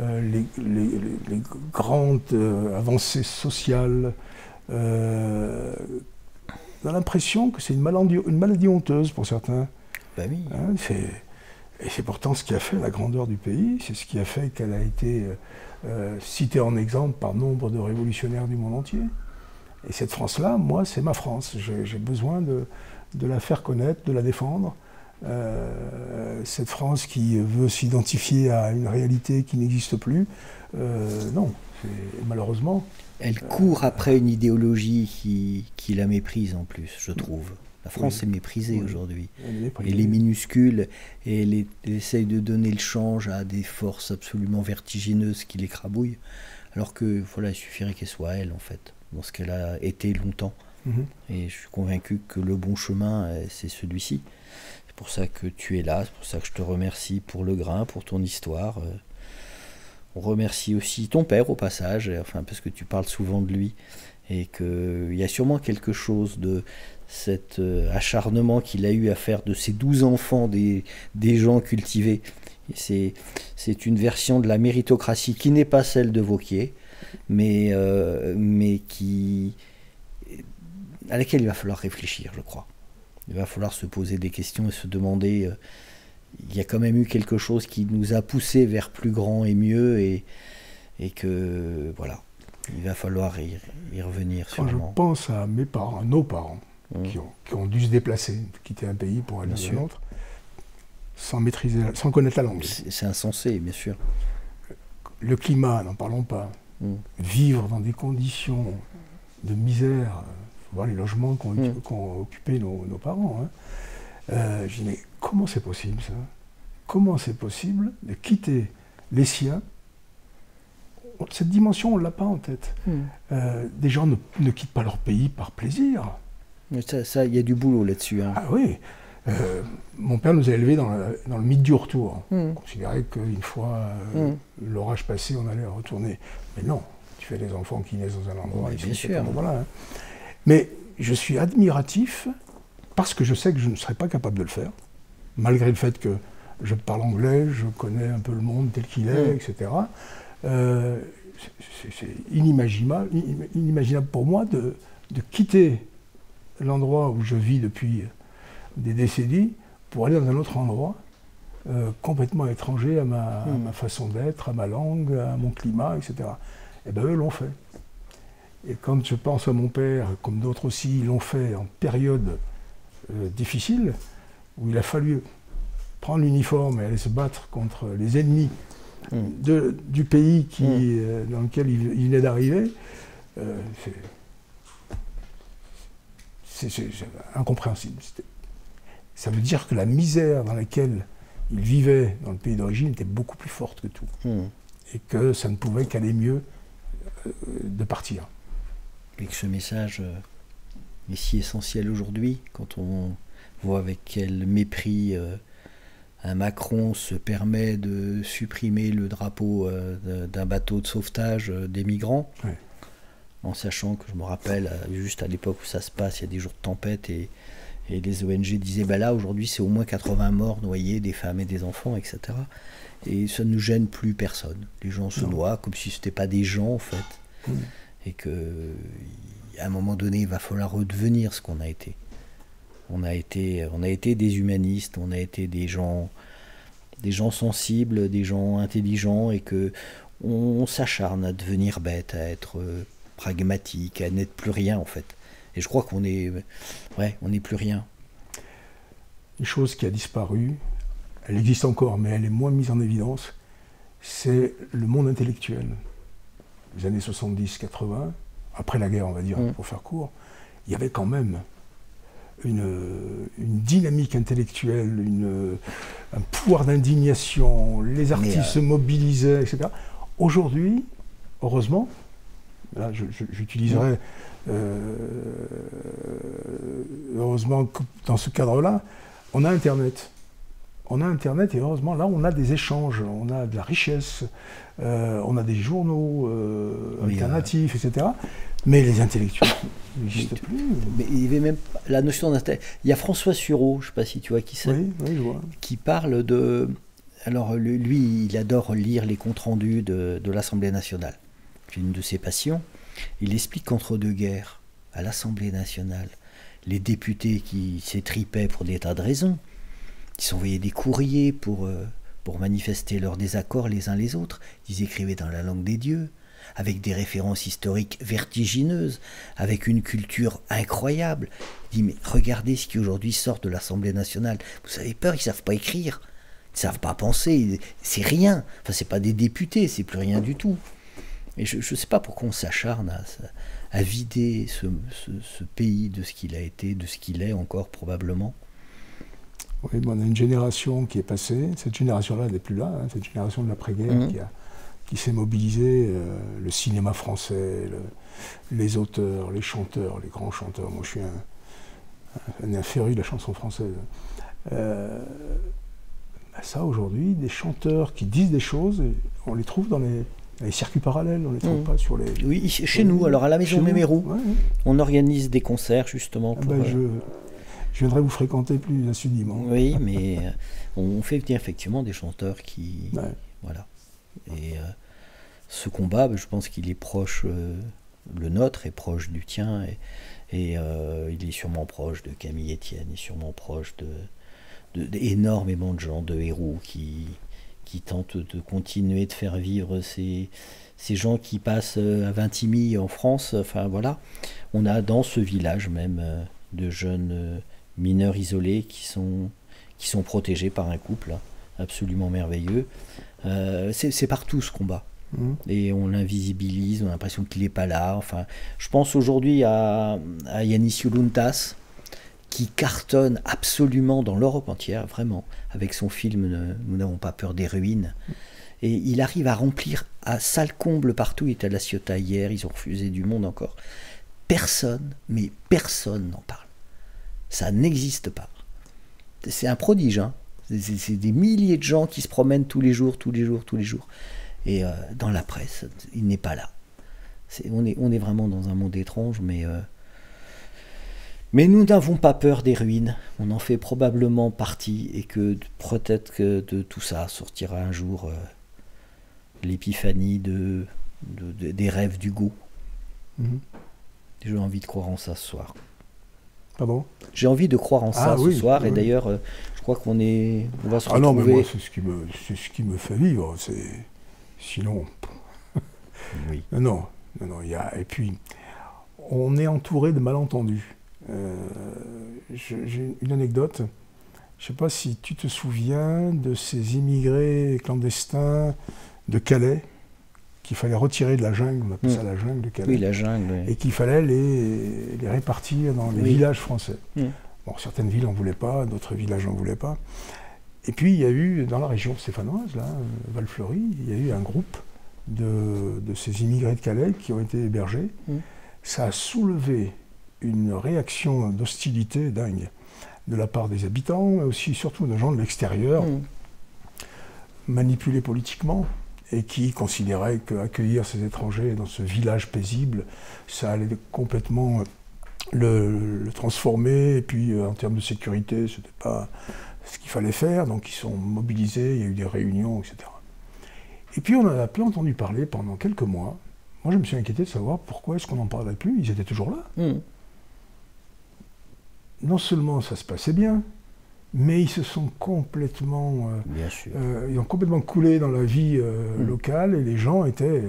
les grandes avancées sociales, on a l'impression que c'est une maladie honteuse pour certains. Ben oui. Hein, et c'est pourtant ce qui a fait la grandeur du pays, c'est ce qui a fait qu'elle a été citée en exemple par nombre de révolutionnaires du monde entier. Et cette France-là, moi, c'est ma France. J'ai besoin de la faire connaître, de la défendre. Cette France qui veut s'identifier à une réalité qui n'existe plus, non, malheureusement. Elle court après une idéologie qui la méprise en plus, je trouve. La France est méprisée aujourd'hui. Elle est minuscule, et elle essaye de donner le change à des forces absolument vertigineuses qui l'écrabouillent, alors que voilà, il suffirait qu'elle soit elle, en fait, dans ce qu'elle a été longtemps. Et je suis convaincu que le bon chemin, c'est celui-ci. C'est pour ça que tu es là, c'est pour ça que je te remercie pour le grain, pour ton histoire. On remercie aussi ton père au passage, enfin, parce que tu parles souvent de lui, et qu'il y a sûrement quelque chose de cet acharnement qu'il a eu à faire de ses 12 enfants des gens cultivés. C'est une version de la méritocratie qui n'est pas celle de Vauquier, mais à laquelle il va falloir réfléchir, je crois. Il va falloir se poser des questions et se demander... il y a quand même eu quelque chose qui nous a poussés vers plus grand et mieux, et que, voilà, il va falloir y revenir Quand sûrement. je pense à mes parents, à nos parents, qui ont dû se déplacer, quitter un pays pour aller dans un autre, sans connaître la langue. C'est insensé, bien sûr. Le climat, n'en parlons pas. Vivre dans des conditions de misère, faut voir les logements qu'ont occupés nos parents. Je dis, mais comment c'est possible, ça? Comment c'est possible de quitter les siens? Cette dimension, on ne l'a pas en tête. Des gens ne quittent pas leur pays par plaisir. Ça, il y a du boulot là-dessus. Ah oui. Mon père nous a élevés dans le mythe du retour. On considérait qu'une fois l'orage passé, on allait retourner. Mais non, tu fais des enfants qui naissent dans un endroit. Oui, bien sûr. Voilà. Mais je suis admiratif parce que je sais que je ne serais pas capable de le faire, malgré le fait que je parle anglais, je connais un peu le monde tel qu'il est, etc. C'est inimaginable pour moi de quitter l'endroit où je vis depuis des décennies pour aller dans un autre endroit complètement étranger à ma façon d'être, à ma langue, à mon climat, etc. Et bien eux l'ont fait. Et quand je pense à mon père, comme d'autres aussi l'ont fait en période difficile, où il a fallu prendre l'uniforme et aller se battre contre les ennemis du pays dans lequel il venait d'arriver, c'est incompréhensible. Ça veut dire que la misère dans laquelle il vivait dans le pays d'origine était beaucoup plus forte que tout. Et que ça ne pouvait qu'aller mieux de partir. Et que ce message est si essentiel aujourd'hui, quand on voit avec quel mépris un Macron se permet de supprimer le drapeau d'un bateau de sauvetage des migrants, en sachant que, je me rappelle, juste à l'époque où ça se passe, il y a des jours de tempête, et les ONG disaient, là aujourd'hui c'est au moins 80 morts noyés, des femmes et des enfants, etc. Et ça ne gêne plus personne. Les gens se noient comme si ce n'étaient pas des gens, en fait. Et qu'à un moment donné, il va falloir redevenir ce qu'on a été. On a été des humanistes, on a été des gens sensibles, des gens intelligents, et qu'on s'acharne à devenir bête, à être pragmatique, à n'être plus rien, en fait. Et je crois qu'on n'est plus rien. Une chose qui a disparu, elle existe encore, mais elle est moins mise en évidence, c'est le monde intellectuel. Les années 70-80, après la guerre, on va dire, pour faire court, il y avait quand même une dynamique intellectuelle, un pouvoir d'indignation, les artistes se mobilisaient, etc. Aujourd'hui, heureusement, là j'utiliserai heureusement que dans ce cadre-là, on a Internet. On a Internet et heureusement, là, on a des échanges, on a de la richesse, on a des journaux alternatifs, etc. Mais les intellectuels n'existent plus. Mais il y avait même la notion d'intellectuel. Il y a François Sureau, je ne sais pas si tu vois qui c'est, je vois. Qui parle de... Alors, lui, il adore lire les comptes rendus de l'Assemblée nationale. C'est une de ses passions. Il explique qu'entre deux guerres, à l'Assemblée nationale, les députés qui s'étripaient pour des tas de raisons, qui s'envoyaient des courriers pour manifester leur désaccord les uns les autres, ils écrivaient dans la langue des dieux, avec des références historiques vertigineuses, avec une culture incroyable. Il dit, mais regardez ce qui aujourd'hui sort de l'Assemblée nationale. Vous avez peur, ils ne savent pas écrire, ils ne savent pas penser, c'est rien. Enfin, c'est pas des députés, c'est plus rien du tout. Et je ne sais pas pourquoi on s'acharne à vider ce pays de ce qu'il a été, de ce qu'il est encore probablement. Oui, on a une génération qui est passée, cette génération-là n'est plus là, cette génération de l'après-guerre qui s'est mobilisé, le cinéma français, les auteurs, les chanteurs, les grands chanteurs. Moi, je suis un féru de la chanson française. Ça, aujourd'hui, des chanteurs qui disent des choses, on les trouve dans les circuits parallèles, on ne les trouve pas sur les... Oui, chez nous, alors à la Maison Mémérou, on organise des concerts, justement. Pour, je viendrai vous fréquenter plus assidûment. Oui, mais on fait venir effectivement des chanteurs qui... Voilà. Et ce combat, je pense qu'il est proche, le nôtre est proche du tien, et il est sûrement proche de Camille Etienne, il est sûrement proche d'énormément de gens, de héros qui tentent de continuer de faire vivre ces gens qui passent à Vintimille en France. Enfin voilà, on a dans ce village même de jeunes mineurs isolés qui sont protégés par un couple absolument merveilleux. C'est partout ce combat. Et on l'invisibilise, on a l'impression qu'il n'est pas là. Enfin, je pense aujourd'hui à Yanis Youluntas, qui cartonne absolument dans l'Europe entière, vraiment, avec son film « Nous n'avons pas peur des ruines ». Et il arrive à remplir à salle comble partout. Il était à La Ciotat hier, ils ont refusé du monde encore. Personne, mais personne n'en parle. Ça n'existe pas. C'est un prodige, hein. C'est des milliers de gens qui se promènent tous les jours. Et dans la presse, il n'est pas là. On est vraiment dans un monde étrange, mais nous n'avons pas peur des ruines. On en fait probablement partie, et que peut-être que de tout ça sortira un jour l'épiphanie des rêves d'Hugo. J'ai envie de croire en ça ce soir. Ah bon? J'ai envie de croire en ça ce soir, et d'ailleurs, je crois qu'on va se retrouver... non, mais moi, c'est ce qui me fait vivre. Sinon... Oui. Non, et puis, on est entouré de malentendus. J'ai une anecdote. Je ne sais pas si tu te souviens de ces immigrés clandestins de Calais qu'il fallait retirer de la jungle, on appelle ça la jungle de Calais. Oui, la jungle. Oui. Et qu'il fallait les répartir dans les villages français. Bon, certaines villes n'en voulaient pas, d'autres villages n'en voulaient pas. Et puis il y a eu, dans la région stéphanoise, là, Val-Fleury, il y a eu un groupe de ces immigrés de Calais qui ont été hébergés. Ça a soulevé une réaction d'hostilité dingue de la part des habitants, mais aussi surtout de gens de l'extérieur, manipulés politiquement, et qui considéraient qu'accueillir ces étrangers dans ce village paisible, ça allait complètement le transformer, et puis en termes de sécurité, ce n'était pas ce qu'il fallait faire, donc ils sont mobilisés, il y a eu des réunions, etc. Et puis on en a peu entendu parler pendant quelques mois. Moi je me suis inquiété de savoir pourquoi est-ce qu'on n'en parlait plus, ils étaient toujours là. Non seulement ça se passait bien, mais ils se sont complètement, ils ont complètement coulé dans la vie locale, et les gens étaient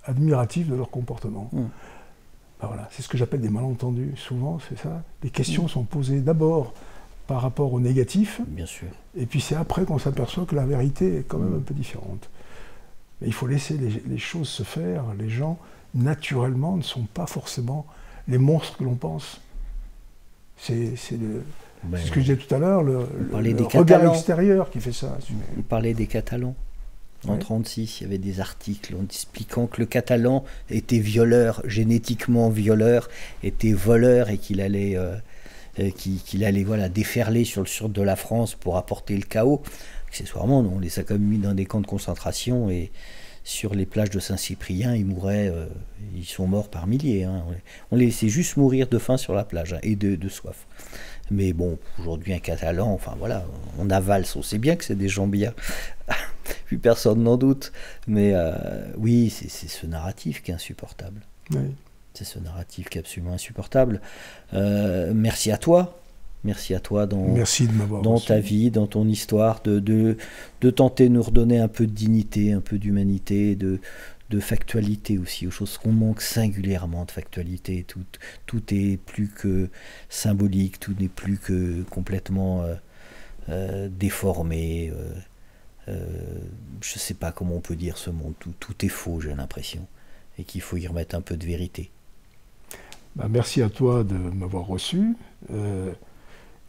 admiratifs de leur comportement. Ben voilà, c'est ce que j'appelle des malentendus. Souvent, c'est ça. Les questions sont posées d'abord par rapport au négatif, bien sûr, et puis c'est après qu'on s'aperçoit que la vérité est quand même un peu différente. Mais il faut laisser les choses se faire. Les gens, naturellement, ne sont pas forcément les monstres que l'on pense. C'est ce que je disais tout à l'heure, le regard extérieur qui fait ça. On parlait des Catalans. En 1936, il y avait des articles expliquant que le Catalan était violeur, génétiquement violeur, était voleur, et qu'il allait, voilà, déferler sur le sud de la France pour apporter le chaos. Accessoirement, on les a quand même mis dans des camps de concentration, et sur les plages de Saint-Cyprien, ils mouraient, ils sont morts par milliers. Hein. On les laissait juste mourir de faim sur la plage, hein, et de soif. Mais bon, aujourd'hui, un Catalan, enfin voilà, on avale, on sait bien que c'est des gens bien, plus personne n'en doute. Mais oui, c'est ce narratif qui est insupportable. Oui. C'est ce narratif qui est absolument insupportable. Merci à toi. Merci à toi dans ta vie, dans ton histoire, de tenter de nous redonner un peu de dignité, un peu d'humanité, de factualité aussi, aux choses qu'on manque singulièrement de factualité. Tout est plus que symbolique, tout n'est plus que complètement déformé. Je ne sais pas comment on peut dire ce monde. Tout est faux, j'ai l'impression, et qu'il faut y remettre un peu de vérité. Merci à toi de m'avoir reçu.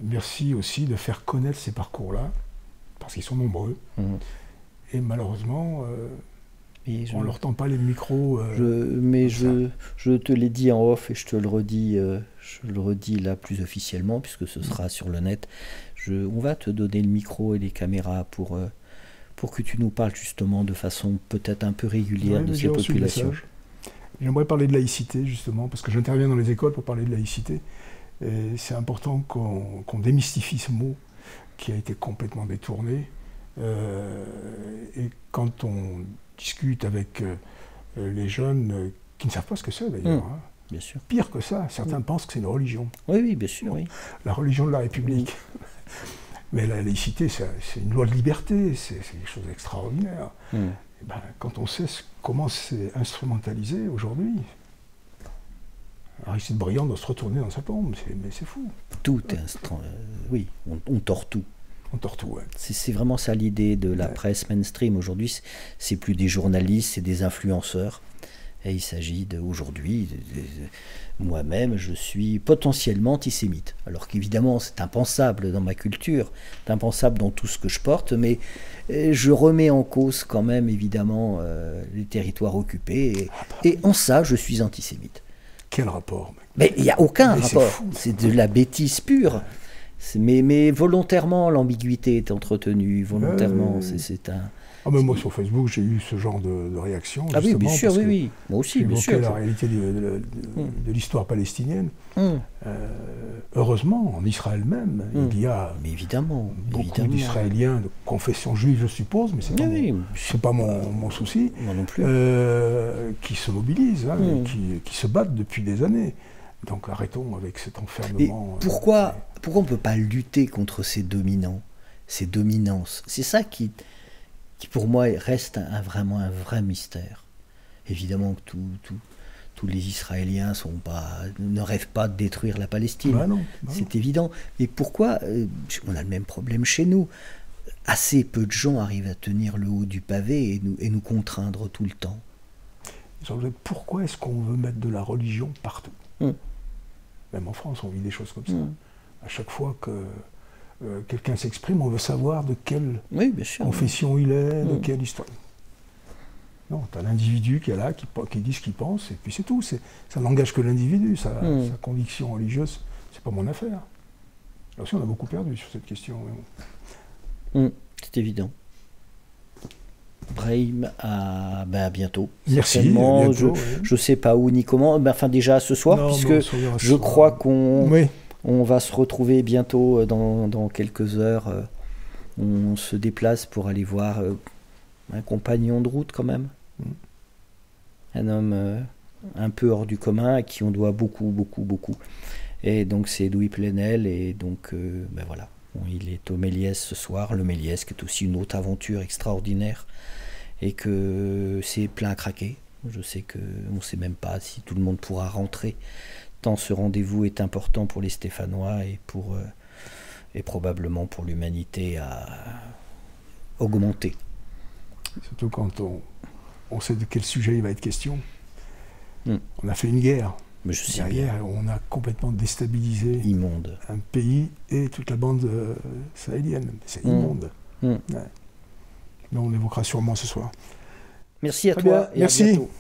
Merci aussi de faire connaître ces parcours-là, parce qu'ils sont nombreux. Et malheureusement, On ne leur tend pas les micros. Je te l'ai dit en off et je te le redis là plus officiellement, puisque ce sera sur le net. On va te donner le micro et les caméras pour que tu nous parles justement de façon peut-être un peu régulière de ces populations. J'aimerais parler de laïcité, justement, parce que j'interviens dans les écoles pour parler de laïcité. Et c'est important qu'on démystifie ce mot qui a été complètement détourné. Et quand on discute avec les jeunes qui ne savent pas ce que c'est d'ailleurs, bien sûr. Pire que ça, certains pensent que c'est une religion. Oui, bien sûr. Oui. La religion de la République. Mais la laïcité, c'est une loi de liberté, c'est quelque chose d'extraordinaire. Et ben, quand on sait comment c'est instrumentalisé aujourd'hui, Aristide Briand doit se retourner dans sa tombe, mais c'est fou. Tout est oui, on tord tout. On tord tout, ouais. C'est vraiment ça l'idée de la presse mainstream. Aujourd'hui, c'est plus des journalistes, c'est des influenceurs. Et il s'agit aujourd'hui, moi-même, je suis potentiellement antisémite. Alors qu'évidemment, c'est impensable dans ma culture, c'est impensable dans tout ce que je porte, mais je remets en cause quand même, évidemment, les territoires occupés. Et en ça, je suis antisémite. Quel rapport? Mais il n'y a aucun rapport. C'est de la bêtise pure. Mais volontairement, l'ambiguïté est entretenue. Volontairement, c'est un... Ah mais moi sur Facebook j'ai eu ce genre de réaction. Ah oui, bien sûr, oui. Moi aussi, bien sûr. La réalité de l'histoire palestinienne. Heureusement, en Israël même, il y a beaucoup d'Israéliens de confession juive, je suppose, mais c'est pas mon souci. Moi non plus. Qui se mobilisent, qui se battent depuis des années. Donc arrêtons avec cet enfermement. Et pourquoi on ne peut pas lutter contre ces dominants, ces dominances? C'est ça qui pour moi reste vraiment un vrai mystère. Évidemment que tous les Israéliens ne rêvent pas de détruire la Palestine, c'est évident. Mais pourquoi on a le même problème chez nous? Assez peu de gens arrivent à tenir le haut du pavé et nous contraindre tout le temps. Pourquoi est-ce qu'on veut mettre de la religion partout? Même en France, on vit des choses comme ça. À chaque fois que quelqu'un s'exprime, on veut savoir de quelle confession il est, de quelle histoire. Non, tu as l'individu qui est là, qui dit ce qu'il pense, et puis c'est tout. Ça n'engage que l'individu, sa conviction religieuse, c'est pas mon affaire. Là aussi, on a beaucoup perdu sur cette question. C'est évident. Brahim, à bientôt. Merci. À bientôt, je ne sais pas où ni comment, enfin déjà ce soir, puisque je crois qu'on va se retrouver bientôt dans quelques heures. On se déplace pour aller voir un compagnon de route quand même. Un homme un peu hors du commun à qui on doit beaucoup, beaucoup, beaucoup. Et donc c'est Louis Plenel, et donc voilà. Il est au Méliès ce soir, le Méliès qui est aussi une autre aventure extraordinaire, et que c'est plein à craquer. Je sais qu'on ne sait même pas si tout le monde pourra rentrer, tant ce rendez-vous est important pour les Stéphanois et probablement pour l'humanité à augmenter. Surtout quand on sait de quel sujet il va être question. On a fait une guerre. Mais je sais derrière, on a complètement déstabilisé un pays et toute la bande sahélienne. C'est immonde. Mais on l'évoquera sûrement ce soir. Merci à toi. Et merci. À bientôt.